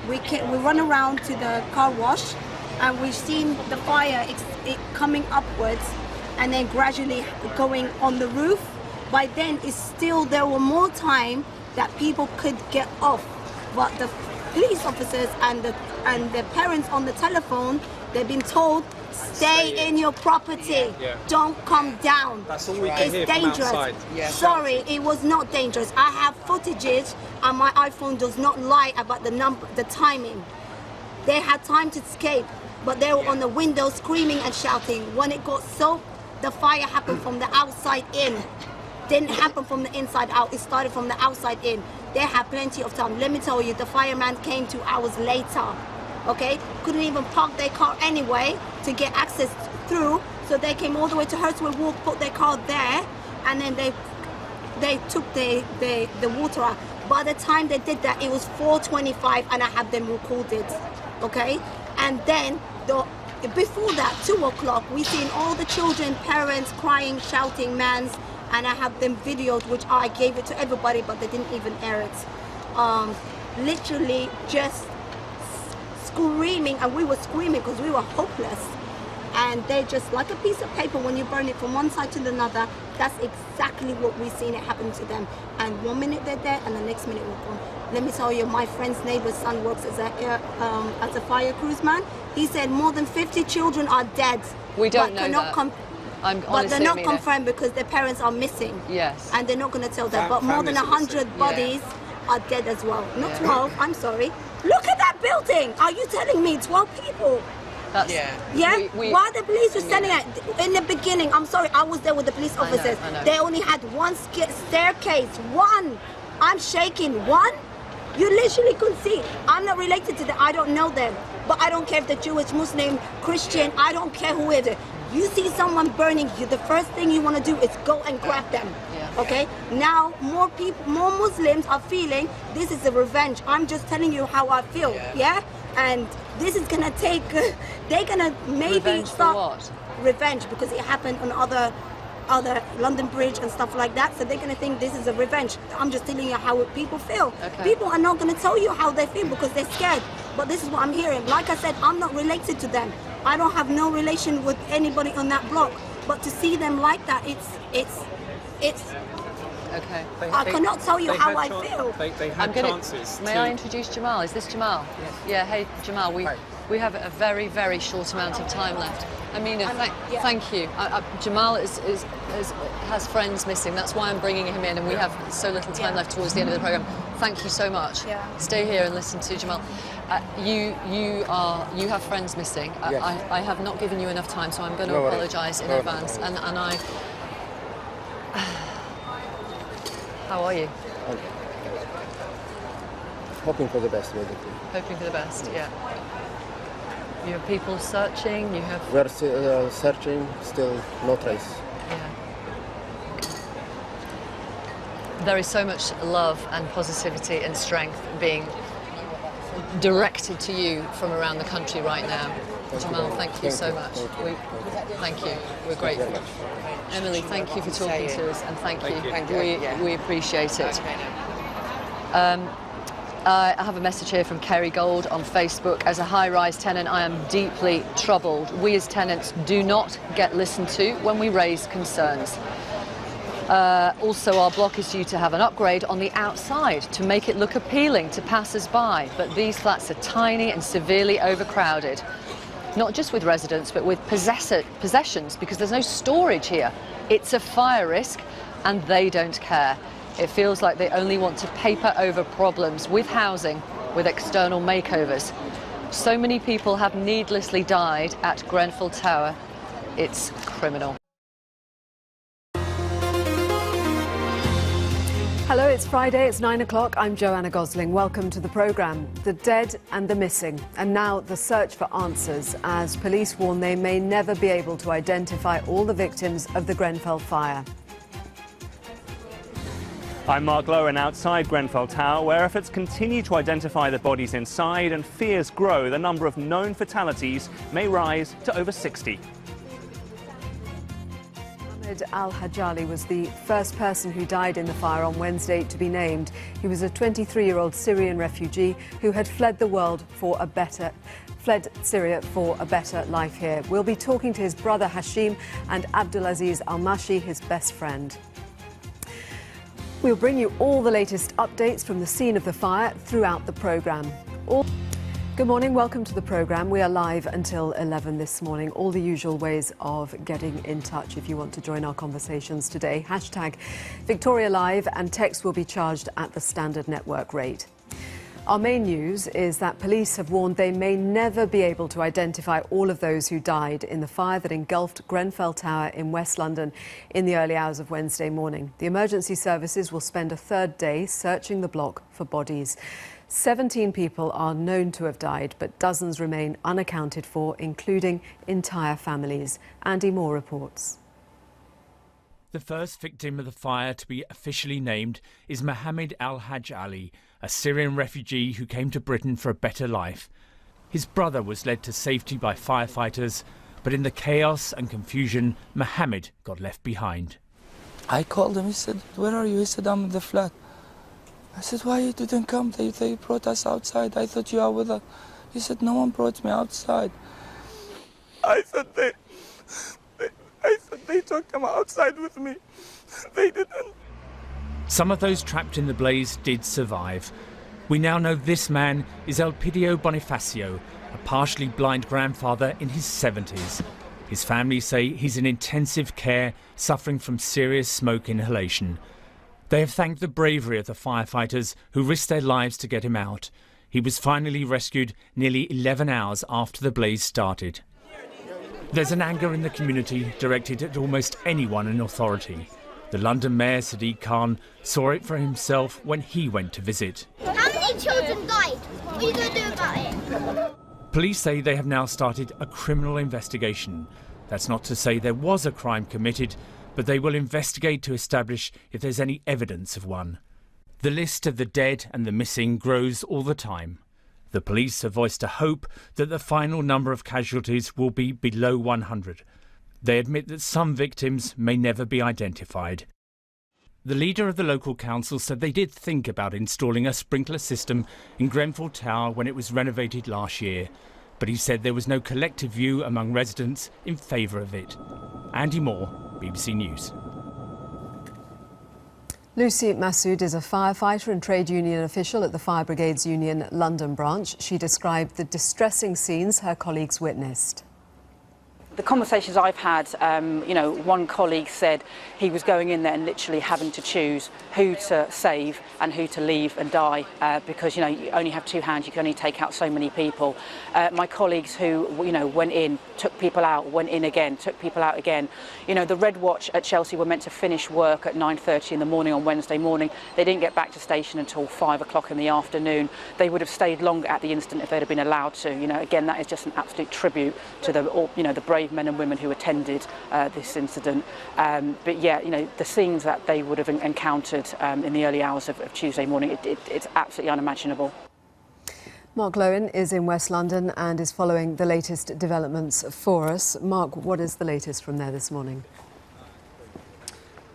We run around to the car wash, and we've seen the fire it coming upwards, and then gradually going on the roof. By then, there were more time that people could get off. But the police officers and the parents on the telephone, they've been told, stay in your property. Yeah. Don't come down. That's all we can hear from dangerous. Outside. Yeah. Sorry, it was not dangerous. I have footages, and my iPhone does not lie about the timing. They had time to escape, but they were on the window screaming and shouting. When it got the fire happened from the outside in. Didn't happen from the inside out. It started from the outside in. They had plenty of time. Let me tell you, the fireman came 2 hours later. Okay? Couldn't even park their car anyway to get access through. So they came all the way to Hurstway Walk, put their car there, and then they took the water out. By the time they did that, it was 4:25, and I have them recorded. Okay? And then before that, 2 o'clock, we seen all the children, parents crying, shouting, mans, and I have them videoed, which I gave it to everybody, but they didn't even air it. Literally just screaming, and we were screaming because we were hopeless. And they just, like a piece of paper, when you burn it from one side to the other, that's exactly what we've seen it happen to them. And 1 minute they're there, and the next minute we're gone. Let me tell you, my friend's neighbor's son works as a fire crewsman. He said more than 50 children are dead. We don't know that. But they're not confirmed because their parents are missing. Yes. And they're not going to tell that. But more than 100 bodies are dead as well. Not 12, I'm sorry. Look at that building. Are you telling me 12 people? Why the police were standing in the beginning? I'm sorry, I was there with the police officers. I know. They only had one staircase. One. I'm shaking. One. You literally could see. I'm not related to them. I don't know them. But I don't care if they're Jewish, Muslim, Christian. I don't care who it is. You see someone burning, the first thing you want to do is go and grab them. Okay? Now more people, more Muslims are feeling this is a revenge. I'm just telling you how I feel. Yeah? And this is gonna take. They're gonna maybe Revenge start for what? revenge because it happened on other London Bridge and stuff like that, so they're going to think this is a revenge. I'm just telling you how people feel. Okay. People are not going to tell you how they feel because they're scared, but this is what I'm hearing. Like I said, I'm not related to them. I don't have no relation with anybody on that block, but to see them like that, it's Okay. I cannot tell you how I feel. They had chances. May I introduce Jamal? Is this Jamal? Yes. Yeah, hey Jamal, we have a very, very short amount of time left. Amina, thank you. Jamal has friends missing. That's why I'm bringing him in, and we have so little time left towards the end of the programme. Thank you so much. Stay here and listen to Jamal. You have friends missing. I have not given you enough time, so I'm going to apologise in advance. And I. How are you? Hoping for the best, basically. Hoping for the best, yeah. You have people searching, you have... We're searching, still no trace. Yeah. There is so much love and positivity and strength being directed to you from around the country right now. Jamal, thank you so much. Thank you. We're grateful. Emily, thank you for talking to us, and thank you. We appreciate it. I have a message here from Kerry Gold on Facebook. As a high-rise tenant, I am deeply troubled. We as tenants do not get listened to when we raise concerns. Also, our block is due to have an upgrade on the outside to make it look appealing to passers-by, but these flats are tiny and severely overcrowded. Not just with residents, but with possessions, because there's no storage here. It's a fire risk, and they don't care. It feels like they only want to paper over problems with housing, with external makeovers. So many people have needlessly died at Grenfell Tower. It's criminal. Hello, it's Friday, it's 9 o'clock. I'm Joanna Gosling. Welcome to the programme. The dead and the missing, and now the search for answers, as police warn they may never be able to identify all the victims of the Grenfell fire. I'm Mark Lowen outside Grenfell Tower, where efforts continue to identify the bodies inside and fears grow. The number of known fatalities may rise to over 60. Al-Hajjali was the first person who died in the fire on Wednesday to be named. He was a 23-year-old Syrian refugee who had fled Syria for a better life here. We'll be talking to his brother Hashim and Abdulaziz Al-Mashi, his best friend. We'll bring you all the latest updates from the scene of the fire throughout the programme. Good morning, welcome to the programme. We are live until 11 this morning. All the usual ways of getting in touch if you want to join our conversations today. Hashtag Victoria Live, and text will be charged at the standard network rate. Our main news is that police have warned they may never be able to identify all of those who died in the fire that engulfed Grenfell Tower in West London in the early hours of Wednesday morning. The emergency services will spend a third day searching the block for bodies. 17 people are known to have died, but dozens remain unaccounted for, including entire families. Andy Moore reports. The first victim of the fire to be officially named is Mohammed Al-Hajjali, a Syrian refugee who came to Britain for a better life. His brother was led to safety by firefighters, but in the chaos and confusion, Mohammed got left behind. I called him, he said, "Where are you?" He said, "I'm in the flat." I said, "Why you didn't come? They brought us outside. I thought you are with us." He said, "No one brought me outside." I said, they took them outside with me. They didn't. Some of those trapped in the blaze did survive. We now know this man is Elpidio Bonifacio, a partially blind grandfather in his 70s. His family say he's in intensive care, suffering from serious smoke inhalation. They have thanked the bravery of the firefighters who risked their lives to get him out. He was finally rescued nearly 11 hours after the blaze started. There's an anger in the community directed at almost anyone in authority. The London Mayor Sadiq Khan saw it for himself when he went to visit. How many children died? What are you going to do about it? Police say they have now started a criminal investigation. That's not to say there was a crime committed, but they will investigate to establish if there's any evidence of one. The list of the dead and the missing grows all the time. The police have voiced a hope that the final number of casualties will be below 100. They admit that some victims may never be identified. The leader of the local council said they did think about installing a sprinkler system in Grenfell Tower when it was renovated last year, but he said there was no collective view among residents in favour of it. Andy Moore, BBC News. Lucy Massoud is a firefighter and trade union official at the Fire Brigades Union London branch. She described the distressing scenes her colleagues witnessed. The conversations I've had, one colleague said he was going in there and literally having to choose who to save and who to leave and die because, you only have two hands, you can only take out so many people. My colleagues who, went in, took people out, went in again, took people out again. The Red Watch at Chelsea were meant to finish work at 9:30 in the morning on Wednesday morning. They didn't get back to station until 5 o'clock in the afternoon. They would have stayed longer at the incident if they'd have been allowed to. Again, that is just an absolute tribute to the brave men and women who attended this incident. But yeah, the scenes that they would have encountered in the early hours of Tuesday morning, it's absolutely unimaginable. Mark Lowen is in West London and is following the latest developments for us. Mark, what is the latest from there this morning?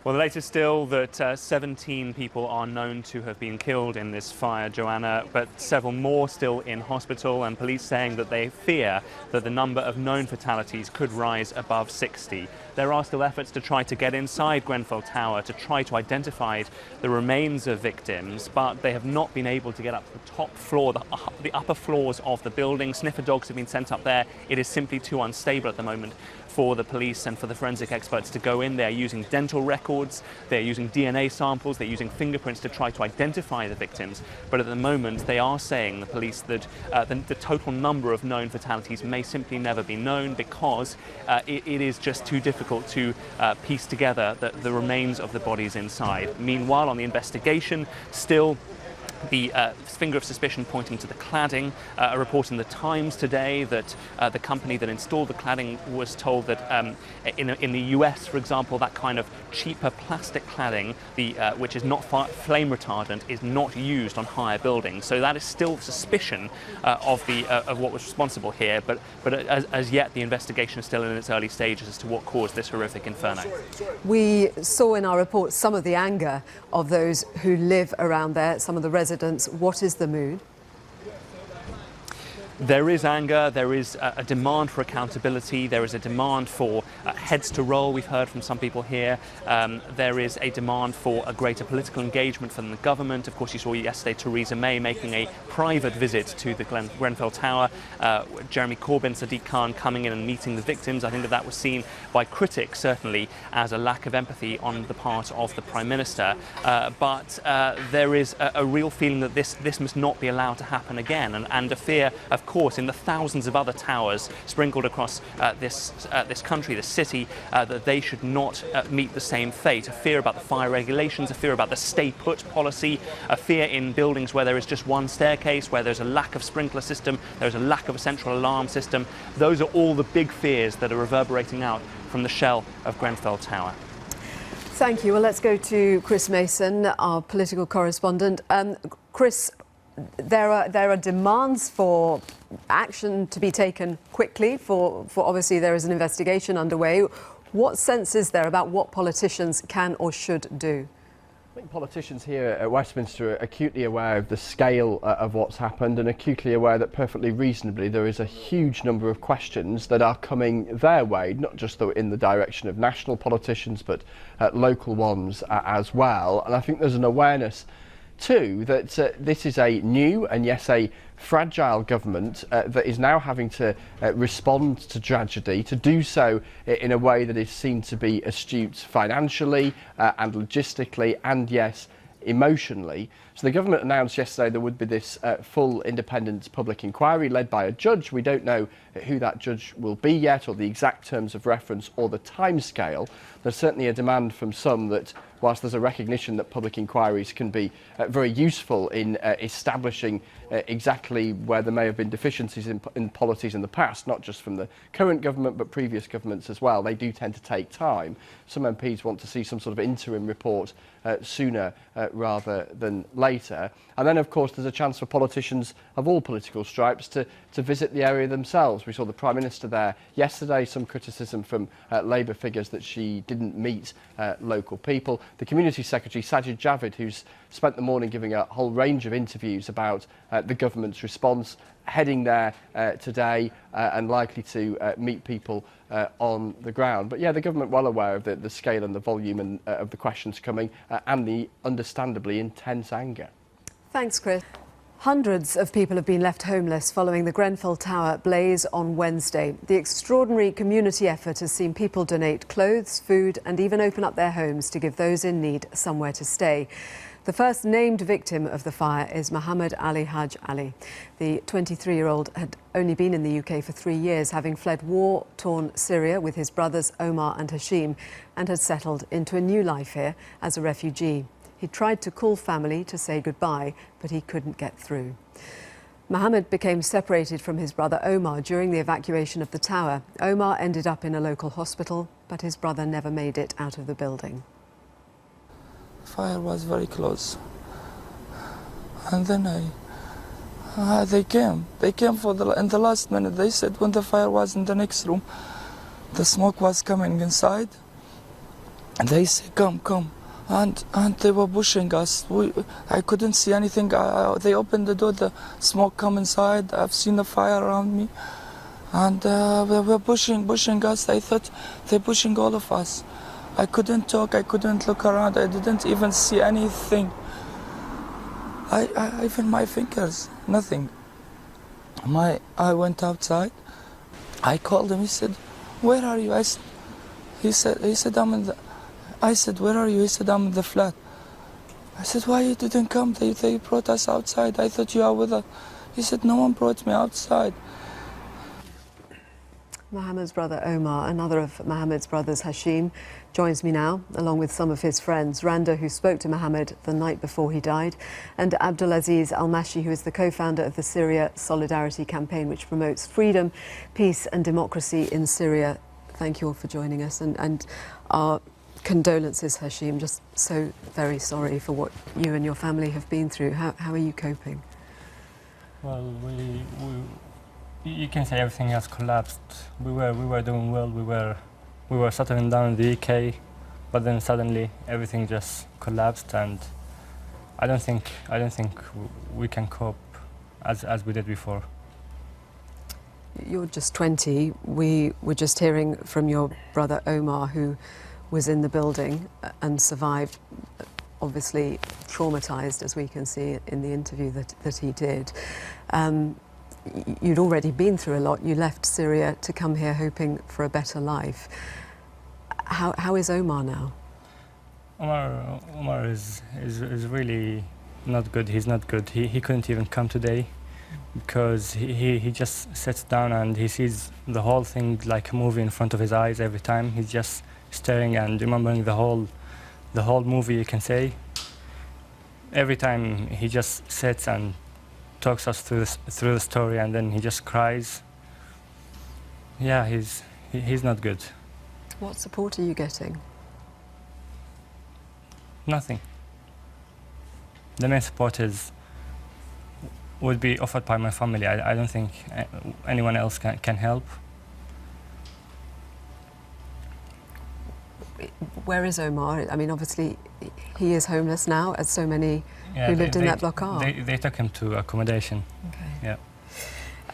Well, the latest still that 17 people are known to have been killed in this fire, Joanna, but several more still in hospital, and police saying that they fear that the number of known fatalities could rise above 60. There are still efforts to try to get inside Grenfell Tower to try to identify the remains of victims, but they have not been able to get up to the top floor, the upper floors of the building. Sniffer dogs have been sent up there. It is simply too unstable at the moment for the police and for the forensic experts to go in. They're using dental records, they're using DNA samples, they're using fingerprints to try to identify the victims. But at the moment, they are saying, the police, that the total number of known fatalities may simply never be known because it is just too difficult to piece together the remains of the bodies inside. Meanwhile, on the investigation, still the finger of suspicion pointing to the cladding. A report in the Times today that the company that installed the cladding was told that in the US, for example, that kind of cheaper plastic cladding, which is not flame retardant, is not used on higher buildings. So that is still suspicion of what was responsible here. But as yet, the investigation is still in its early stages as to what caused this horrific inferno. We saw in our report some of the anger of those who live around there, some of the residents. What is the mood? There is anger, there is a demand for accountability, there is a demand for heads to roll, we've heard from some people here. There is a demand for a greater political engagement from the government. Of course, you saw yesterday Theresa May making a private visit to the Grenfell Tower. Jeremy Corbyn, Sadiq Khan coming in and meeting the victims. I think that was seen by critics, certainly, as a lack of empathy on the part of the Prime Minister. But there is a real feeling that this must not be allowed to happen again, and a fear, of course, in the thousands of other towers sprinkled across this country, this city, that they should not meet the same fate. A fear about the fire regulations, a fear about the stay put policy, a fear in buildings where there is just one staircase, where there's a lack of sprinkler system, there's a lack of a central alarm system. Those are all the big fears that are reverberating out from the shell of Grenfell Tower. Thank you. Well, let's go to Chris Mason, our political correspondent. Chris, there are demands for action to be taken quickly, for obviously there is an investigation underway. What sense is there about what politicians can or should do? I think politicians here at Westminster are acutely aware of the scale of what's happened and acutely aware that perfectly reasonably there is a huge number of questions that are coming their way, not just in the direction of national politicians but local ones as well. And I think there's an awareness too that this is a new and yes a fragile government that is now having to respond to tragedy, to do so in a way that is seen to be astute financially and logistically and yes emotionally. So the government announced yesterday there would be this full independent public inquiry led by a judge. We don't know who that judge will be yet, or the exact terms of reference or the timescale. There's certainly a demand from some that whilst there's a recognition that public inquiries can be very useful in establishing exactly where there may have been deficiencies in policies in the past, not just from the current government but previous governments as well, they do tend to take time. Some MPs want to see some sort of interim report sooner rather than later. And then, of course, there's a chance for politicians of all political stripes to visit the area themselves. We saw the Prime Minister there yesterday, some criticism from Labour figures that she didn't meet local people. The Community Secretary, Sajid Javid, who's spent the morning giving a whole range of interviews about the government's response, heading there today and likely to meet people on the ground. But yeah, the government well aware of the scale and the volume and, of the questions coming and the understandably intense anger. Thanks, Chris. Hundreds of people have been left homeless following the Grenfell Tower blaze on Wednesday. The extraordinary community effort has seen people donate clothes, food and even open up their homes to give those in need somewhere to stay. The first named victim of the fire is Mohammed Ali Haj Ali. The 23-year-old had only been in the UK for 3 years, having fled war-torn Syria with his brothers Omar and Hashim, and had settled into a new life here as a refugee. He tried to call family to say goodbye, but he couldn't get through. Mohammed became separated from his brother Omar during the evacuation of the tower. Omar ended up in a local hospital, but his brother never made it out of the building. Fire was very close, and then they came in the last minute. They said when the fire was in the next room, the smoke was coming inside, and they said come, and they were pushing us. I couldn't see anything. They opened the door, the smoke come inside. I've seen the fire around me, and they were pushing us. I thought they're pushing all of us. I couldn't talk, I couldn't look around, I didn't even see anything. Even my fingers, nothing. I went outside, I called him, he said, where are you? He said, I'm in the... I said, where are you? He said, I'm in the flat. I said, why you didn't come? They brought us outside, I thought you are with us. He said, no one brought me outside. Mohammed's brother Omar, another of Mohammed's brothers, Hashim, joins me now, along with some of his friends. Randa, who spoke to Mohammed the night before he died, and Abdulaziz Al-Mashi, who is the co-founder of the Syria Solidarity Campaign, which promotes freedom, peace and democracy in Syria. Thank you all for joining us, and our condolences, Hashim. Just so very sorry for what you and your family have been through. How are you coping? Well, you can say everything has collapsed. We were doing well. We were settling down in the UK, but then suddenly everything just collapsed, and I don't think we can cope as we did before. You're just 20. We were just hearing from your brother Omar, who was in the building and survived, obviously traumatized, as we can see in the interview that he did. You'd already been through a lot. You left Syria to come here hoping for a better life. How is Omar now? Omar is really not good. He's not good. He couldn't even come today because he just sits down and he sees the whole thing like a movie in front of his eyes every time. He's just staring and remembering the whole movie, you can say. Every time he just sits and talks us through the story, and then he just cries. Yeah, he's not good. What support are you getting? Nothing. The main support would be offered by my family. I don't think anyone else can help. Where is Omar? I mean, obviously, he is homeless now, as so many Yeah, who lived in that block are. They took him to accommodation. Okay.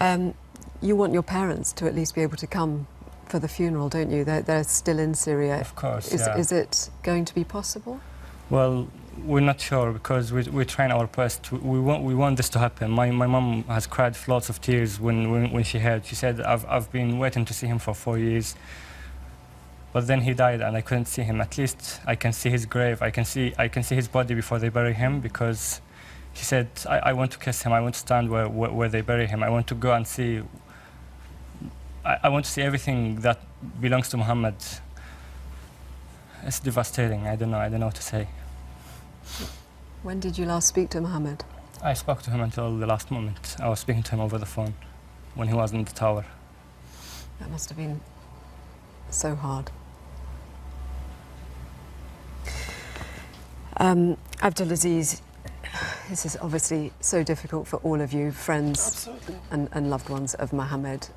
Yeah. You want your parents to at least be able to come for the funeral, don't you? They're still in Syria. Of course, Is it going to be possible? Well, we're not sure because we're trying our best. We want this to happen. My mum has cried lots of tears when she heard. She said, I've been waiting to see him for 4 years. But then he died and I couldn't see him. At least I can see his grave. I can see his body before they bury him, because He said, I want to kiss him, I want to stand where they bury him, I want to go and see, I want to see everything that belongs to Muhammad. It's devastating, I don't know what to say. When did you last speak to Mohammed? I spoke to him until the last moment. I was speaking to him over the phone when he was in the tower. That must have been so hard. Abdulaziz, this is obviously so difficult for all of you, friends and loved ones of Mohammed.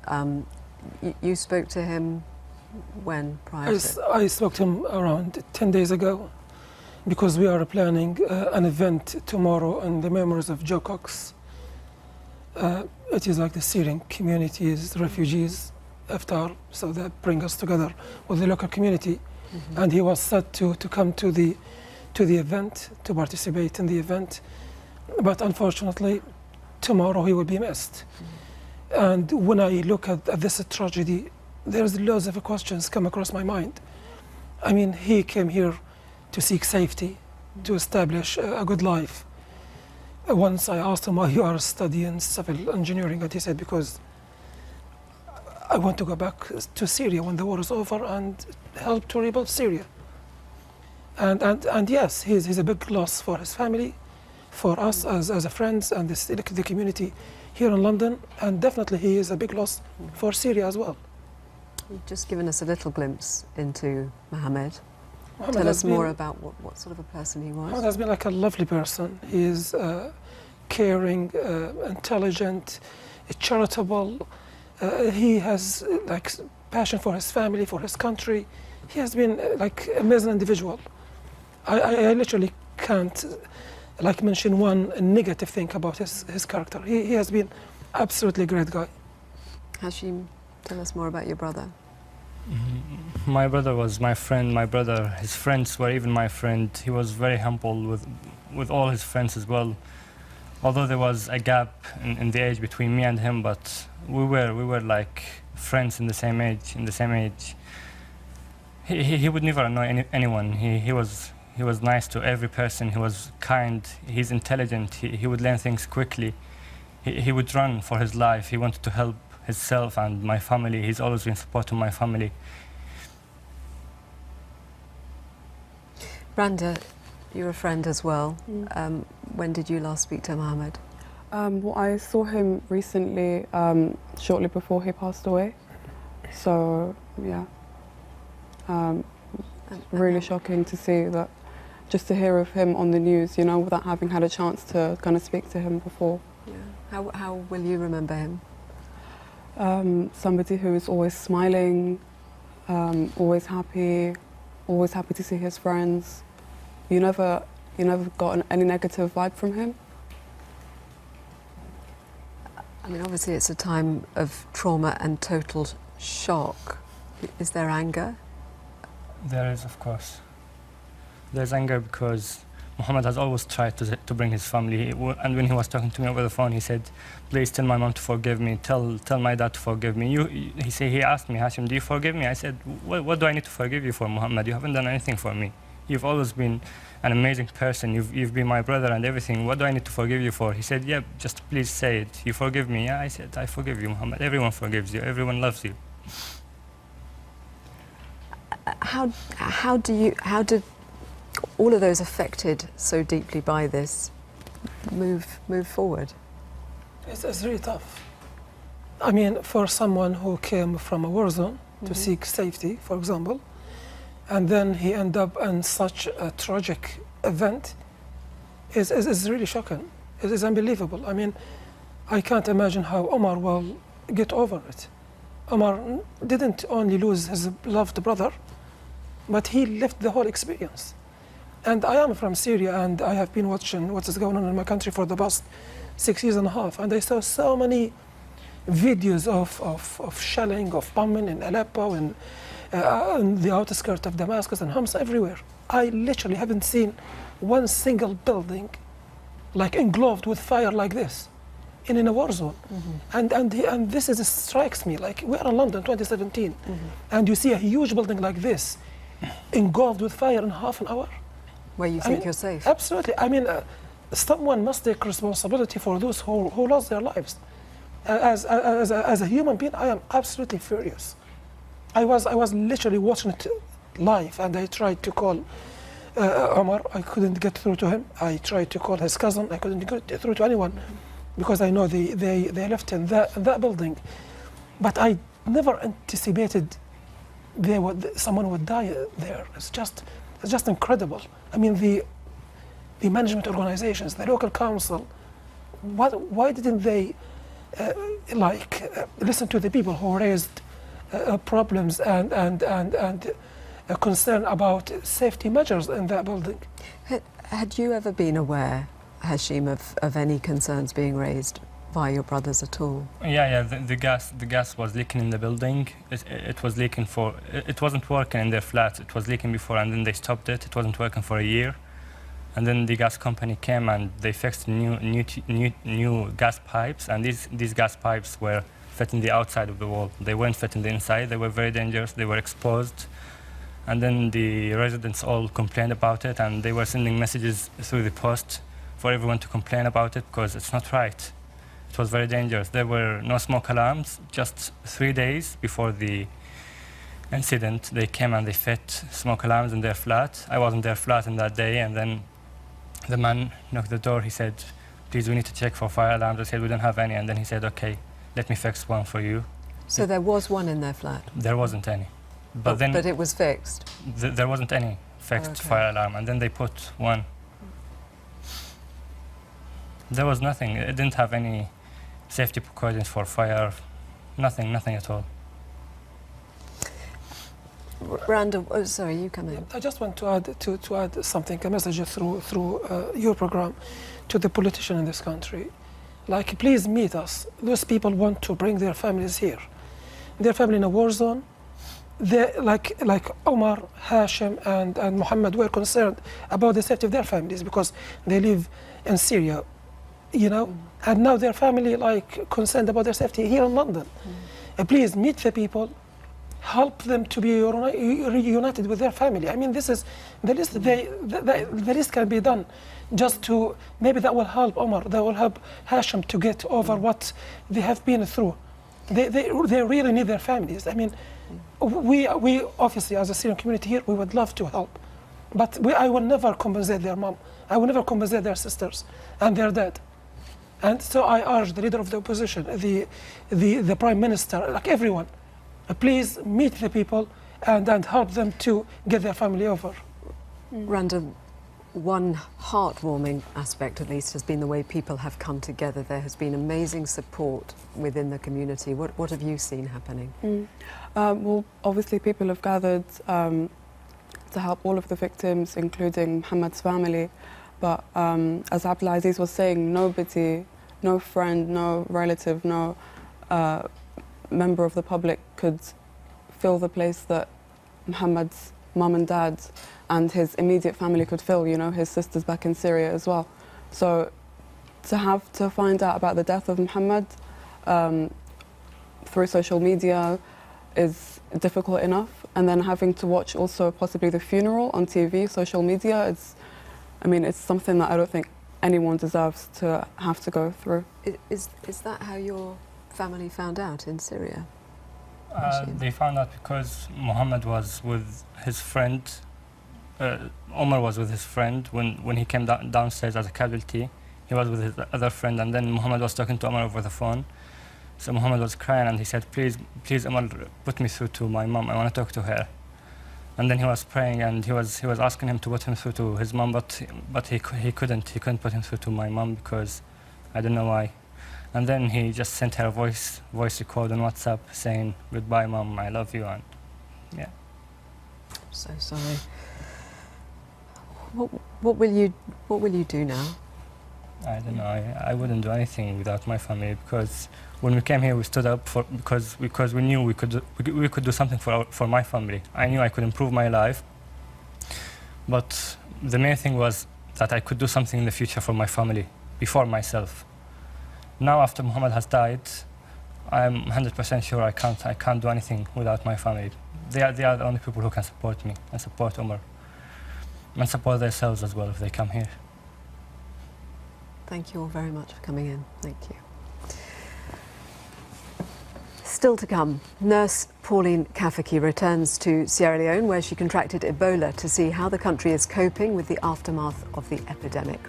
You spoke to him when, prior to? I spoke to him around 10 days ago because we are planning an event tomorrow in the memories of Joe Cox. It is like the Syrian communities, refugees, iftar, so that bring us together with the local community. And he was set to come to the event, to participate in the event. But unfortunately, tomorrow he will be missed. And when I look at this tragedy, there's loads of questions come across my mind. I mean, he came here to seek safety, to establish a good life. Once I asked him why you are studying civil engineering, and he said, because I want to go back to Syria when the war is over and help to rebuild Syria. And yes, he's a big loss for his family, for us as friends and the community here in London, and definitely he is a big loss for Syria as well. You've just given us a little glimpse into Mohammed. Mohammed Tell us more been- about what sort of a person he was. Mohammed has been like a lovely person. He is caring, intelligent, charitable. He has like passion for his family, for his country. He has been like an amazing individual. I literally can't like mention one negative thing about his character. He has been absolutely great guy. Hashim, tell us more about your brother. My brother was my friend, his friends were even my friend. He was very humble with all his friends as well. Although there was a gap in the age between me and him, but we were like friends in the same age. He would never annoy anyone. He was nice to every person. He was kind. He's intelligent. He would learn things quickly. He would run for his life. He wanted to help himself and my family. He's always been supporting my family. Randa, you're a friend as well. When did you last speak to Mohammed? Well, I saw him recently, shortly before he passed away. So, yeah. Really shocking to see that, just to hear of him on the news, you know, without having had a chance to kind of speak to him before. Yeah. How will you remember him? Somebody who is always smiling, always happy to see his friends. You never got any negative vibe from him. I mean, obviously it's a time of trauma and total shock. Is there anger? There is, of course. There's anger because Muhammad has always tried to bring his family. And when he was talking to me over the phone, he said, please tell my mom to forgive me. Tell my dad to forgive me. He asked me, Hashim, do you forgive me? I said, what do I need to forgive you for, Muhammad? You haven't done anything for me. You've always been an amazing person. You've been my brother and everything. What do I need to forgive you for? He said, yeah, just please say it. You forgive me? Yeah, I said, I forgive you, Muhammad. Everyone forgives you. Everyone loves you. How did all of those affected so deeply by this move forward? It's really tough. I mean, for someone who came from a war zone to seek safety, for example, and then he ended up in such a tragic event, is really shocking. It is unbelievable. I mean, I can't imagine how Omar will get over it. Omar didn't only lose his beloved brother, but he lived the whole experience. And I am from Syria, and I have been watching what is going on in my country for the past 6 years and a half, and I saw so many videos of shelling, of bombing in Aleppo, and in the outskirts of Damascus and Homs, everywhere. I literally haven't seen one single building like engulfed with fire like this in a war zone. And this strikes me, like we are in London 2017, and you see a huge building like this engulfed with fire in half an hour. Where you think you're safe? Absolutely. I mean, someone must take responsibility for those who lost their lives. As a human being, I am absolutely furious. I was literally watching it live, and I tried to call Omar. I couldn't get through to him. I tried to call his cousin. I couldn't get through to anyone because I know they left in that building. But I never anticipated someone would die there. It's just incredible. I mean, the management organizations, the local council, why didn't they listen to the people who raised problems and concern about safety measures in that building? Had you ever been aware, Hashim, of any concerns being raised by your brothers at all? Yeah. The gas was leaking in the building. It was leaking it wasn't working in their flat. It was leaking before, and then they stopped it. It wasn't working for a year, and then the gas company came and they fixed new gas pipes. And these gas pipes were fit in the outside of the wall. They weren't fit in the inside. They were very dangerous. They were exposed. And then the residents all complained about it, and they were sending messages through the post for everyone to complain about it because it's not right. It was very dangerous. There were no smoke alarms. Just 3 days before the incident, they came and they fit smoke alarms in their flat. I was in their flat in that day, and then the man knocked the door. He said, "Please, we need to check for fire alarms." I said, "We don't have any." And then he said, "Okay, let me fix one for you." So there was one in their flat? There wasn't any. But it was fixed? There wasn't any fixed fire alarm, and then they put one. There was nothing. It didn't have any safety precautions for fire. Nothing at all. Randall, oh, sorry, you come in. I just want to add something, a message through your program to the politicians in this country. Like, please meet us. Those people want to bring their families here. Their family in a war zone. Like Omar, Hashim, and Muhammad were concerned about the safety of their families because they live in Syria, you know, and now their family concerned about their safety here in London. Please meet the people, help them to be reunited with their family. I mean, this is the least the least can be done, just to maybe that will help Omar, that will help Hashim to get over what they have been through. They really need their families. I mean, we obviously, as a Syrian community here, we would love to help, but I will never compensate their mom. I will never compensate their sisters and their dad. And so I urge the leader of the opposition, the prime minister, like everyone, please meet the people and help them to get their family over. Randall, one heartwarming aspect, at least, has been the way people have come together. There has been amazing support within the community. What have you seen happening? Well, obviously people have gathered to help all of the victims, including Muhammad's family. But as Abdulaziz was saying, nobody, no friend, no relative, no member of the public could fill the place that Muhammad's mum and dad and his immediate family could fill, you know, his sisters back in Syria as well. So to find out about the death of Muhammad through social media is difficult enough, and then having to watch also possibly the funeral on TV, social media, it's something that I don't think anyone deserves to have to go through. Is that how your family found out in Syria? They found out because Muhammad was with his friend. Omar was with his friend when he came downstairs as a casualty. He was with his other friend, and then Muhammad was talking to Omar over the phone. So Muhammad was crying, and he said, please, Omar, put me through to my mom. I want to talk to her. And then he was praying, and he was asking him to put him through to his mom, but he couldn't put him through to my mom because I don't know why. And then he just sent her a voice record on WhatsApp saying, "Goodbye, mom, I love you," and yeah. So sorry. What will you do now? I don't know. I wouldn't do anything without my family, because when we came here, we stood up because we knew we could do something for my family. I knew I could improve my life, but the main thing was that I could do something in the future for my family before myself. Now, after Muhammad has died, I'm 100% sure I can't do anything without my family. They are the only people who can support me and support Omar and support themselves as well if they come here. Thank you all very much for coming in. Thank you. Still to come, nurse Pauline Kafiki returns to Sierra Leone, where she contracted Ebola, to see how the country is coping with the aftermath of the epidemic.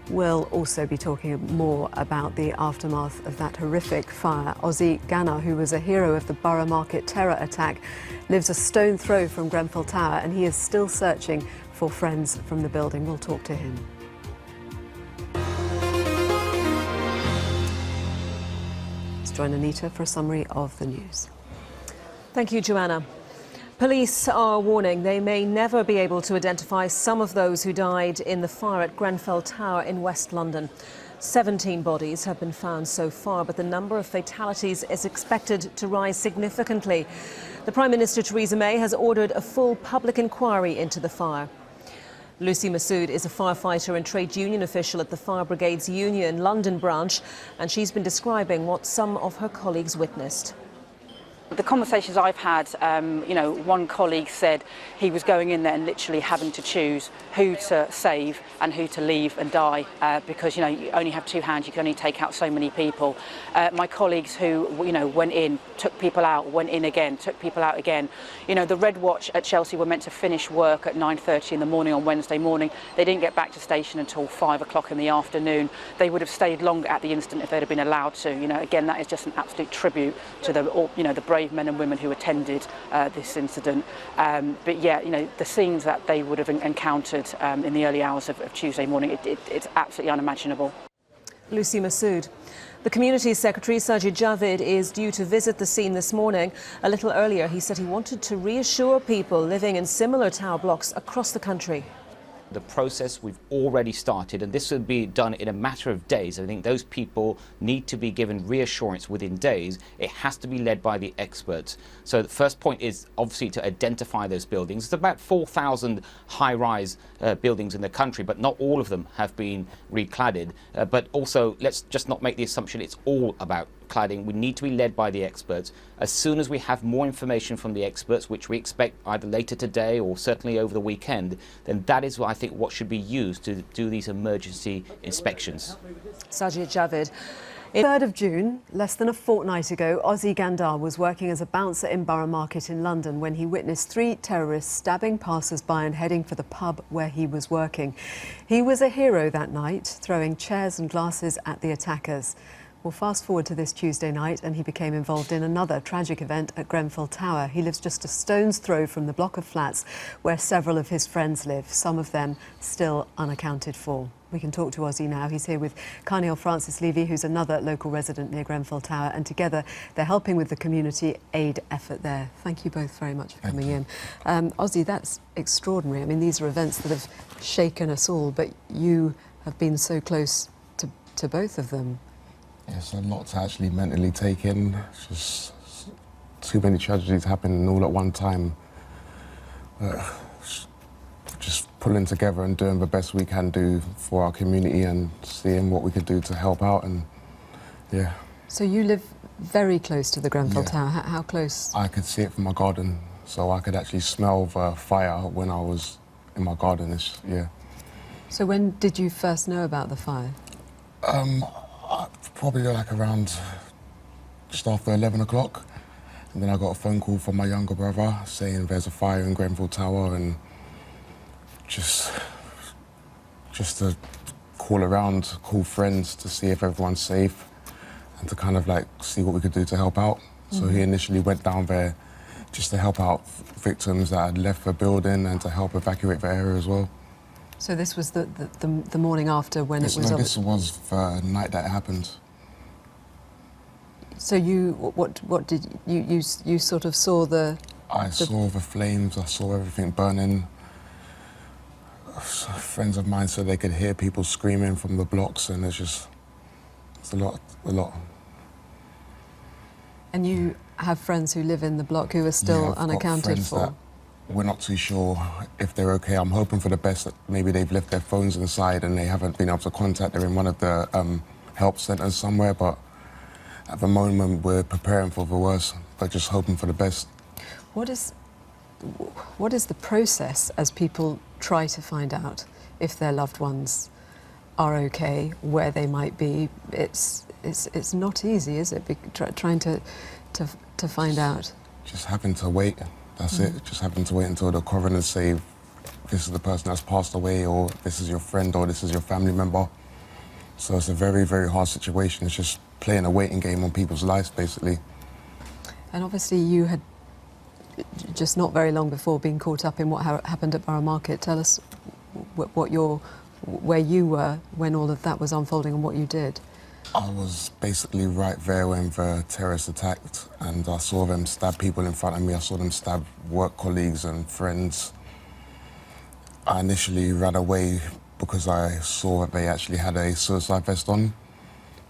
We'll also be talking more about the aftermath of that horrific fire. Ozzy Ganna, who was a hero of the Borough Market terror attack, lives a stone throw from Grenfell Tower, and he is still searching for friends from the building. We'll talk to him. Let's join Anita for a summary of the news. Thank you, Joanna. Police are warning they may never be able to identify some of those who died in the fire at Grenfell Tower in West London. 17 bodies have been found so far, but the number of fatalities is expected to rise significantly. The Prime Minister, Theresa May, has ordered a full public inquiry into the fire. Lucy Massoud is a firefighter and trade union official at the Fire Brigade's Union London branch, and she's been describing what some of her colleagues witnessed. The conversations I've had, one colleague said he was going in there and literally having to choose who to save and who to leave and die because, you only have two hands, you can only take out so many people. My colleagues who, went in, took people out, went in again, took people out again. The Red Watch at Chelsea were meant to finish work at 9:30 in the morning on Wednesday morning. They didn't get back to station until 5 o'clock in the afternoon. They would have stayed longer at the incident if they'd have been allowed to. Again, that is just an absolute tribute to the brave men and women who attended this incident. But yeah, the scenes that they would have encountered in the early hours of Tuesday morning, it's absolutely unimaginable. Lucy Massoud. The Communities Secretary, Sajid Javid, is due to visit the scene this morning. A little earlier, he said he wanted to reassure people living in similar tower blocks across the country. The process we've already started, and this will be done in a matter of days. I think those people need to be given reassurance within days. It has to be led by the experts. So the first point is obviously to identify those buildings. It's about 4,000 high-rise buildings in the country, but not all of them have been recladded. But also, let's just not make the assumption it's all about cladding. We need to be led by the experts. As soon as we have more information from the experts, which we expect either later today or certainly over the weekend, then that is what I think what should be used to do these emergency inspections. Sajid Javid. 3rd of June, less than a fortnight ago, Ozzy Gandar was working as a bouncer in Borough Market in London when he witnessed 3 terrorists stabbing passers-by and heading for the pub where he was working. He was a hero that night, throwing chairs and glasses at the attackers. Well, fast forward to this Tuesday night, and he became involved in another tragic event at Grenfell Tower. He lives just a stone's throw from the block of flats where several of his friends live, some of them still unaccounted for. We can talk to Ozzy now. He's here with Carniel Francis Levy, who's another local resident near Grenfell Tower, and together they're helping with the community aid effort there. Thank you both very much for coming in. Ozzy, that's extraordinary. I mean, these are events that have shaken us all, but you have been so close to both of them. It's a lot to actually mentally take in. It's just too many tragedies happening all at one time. Just pulling together and doing the best we can do for our community and seeing what we could do to help out, and yeah. So you live very close to the Grenfell Tower. How close? I could see it from my garden, so I could actually smell the fire when I was in my garden. So when did you first know about the fire? Probably like around just after 11 o'clock. And then I got a phone call from my younger brother saying there's a fire in Grenfell Tower, and just to call around, call friends to see if everyone's safe and to kind of like see what we could do to help out. So he initially went down there just to help out victims that had left the building and to help evacuate the area as well. So this was the morning after when this was the night that it happened. So what did you sort of saw I saw the flames, I saw everything burning. Friends of mine said they could hear people screaming from the blocks, and it's a lot. And you have friends who live in the block who are still unaccounted for? We're not too sure if they're okay. I'm hoping for the best, that maybe they've left their phones inside and they haven't been able to contact. They're in one of the help centres somewhere, but at the moment we're preparing for the worst, but just hoping for the best. What is the process as people try to find out if their loved ones are okay, where they might be. It's not easy, is it? Trying to find out. Just having to wait. That's it. Just having to wait until the coroner say this is the person that's passed away, or this is your friend, or this is your family member. So it's a very, very hard situation. It's just playing a waiting game on people's lives, basically. And obviously you had just not very long before been caught up in what happened at Borough Market. Tell us where you were when all of that was unfolding and what you did. I was basically right there when the terrorists attacked, and I saw them stab people in front of me. I saw them stab work colleagues and friends. I initially ran away because I saw that they actually had a suicide vest on,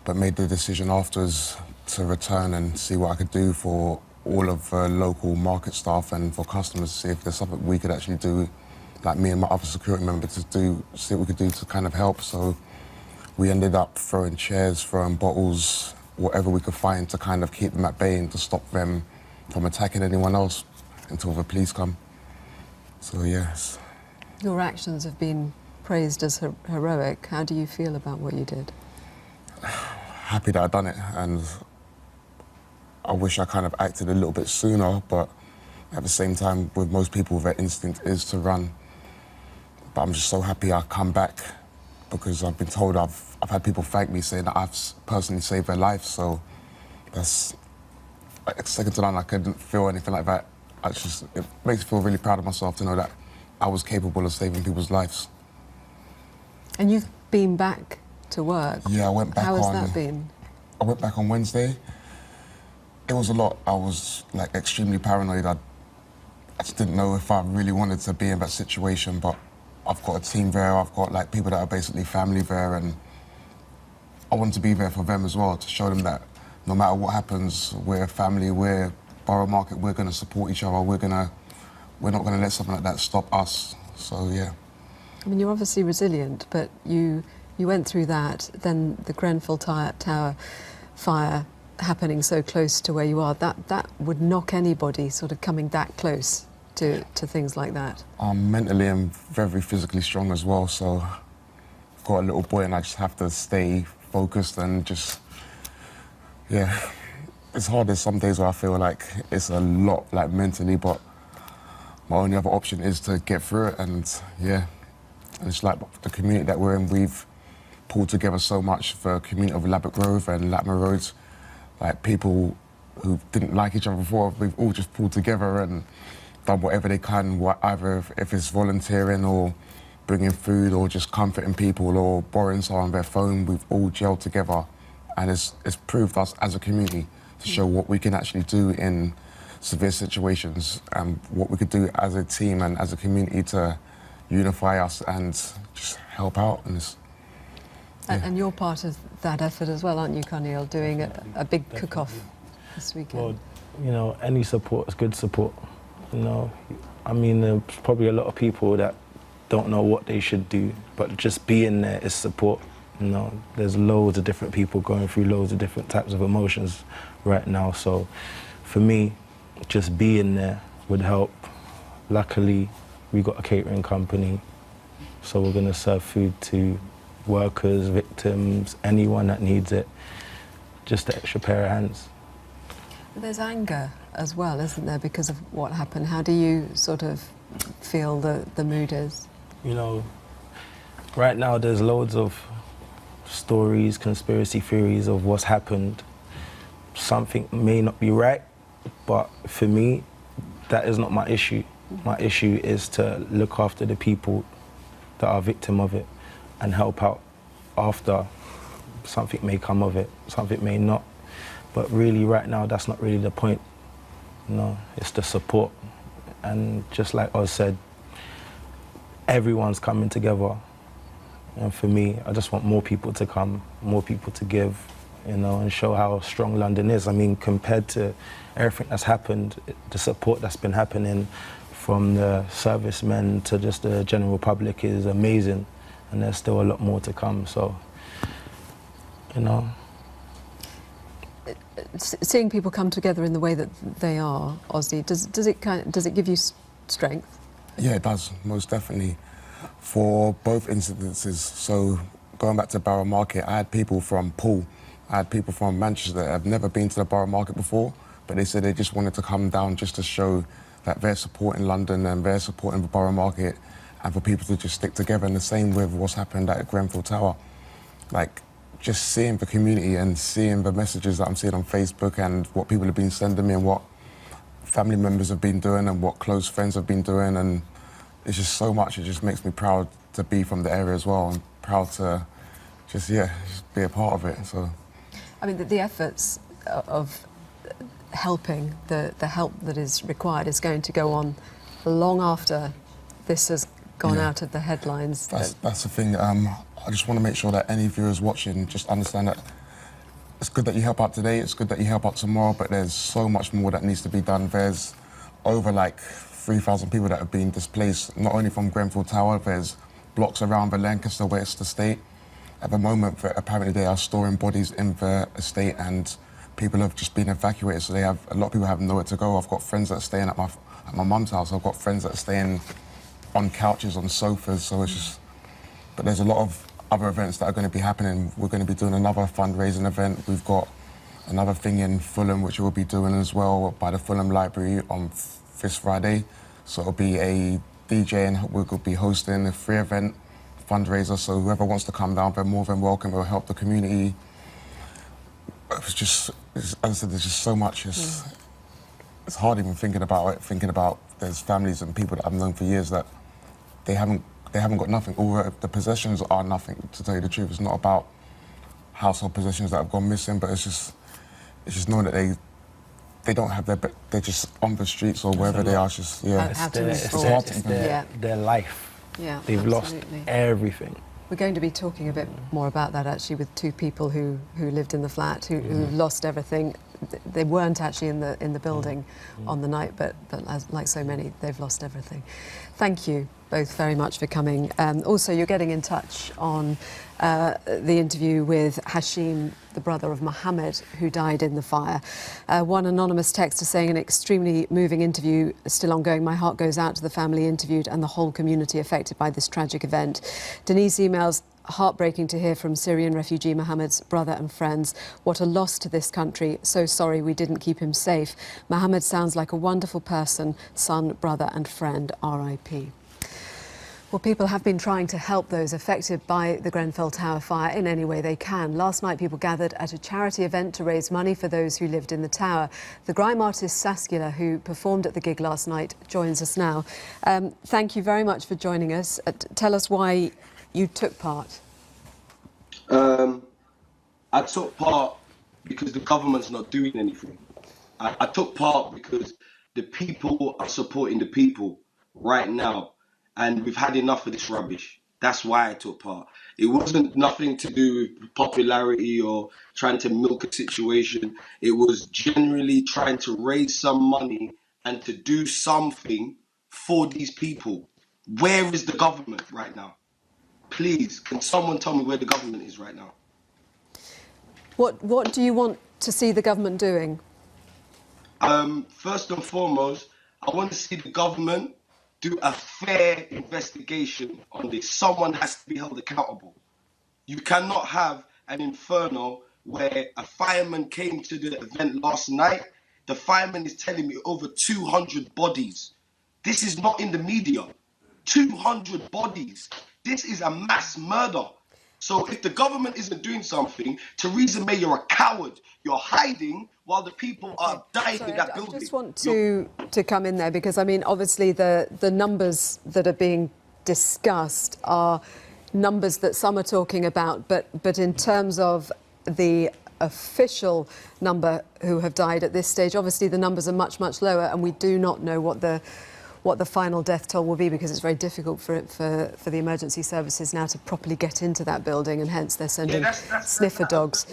but made the decision afterwards to return and see what I could do for all of the local market staff and for customers, to see if there's something we could actually do, like me and my other security members, to do, see what we could do to kind of help. So we ended up throwing chairs, throwing bottles, whatever we could find to kind of keep them at bay and to stop them from attacking anyone else until the police come. So yes. Your actions have been praised as heroic. How do you feel about what you did? Happy that I've done it, and I wish I kind of acted a little bit sooner, but at the same time, with most people, their instinct is to run. But I'm just so happy I come back, because I've been told I've had people thank me saying that I've personally saved their life, so that's second to none. I couldn't feel anything like that. It makes me feel really proud of myself to know that I was capable of saving people's lives. And you've been back to work. Yeah, I went back. How has that been? I went back on Wednesday. It was a lot. I was like extremely paranoid. I just didn't know if I really wanted to be in that situation, but I've got a team there. I've got like people that are basically family there, and I want to be there for them as well, to show them that no matter what happens, we're family, we're Borough Market, we're going to support each other. We're not going to let something like that stop us. So yeah. I mean, you're obviously resilient, but you went through that, then the Grenfell Tower fire happening so close to where you are, that would knock anybody sort of coming that close to things like that. I'm mentally and very physically strong as well, so I've got a little boy and I just have to stay focused and just, yeah. It's hard. There's some days where I feel like it's a lot, like mentally, but my only other option is to get through it, and yeah. And it's like the community that we're in, we've pulled together so much, the community of Labatt Grove and Latimer Roads, like people who didn't like each other before, we've all just pulled together and done whatever they can, either if it's volunteering or bringing food or just comforting people or borrowing someone their phone. We've all gelled together, and it's proved us as a community to show what we can actually do in severe situations and what we could do as a team and as a community to unify us and just help out. And you're part of that effort as well, aren't you, Carneil, doing a big cook-off this weekend? Well, you know, any support is good support. You know, I mean, there's probably a lot of people that don't know what they should do, but just being there is support. You know, there's loads of different people going through loads of different types of emotions right now. So for me, just being there would help. Luckily, we got a catering company, so we're going to serve food to workers, victims, anyone that needs it. Just an extra pair of hands. There's anger as well, isn't there, because of what happened? How do you sort of feel the mood is? You know, right now there's loads of stories, conspiracy theories of what's happened. Something may not be right, but for me, that is not my issue. My issue is to look after the people that are victim of it and help out after. Something may come of it, something may not. But really, right now, that's not really the point. No, it's the support. And just like Oz said, everyone's coming together. And for me, I just want more people to come, more people to give, you know, and show how strong London is. I mean, compared to everything that's happened, the support that's been happening from the servicemen to just the general public is amazing. And there's still a lot more to come, so, you know. Seeing people come together in the way that they are, Ozzy, does it give you strength? Yeah, it does, most definitely. For both incidences, so going back to Borough Market, I had people from Poole, I had people from Manchester that have never been to the Borough Market before, but they said they just wanted to come down just to show that they're supporting London and they're supporting the Borough Market, and for people to just stick together. And the same with what's happened at Grenfell Tower. Like, just seeing the community and seeing the messages that I'm seeing on Facebook and what people have been sending me and what family members have been doing and what close friends have been doing, and it's just so much. It just makes me proud to be from the area as well, and proud to just be a part of it. So, I mean, the efforts of helping, the help that is required is going to go on long after this has gone out of the headlines. That's the thing. I just want to make sure that any viewers watching just understand that it's good that you help out today, it's good that you help out tomorrow, but there's so much more that needs to be done. There's over like 3,000 people that have been displaced, not only from Grenfell Tower, there's blocks around the Lancaster West estate. At the moment, apparently they are storing bodies in the estate and people have just been evacuated, so a lot of people have nowhere to go. I've got friends that are staying at my mum's house, I've got friends that are staying on couches, on sofas, so it's just... But there's a lot of other events that are going to be happening. We're going to be doing another fundraising event. We've got another thing in Fulham, which we'll be doing as well by the Fulham Library on this Friday. So it'll be a DJ and we'll be hosting a free event fundraiser. So whoever wants to come down, they're more than welcome. We'll help the community. As I said, there's just so much. It's hard even thinking about it, there's families and people that I've known for years that they haven't got nothing. All the possessions are nothing, to tell you the truth. It's not about household possessions that have gone missing, but it's just knowing that they don't have they're just on the streets or wherever they are. It's just, it's their life. Yeah, they've lost everything. We're going to be talking a bit more about that actually with two people who lived in the flat, who lost everything. They weren't actually in the building on the night, but like so many, they've lost everything. Thank you both very much for coming. Also, you're getting in touch on the interview with Hashim, the brother of Mohammed, who died in the fire. One anonymous texter saying, an extremely moving interview, still ongoing. My heart goes out to the family interviewed and the whole community affected by this tragic event. Denise emails, heartbreaking to hear from Syrian refugee Mohammed's brother and friends. What a loss to this country. So sorry we didn't keep him safe. Mohammed sounds like a wonderful person, son, brother and friend. R.I.P. Well, people have been trying to help those affected by the Grenfell Tower fire in any way they can. Last night, people gathered at a charity event to raise money for those who lived in the tower. The grime artist Saskia, who performed at the gig last night, joins us now. Thank you very much for joining us. Tell us why you took part. I took part because the government's not doing anything. I took part because the people are supporting the people right now. And we've had enough of this rubbish. That's why I took part. It wasn't nothing to do with popularity or trying to milk a situation. It was generally trying to raise some money and to do something for these people. Where is the government right now? Please, can someone tell me where the government is right now? What do you want to see the government doing? First and foremost, I want to see the government do a fair investigation on this. Someone has to be held accountable. You cannot have an inferno where a fireman came to the event last night. The fireman is telling me over 200 bodies. This is not in the media. 200 bodies. This is a mass murder. So if the government isn't doing something, Theresa May, you're a coward. You're hiding while the people are dying in that building. I just want to come in there because, I mean, obviously the numbers that are being discussed are numbers that some are talking about, but in terms of the official number who have died at this stage, obviously the numbers are much, much lower, and we do not know what the final death toll will be because it's very difficult for the emergency services now to properly get into that building, and hence they're sending sniffer dogs.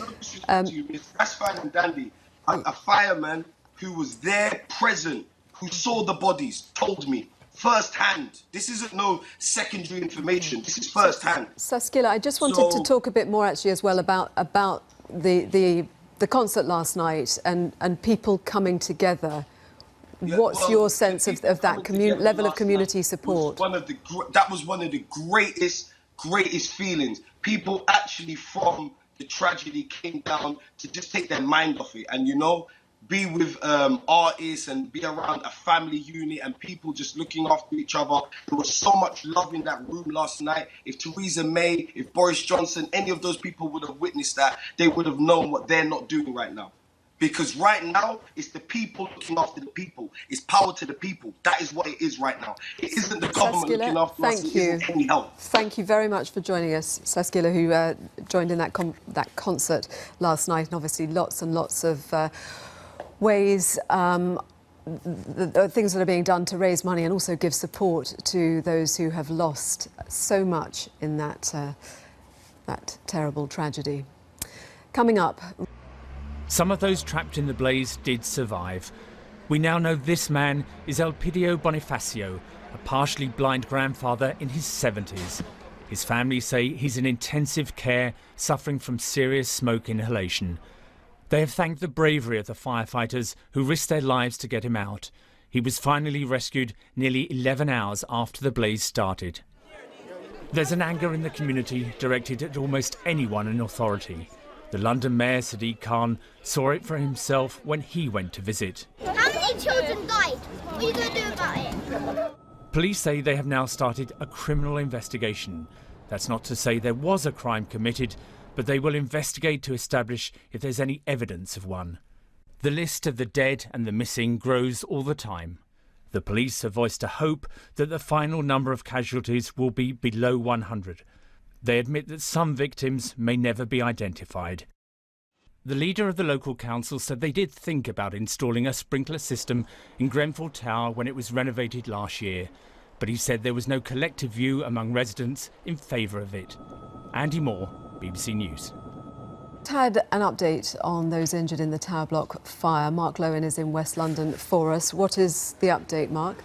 That's fine and dandy. A fireman who was there present, who saw the bodies, told me firsthand. This isn't no secondary information. This is firsthand. Saskia, I just wanted to talk a bit more actually as well about the concert last night and people coming together. What's your sense of that level of community support? That was one of the greatest feelings. People actually from the tragedy came down to just take their mind off it and, you know, be with artists and be around a family unit and people just looking after each other. There was so much love in that room last night. If Theresa May, if Boris Johnson, any of those people would have witnessed that, they would have known what they're not doing right now. Because right now, it's the people looking after the people. It's power to the people. That is what it is right now. It isn't the government looking after us. It isn't any help. Thank you very much for joining us, Saskila, who joined in that concert last night. And obviously lots and lots of ways, the things that are being done to raise money and also give support to those who have lost so much in that terrible tragedy. Coming up... Some of those trapped in the blaze did survive. We now know this man is Elpidio Bonifacio, a partially blind grandfather in his 70s. His family say he's in intensive care, suffering from serious smoke inhalation. They have thanked the bravery of the firefighters who risked their lives to get him out. He was finally rescued nearly 11 hours after the blaze started. There's an anger in the community directed at almost anyone in authority. The London Mayor, Sadiq Khan, saw it for himself when he went to visit. How many children died? What are you going to do about it? Police say they have now started a criminal investigation. That's not to say there was a crime committed, but they will investigate to establish if there's any evidence of one. The list of the dead and the missing grows all the time. The police have voiced a hope that the final number of casualties will be below 100. They admit that some victims may never be identified. The leader of the local council said they did think about installing a sprinkler system in Grenfell Tower when it was renovated last year, but he said there was no collective view among residents in favour of it. Andy Moore, BBC News. Had an update on those injured in the tower block fire. Mark Lowen is in West London for us. What is the update, Mark?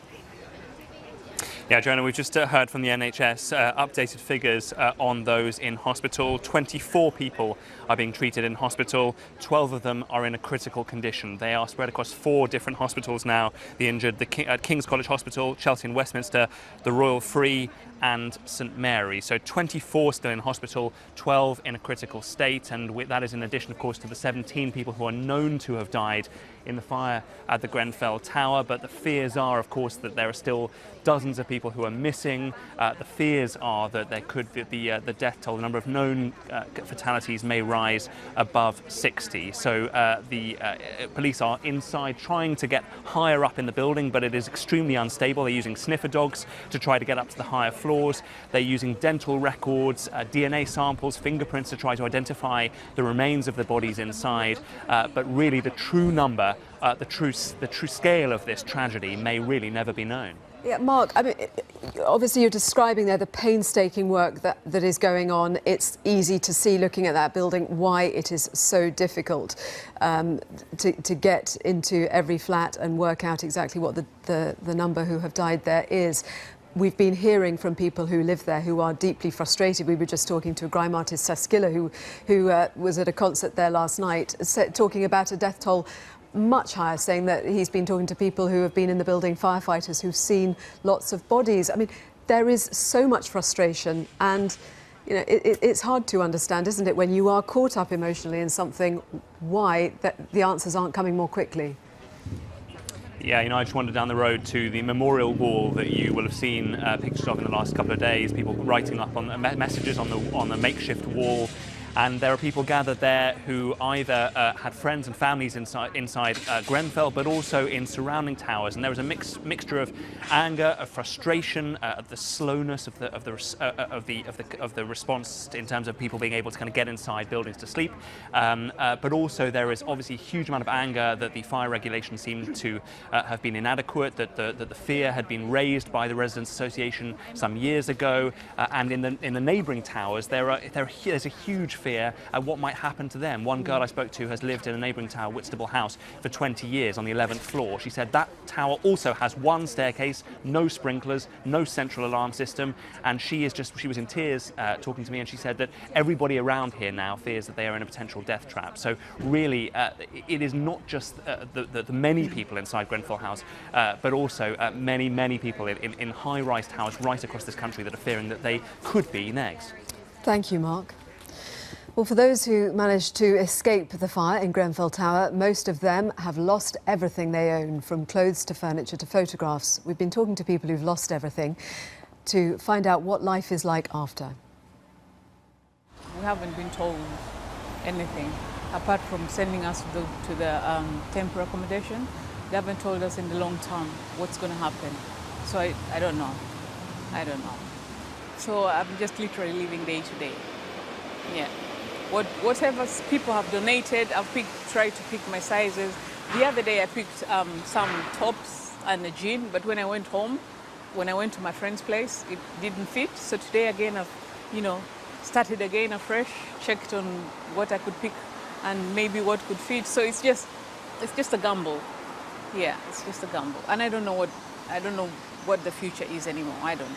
Yeah, Joanna, we've just heard from the NHS updated figures on those in hospital. 24 people are being treated in hospital. 12 of them are in a critical condition. They are spread across 4 different hospitals now. The injured at King's College Hospital, Chelsea and Westminster, the Royal Free and St Mary. So 24 still in hospital, 12 in a critical state, and that is in addition, of course, to the 17 people who are known to have died in the fire at the Grenfell Tower. But the fears are, of course, that there are still dozens of people who are missing. The fears are that there could be the death toll, the number of known fatalities may rise above 60. So the police are inside trying to get higher up in the building, but it is extremely unstable. They're using sniffer dogs to try to get up to the higher floors. They're using dental records, DNA samples, fingerprints to try to identify the remains of the bodies inside. But really the true number, the true scale of this tragedy may really never be known. Yeah, Mark, I mean, obviously you're describing there the painstaking work that is going on. It's easy to see, looking at that building, why it is so difficult to get into every flat and work out exactly what the number who have died there is. We've been hearing from people who live there who are deeply frustrated. We were just talking to a grime artist, Saskila, who was at a concert there last night, talking about a death toll much higher, saying that he's been talking to people who have been in the building, firefighters who've seen lots of bodies. I mean, there is so much frustration, and you know, it's hard to understand, isn't it, when you are caught up emotionally in something, why the answers aren't coming more quickly. Yeah, you know, I just wandered down the road to the memorial wall that you will have seen pictures of in the last couple of days, people writing up on messages on the makeshift wall. And there are people gathered there who either had friends and families inside Grenfell, but also in surrounding towers. And there was a mixture of anger, of frustration, of the slowness of the response in terms of people being able to kind of get inside buildings to sleep. But also there is obviously a huge amount of anger that the fire regulations seem to have been inadequate, that the fear had been raised by the Residents' Association some years ago, and in the neighbouring towers there's a huge fear at what might happen to them. One girl I spoke to has lived in a neighbouring tower, Whitstable House, for 20 years on the 11th floor. She said that tower also has one staircase, no sprinklers, no central alarm system, and she was in tears talking to me, and she said that everybody around here now fears that they are in a potential death trap. So really, it is not just the many people inside Grenfell House, but also many people in high-rise towers right across this country that are fearing that they could be next. Thank you, Mark. Well, for those who managed to escape the fire in Grenfell Tower, most of them have lost everything they own, from clothes to furniture to photographs. We've been talking to people who've lost everything to find out what life is like after. We haven't been told anything, apart from sending us to the temporary accommodation. They haven't told us in the long term what's going to happen. So I don't know. I don't know. So I'm just literally living day to day. Yeah. Whatever people have donated, I've tried to pick my sizes. The other day I picked some tops and a jean, but when I went home, when I went to my friend's place, it didn't fit. So today again, I've, started again afresh, checked on what I could pick and maybe what could fit. So it's just a gamble. Yeah, it's just a gamble. And I don't know what the future is anymore. I don't know.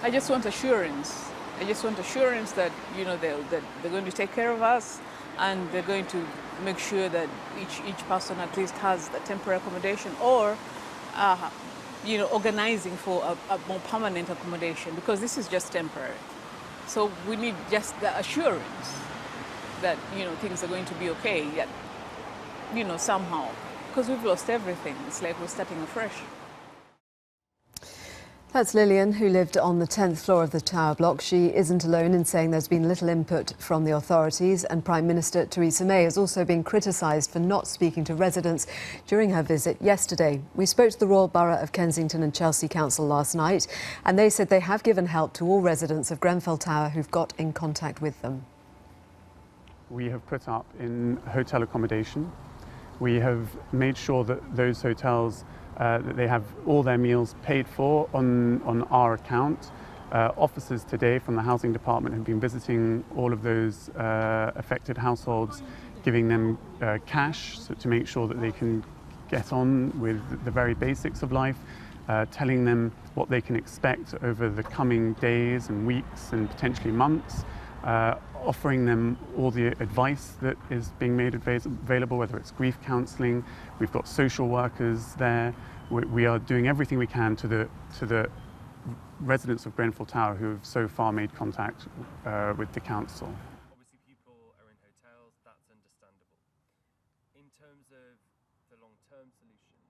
I just want assurance. I just want assurance that, that they're going to take care of us, and they're going to make sure that each person at least has a temporary accommodation, or, organizing for a more permanent accommodation, because this is just temporary. So we need just the assurance that, things are going to be okay, yet, somehow, because we've lost everything. It's like we're starting afresh. That's Lillian, who lived on the 10th floor of the tower block. She isn't alone in saying there's been little input from the authorities, and Prime Minister Theresa May has also been criticised for not speaking to residents during her visit yesterday. We spoke to the Royal Borough of Kensington and Chelsea Council last night, and they said they have given help to all residents of Grenfell Tower who've got in contact with them. We have put up in hotel accommodation. We have made sure that those hotels that they have all their meals paid for on our account. Officers today from the Housing Department have been visiting all of those affected households, giving them cash to make sure that they can get on with the very basics of life, telling them what they can expect over the coming days and weeks and potentially months, offering them all the advice that is being made available, whether it's grief counselling. We've got social workers there. We are doing everything we can to the residents of Grenfell Tower who have so far made contact with the council. Obviously people are in hotels, that's understandable. In terms of the long-term solution,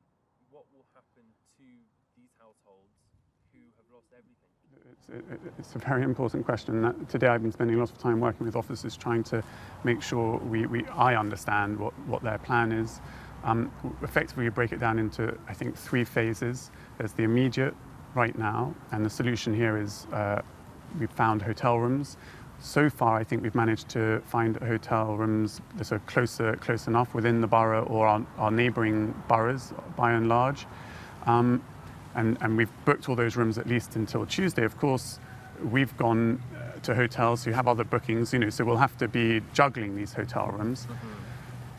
what will happen to these households who have lost everything? It's a very important question. Today I've been spending a lot of time working with officers trying to make sure I understand what their plan is. Effectively, we break it down into, I think, 3 phases. There's the immediate right now, and the solution here is we've found hotel rooms. So far, I think we've managed to find hotel rooms that are close enough within the borough or our neighbouring boroughs, by and large. And we've booked all those rooms at least until Tuesday. Of course, we've gone to hotels who have other bookings, so we'll have to be juggling these hotel rooms.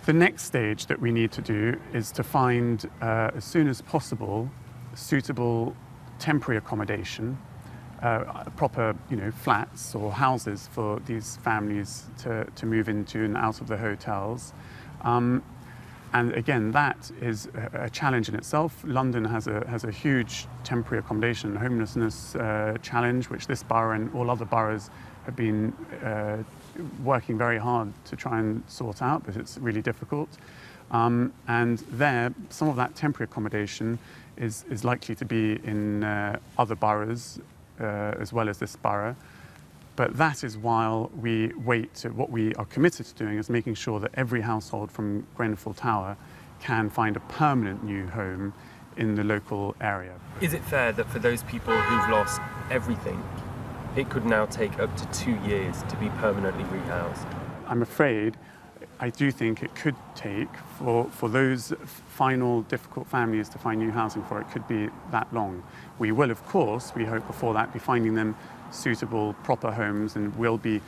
The next stage that we need to do is to find, as soon as possible, suitable temporary accommodation, proper, flats or houses for these families to move into and out of the hotels. And again, that is a challenge in itself. London has a huge temporary accommodation and homelessness challenge, which this borough and all other boroughs have been working very hard to try and sort out, but it's really difficult. And there, some of that temporary accommodation is likely to be in other boroughs as well as this borough. But that is while we wait. What we are committed to doing is making sure that every household from Grenfell Tower can find a permanent new home in the local area. Is it fair that for those people who've lost everything, it could now take up to 2 years to be permanently rehoused? I'm afraid, I do think it could take, for those final difficult families to find new housing for, it could be that long. We will, of course, we hope before that, be finding them suitable, proper homes, and we'll be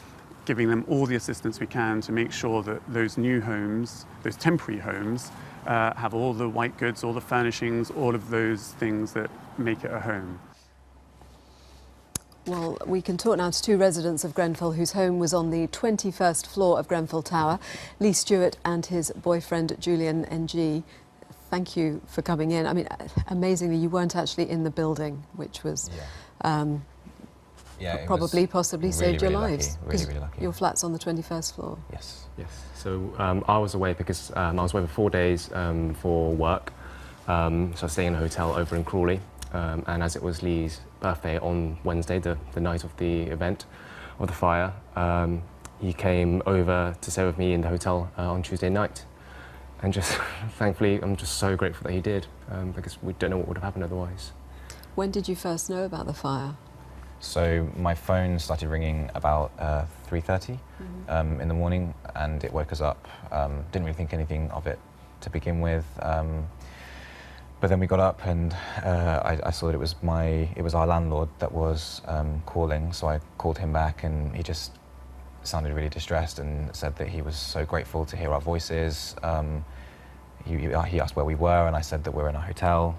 giving them all the assistance we can to make sure that those new homes, those temporary homes, have all the white goods, all the furnishings, all of those things that make it a home. Well, we can talk now to 2 residents of Grenfell whose home was on the 21st floor of Grenfell Tower. Lee Stewart and his boyfriend Julian NG. Thank you for coming in. I mean, amazingly, you weren't actually in the building, which was... Yeah, it probably, was possibly really, saved your really lucky, lives. really, 'Cause really lucky. your flat's on the 21st floor. Yes. Yes. So I was away because I was away for 4 days for work. So I was staying in a hotel over in Crawley. And as it was Lee's birthday on Wednesday, the night of the event, of the fire, he came over to stay with me in the hotel on Tuesday night. And just, thankfully, I'm just so grateful that he did, because we don't know what would have happened otherwise. When did you first know about the fire? So my phone started ringing about 3:30 in the morning, and it woke us up. Didn't really think anything of it to begin with. But then we got up and I saw that it was our landlord that was calling, so I called him back and he just sounded really distressed and said that he was so grateful to hear our voices. He asked where we were and I said that we're in a hotel.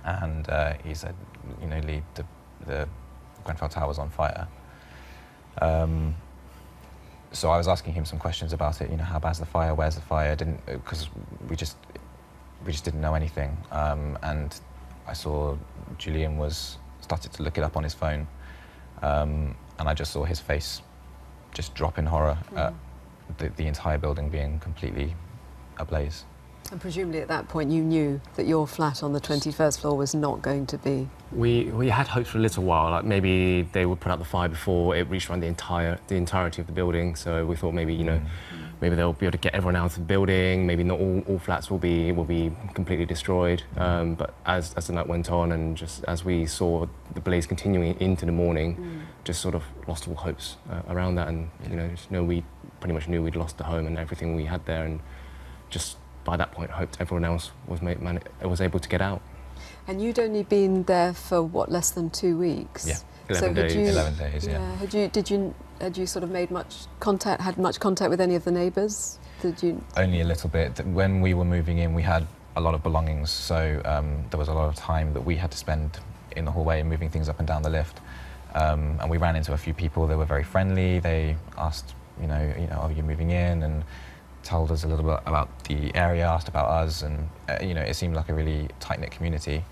And he said, you know, Lee, the Grenfell Tower was on fire. So I was asking him some questions about it, you know, how bad's the fire, where's the fire, because we just didn't know anything. And I saw Julian started to look it up on his phone, and I just saw his face just drop in horror at the entire building being completely ablaze. And presumably at that point you knew that your flat on the 21st floor was not going to be... We had hoped for a little while, like maybe they would put out the fire before it reached around the entirety of the building. So we thought maybe, you know, maybe they'll be able to get everyone out of the building. Maybe not all flats will be completely destroyed. But as the night went on and just as we saw the blaze continuing into the morning, just sort of lost all hopes around that. And you know, we pretty much knew we'd lost the home and everything we had there, and just by that point hoped everyone else was able to get out. And you'd only been there for what, less than 2 weeks? Yeah, 11 days. 11 days, yeah. Had you sort of had much contact with any of the neighbours? Did you? Only a little bit. When we were moving in, we had a lot of belongings, so there was a lot of time that we had to spend in the hallway and moving things up and down the lift. And we ran into a few people. They were very friendly. They asked, you know, are you moving in? And told us a little bit about the area, asked about us, and you know, it seemed like a really tight-knit community.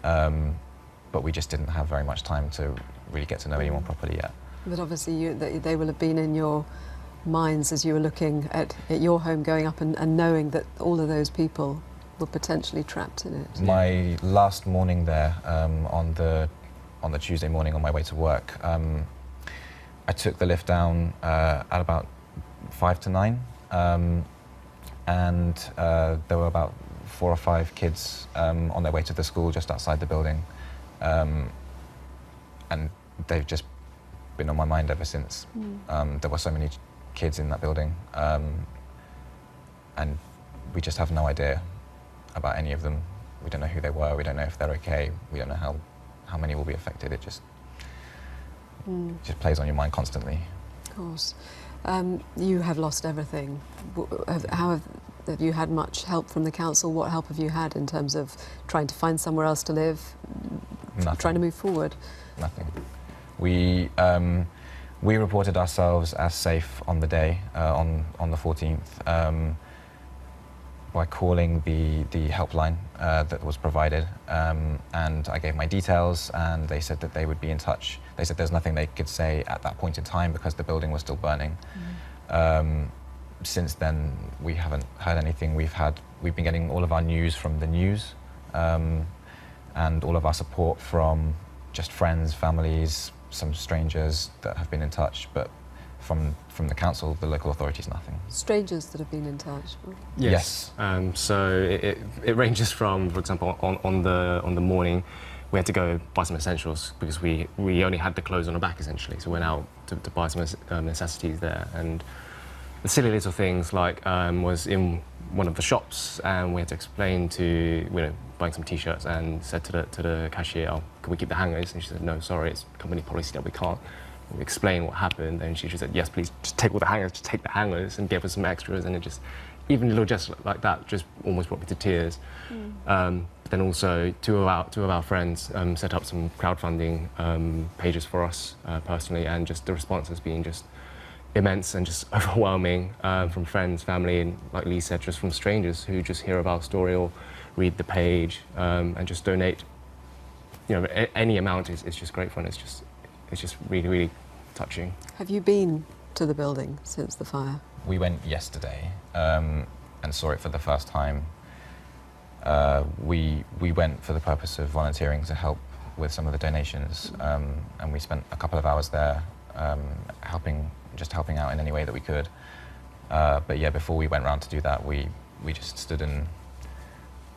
But we just didn't have very much time to really get to know anyone properly yet. But obviously they will have been in your minds as you were looking at your home going up and knowing that all of those people were potentially trapped in it. My last morning there, on the Tuesday morning on my way to work, I took the lift down at about 5 to 9. And there were about 4 or 5 kids on their way to the school just outside the building, and they've just been on my mind ever since. There were so many kids in that building, and we just have no idea about any of them. We don't know who they were, we don't know if they're okay, we don't know how many will be affected. It just plays on your mind constantly. Of course. You have lost everything. How have you had much help from the council? What help have you had in terms of trying to find somewhere else to live? Nothing. Trying to move forward? Nothing. We reported ourselves as safe on the day, on the 14th, by calling the helpline that was provided, and I gave my details, and they said that they would be in touch. They said there's nothing they could say at that point in time because the building was still burning. Since then, we haven't heard anything. We've been getting all of our news from the news, and all of our support from just friends, families, some strangers that have been in touch, but from the council, the local authorities, nothing. Strangers that have been in touch? Yes. So it ranges from, for example, on the morning, we had to go buy some essentials because we only had the clothes on our back essentially, so we went out to buy some necessities there. And the silly little things like was in one of the shops and we had to explain to, buying some t-shirts, and said to the cashier, oh, can we keep the hangers? And she said, no, sorry, it's company policy that we can't. We explained what happened, and she just said, yes, please, just take all the hangers, just take the hangers, and gave us some extras, and it just, even little gestures like that just almost brought me to tears. But then also two of our friends set up some crowdfunding pages for us personally, and just the response has been just immense and just overwhelming from friends, family, and like Lee said, just from strangers who just hear of our story or read the page and just donate. Any amount is just grateful, and it's just it's just really, really touching. Have you been to the building since the fire? We went yesterday and saw it for the first time. We went for the purpose of volunteering to help with some of the donations, and we spent a couple of hours there helping out in any way that we could. But yeah, before we went round to do that, we just stood and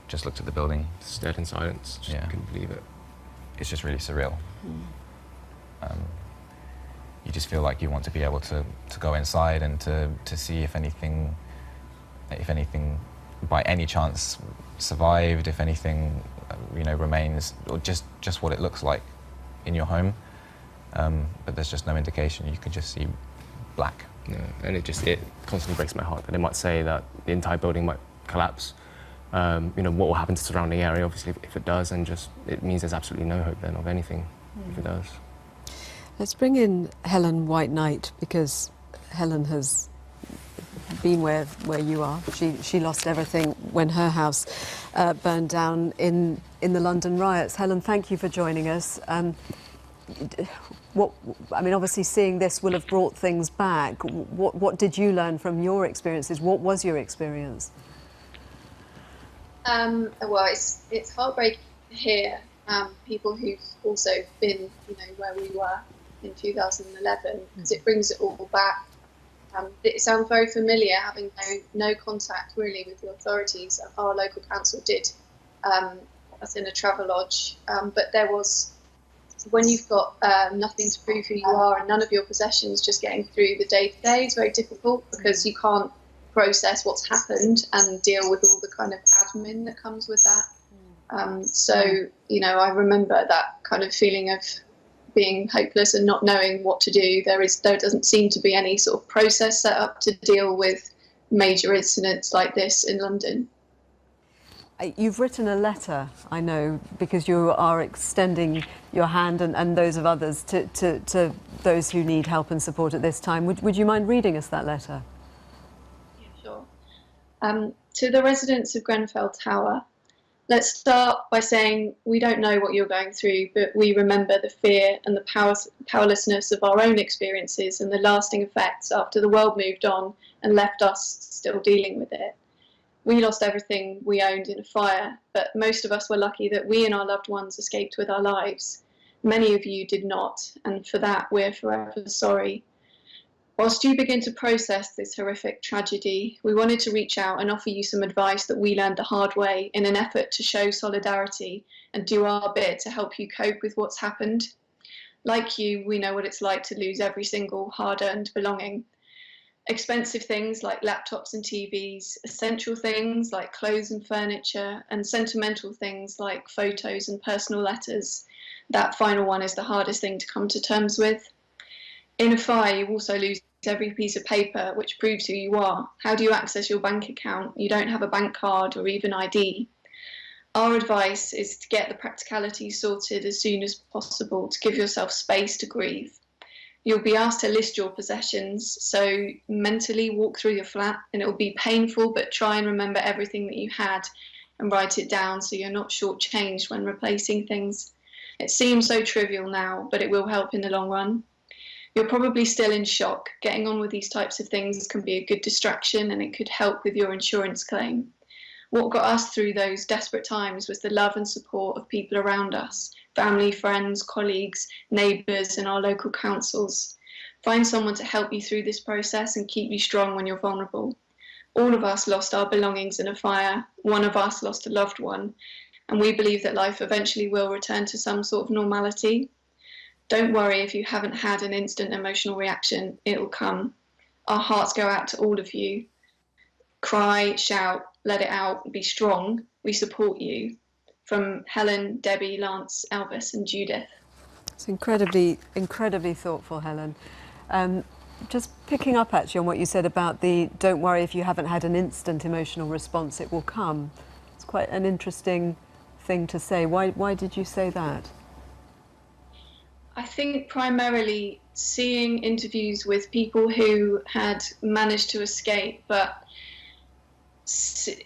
just looked at the building. Stared in silence, just couldn't believe it. It's just really surreal. You just feel like you want to be able to go inside and to see if anything by any chance survived, if anything remains, or just what it looks like in your home. But there's just no indication. You can just see black. Yeah, and it constantly breaks my heart that they might say that the entire building might collapse. What will happen to the surrounding area, obviously, if it does, and it means there's absolutely no hope then of anything if it does. Let's bring in Helen White-Knight, because Helen has been where you are. She lost everything when her house burned down in the London riots. Helen, thank you for joining us. Obviously seeing this will have brought things back. What did you learn from your experiences? What was your experience? Well, it's heartbreaking to hear people who've also been, where we were in 2011, because it brings it all back. It sounds very familiar, having no contact really with the authorities. Our local council did us in a travel lodge, but there was, when you've got nothing to prove who you are and none of your possessions, just getting through the day-to-day is very difficult, because you can't process what's happened and deal with all the kind of admin that comes with that. I remember that kind of feeling of being hopeless and not knowing what to do. There doesn't seem to be any sort of process set up to deal with major incidents like this in London. You've written a letter, I know, because you are extending your hand and those of others to those who need help and support at this time. Would you mind reading us that letter? Yeah, sure. To the residents of Grenfell Tower, let's start by saying we don't know what you're going through, but we remember the fear and the powerlessness of our own experiences and the lasting effects after the world moved on and left us still dealing with it. We lost everything we owned in a fire, but most of us were lucky that we and our loved ones escaped with our lives. Many of you did not, and for that we're forever sorry. Whilst you begin to process this horrific tragedy, we wanted to reach out and offer you some advice that we learned the hard way in an effort to show solidarity and do our bit to help you cope with what's happened. Like you, we know what it's like to lose every single hard-earned belonging. Expensive things like laptops and TVs, essential things like clothes and furniture, and sentimental things like photos and personal letters. That final one is the hardest thing to come to terms with. In a fire, you also lose every piece of paper which proves who you are. How do you access your bank account? You don't have a bank card or even ID. Our advice is to get the practicalities sorted as soon as possible to give yourself space to grieve. You'll be asked to list your possessions, so mentally walk through your flat, and it will be painful, but try and remember everything that you had and write it down so you're not shortchanged when replacing things. It seems so trivial now, but it will help in the long run. You're probably still in shock. Getting on with these types of things can be a good distraction, and it could help with your insurance claim. What got us through those desperate times was the love and support of people around us, family, friends, colleagues, neighbours and our local councils. Find someone to help you through this process and keep you strong when you're vulnerable. All of us lost our belongings in a fire. One of us lost a loved one, and we believe that life eventually will return to some sort of normality. Don't worry if you haven't had an instant emotional reaction, it'll come. Our hearts go out to all of you. Cry, shout, let it out, be strong. We support you. From Helen, Debbie, Lance, Elvis and Judith. It's incredibly thoughtful, Helen. Just picking up actually on what you said about the don't worry if you haven't had an instant emotional response, it will come. It's quite an interesting thing to say. Why did you say that? I think primarily seeing interviews with people who had managed to escape, but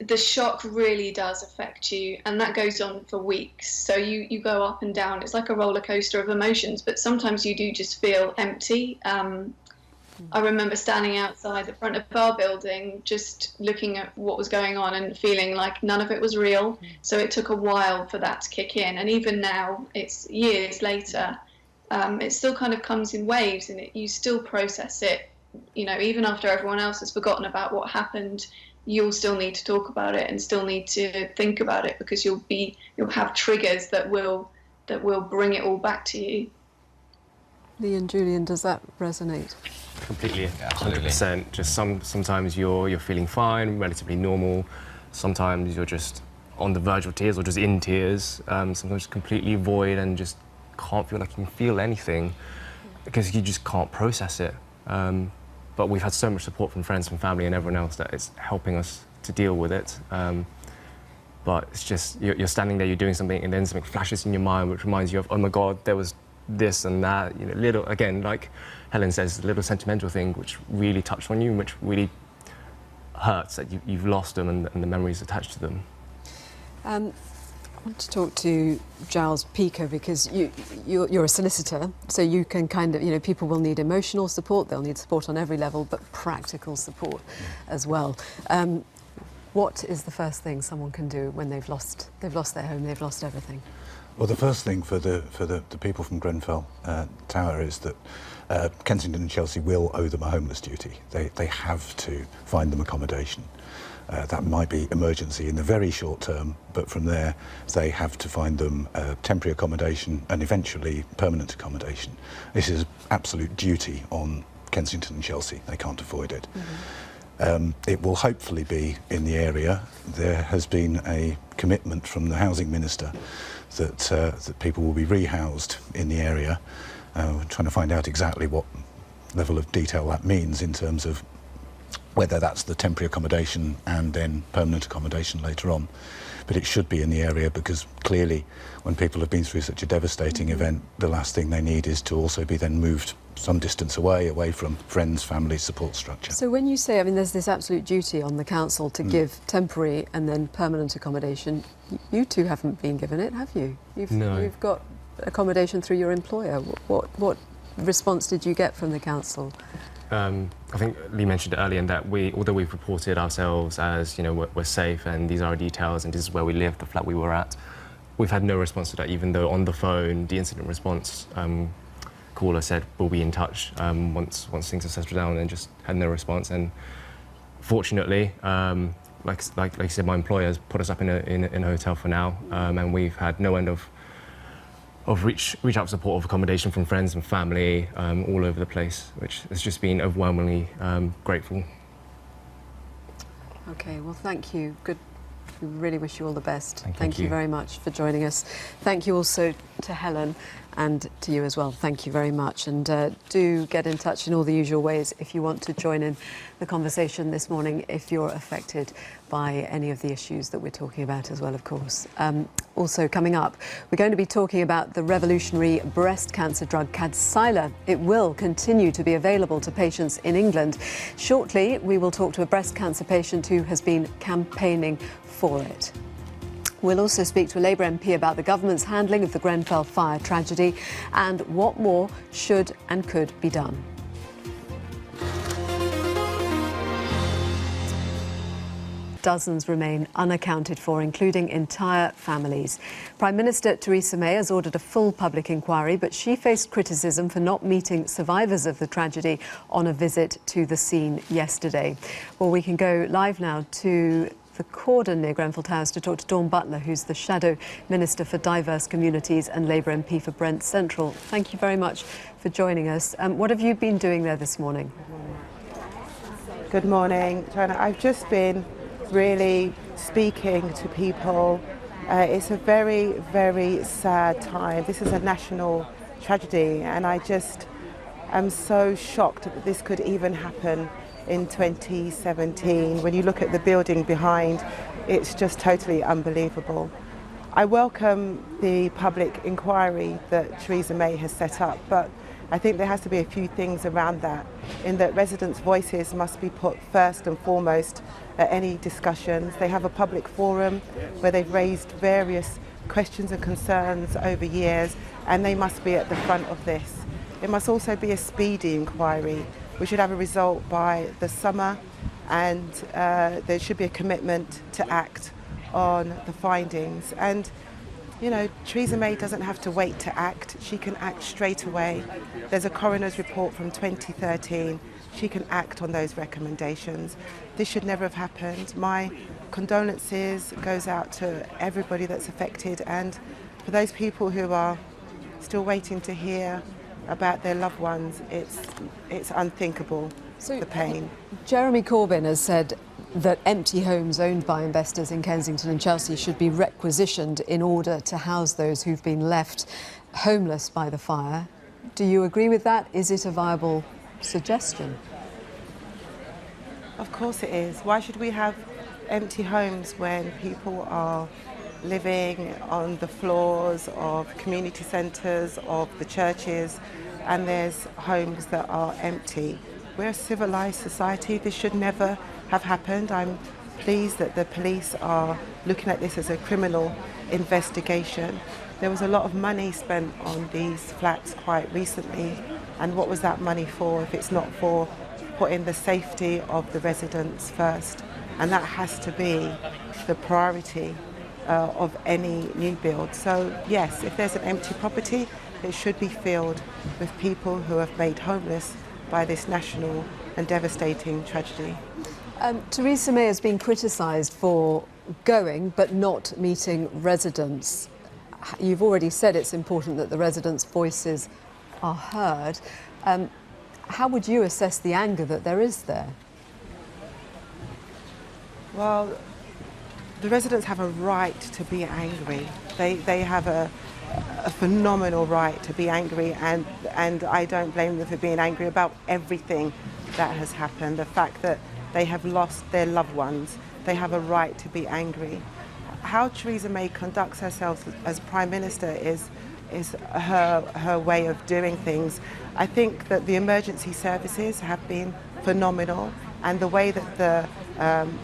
the shock really does affect you, and that goes on for weeks. So you go up and down. It's like a roller coaster of emotions, but sometimes you do just feel empty. I remember standing outside the front of our building, just looking at what was going on and feeling like none of it was real. So it took a while for that to kick in. And even now, it's years later, it still kind of comes in waves, and you still process it. You know, even after everyone else has forgotten about what happened, you'll still need to talk about it and still need to think about it, because you'll have triggers that will bring it all back to you. Lee and Julian, does that resonate? Completely, 100%. Just sometimes you're feeling fine, relatively normal. Sometimes you're just on the verge of tears or just in tears. Sometimes completely void and just can't feel like you can feel anything because you just can't process it. But we've had so much support from friends, from family and everyone else that it's helping us to deal with it. But it's just, you're standing there, you're doing something, and then something flashes in your mind which reminds you of, oh my God, there was this and that, you know, little, again, like Helen says, a little sentimental thing which really touched on you and which really hurts that you've lost them and the memories attached to them. I want to talk to Giles Pico, because you're a solicitor, so you can kind of, you know, people will need emotional support, they'll need support on every level, but practical support as well. What is the first thing someone can do when they've lost their home, they've lost everything? Well, the first thing for the people from Grenfell Tower is that Kensington and Chelsea will owe them a homeless duty. They have to find them accommodation. That might be emergency in the very short term, but from there they have to find them temporary accommodation and eventually permanent accommodation. This is absolute duty on Kensington and Chelsea. They can't avoid it. It will hopefully be in the area. There has been a commitment from the Housing Minister that people will be rehoused in the area. We're trying to find out exactly what level of detail that means in terms of whether that's the temporary accommodation and then permanent accommodation later on. But it should be in the area, because clearly when people have been through such a devastating event, the last thing they need is to also be then moved some distance away from friends, family, support structure. So when you say, I mean, there's this absolute duty on the council to give temporary and then permanent accommodation, you two haven't been given it, have you? No. You've got accommodation through your employer. What response did you get from the council? I think Lee mentioned earlier that although we've reported ourselves as, you know, we're safe and these are our details and this is where we live, the flat we were at, we've had no response to that, even though on the phone the incident response caller said we'll be in touch once things have settled down, and just had no response. And fortunately, like you said, my employer has put us up in a hotel for now, and we've had no end of reach out support of accommodation from friends and family all over the place, which has just been overwhelmingly grateful. Okay, well, thank you. Good. We really wish you all the best. Thank you you very much for joining us. Thank you also to Helen and to you as well. Thank you very much. And do get in touch in all the usual ways if you want to join in the conversation this morning, if you're affected by any of the issues that we're talking about as well, of course. Also coming up, we're going to be talking about the revolutionary breast cancer drug Kadcyla. It will continue to be available to patients in England. Shortly, we will talk to a breast cancer patient who has been campaigning for it. We'll also speak to a Labour MP about the government's handling of the Grenfell fire tragedy and what more should and could be done. Dozens remain unaccounted for, including entire families. Prime Minister Theresa May has ordered a full public inquiry, but she faced criticism for not meeting survivors of the tragedy on a visit to the scene yesterday. Well, we can go live now to the cordon near Grenfell Towers to talk to Dawn Butler, who's the Shadow Minister for Diverse Communities and Labour MP for Brent Central. Thank you very much for joining us. What have you been doing there this morning? Good morning, Joanna. I've just been really speaking to people. It's a very, very sad time. This is a national tragedy, and I just am so shocked that this could even happen in 2017. When you look at the building behind, it's just totally unbelievable. I welcome the public inquiry that Theresa May has set up, but I think there has to be a few things around that, in that residents' voices must be put first and foremost at any discussions. They have a public forum where they've raised various questions and concerns over years, and they must be at the front of this. It must also be a speedy inquiry. We should have a result by the summer, and there should be a commitment to act on the findings. And you know, Theresa May doesn't have to wait to act. She can act straight away. There's a coroner's report from 2013. She can act on those recommendations. This should never have happened. My condolences goes out to everybody that's affected, and for those people who are still waiting to hear about their loved ones, it's unthinkable, the pain. Jeremy Corbyn has said that empty homes owned by investors in Kensington and Chelsea should be requisitioned in order to house those who've been left homeless by the fire. Do you agree with that? Is it a viable suggestion? Of course it is. Why should we have empty homes when people are living on the floors of community centres, of the churches, and there's homes that are empty? We're a civilised society. This should never have happened. I'm pleased that the police are looking at this as a criminal investigation. There was a lot of money spent on these flats quite recently, and what was that money for if it's not for putting the safety of the residents first? And that has to be the priority of any new build. So yes, if there's an empty property, it should be filled with people who have made homeless by this national and devastating tragedy. Theresa May has been criticised for going but not meeting residents. You've already said it's important that the residents' voices are heard. How would you assess the anger that there is there? Well, the residents have a right to be angry. They have a phenomenal right to be angry, and I don't blame them for being angry about everything that has happened. The fact that they have lost their loved ones, they have a right to be angry. How Theresa May conducts herself as Prime Minister is her way of doing things. I think that the emergency services have been phenomenal, and the way that the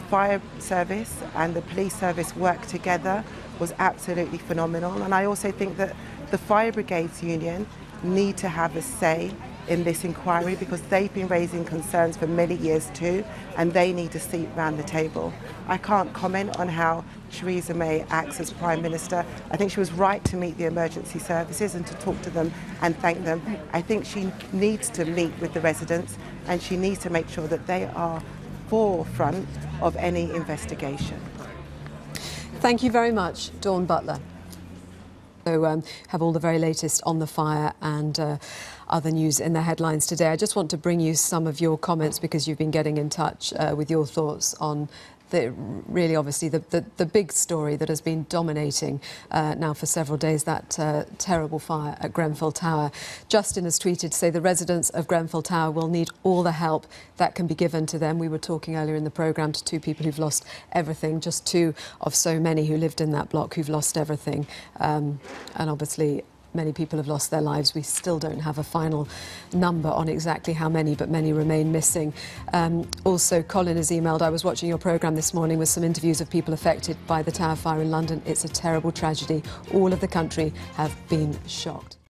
fire service and the police service work together was absolutely phenomenal. And I also think that the Fire Brigades Union need to have a say in this inquiry, because they've been raising concerns for many years too, and they need a seat around the table. I can't comment on how Theresa May acts as Prime Minister. I think she was right to meet the emergency services and to talk to them and thank them. I think she needs to meet with the residents, and she needs to make sure that they are forefront of any investigation. Thank you very much, Dawn Butler. So have all the very latest on the fire and other news in the headlines today. I just want to bring you some of your comments, because you've been getting in touch with your thoughts on really obviously the big story that has been dominating now for several days, that terrible fire at Grenfell Tower. Justin has tweeted to say the residents of Grenfell Tower will need all the help that can be given to them. We were talking earlier in the programme to two people who've lost everything, just two of so many who lived in that block who've lost everything. And obviously many people have lost their lives. We still don't have a final number on exactly how many, but many remain missing. Also, Colin has emailed, I was watching your programme this morning with some interviews of people affected by the Tower fire in London. It's a terrible tragedy. All of the country have been shocked.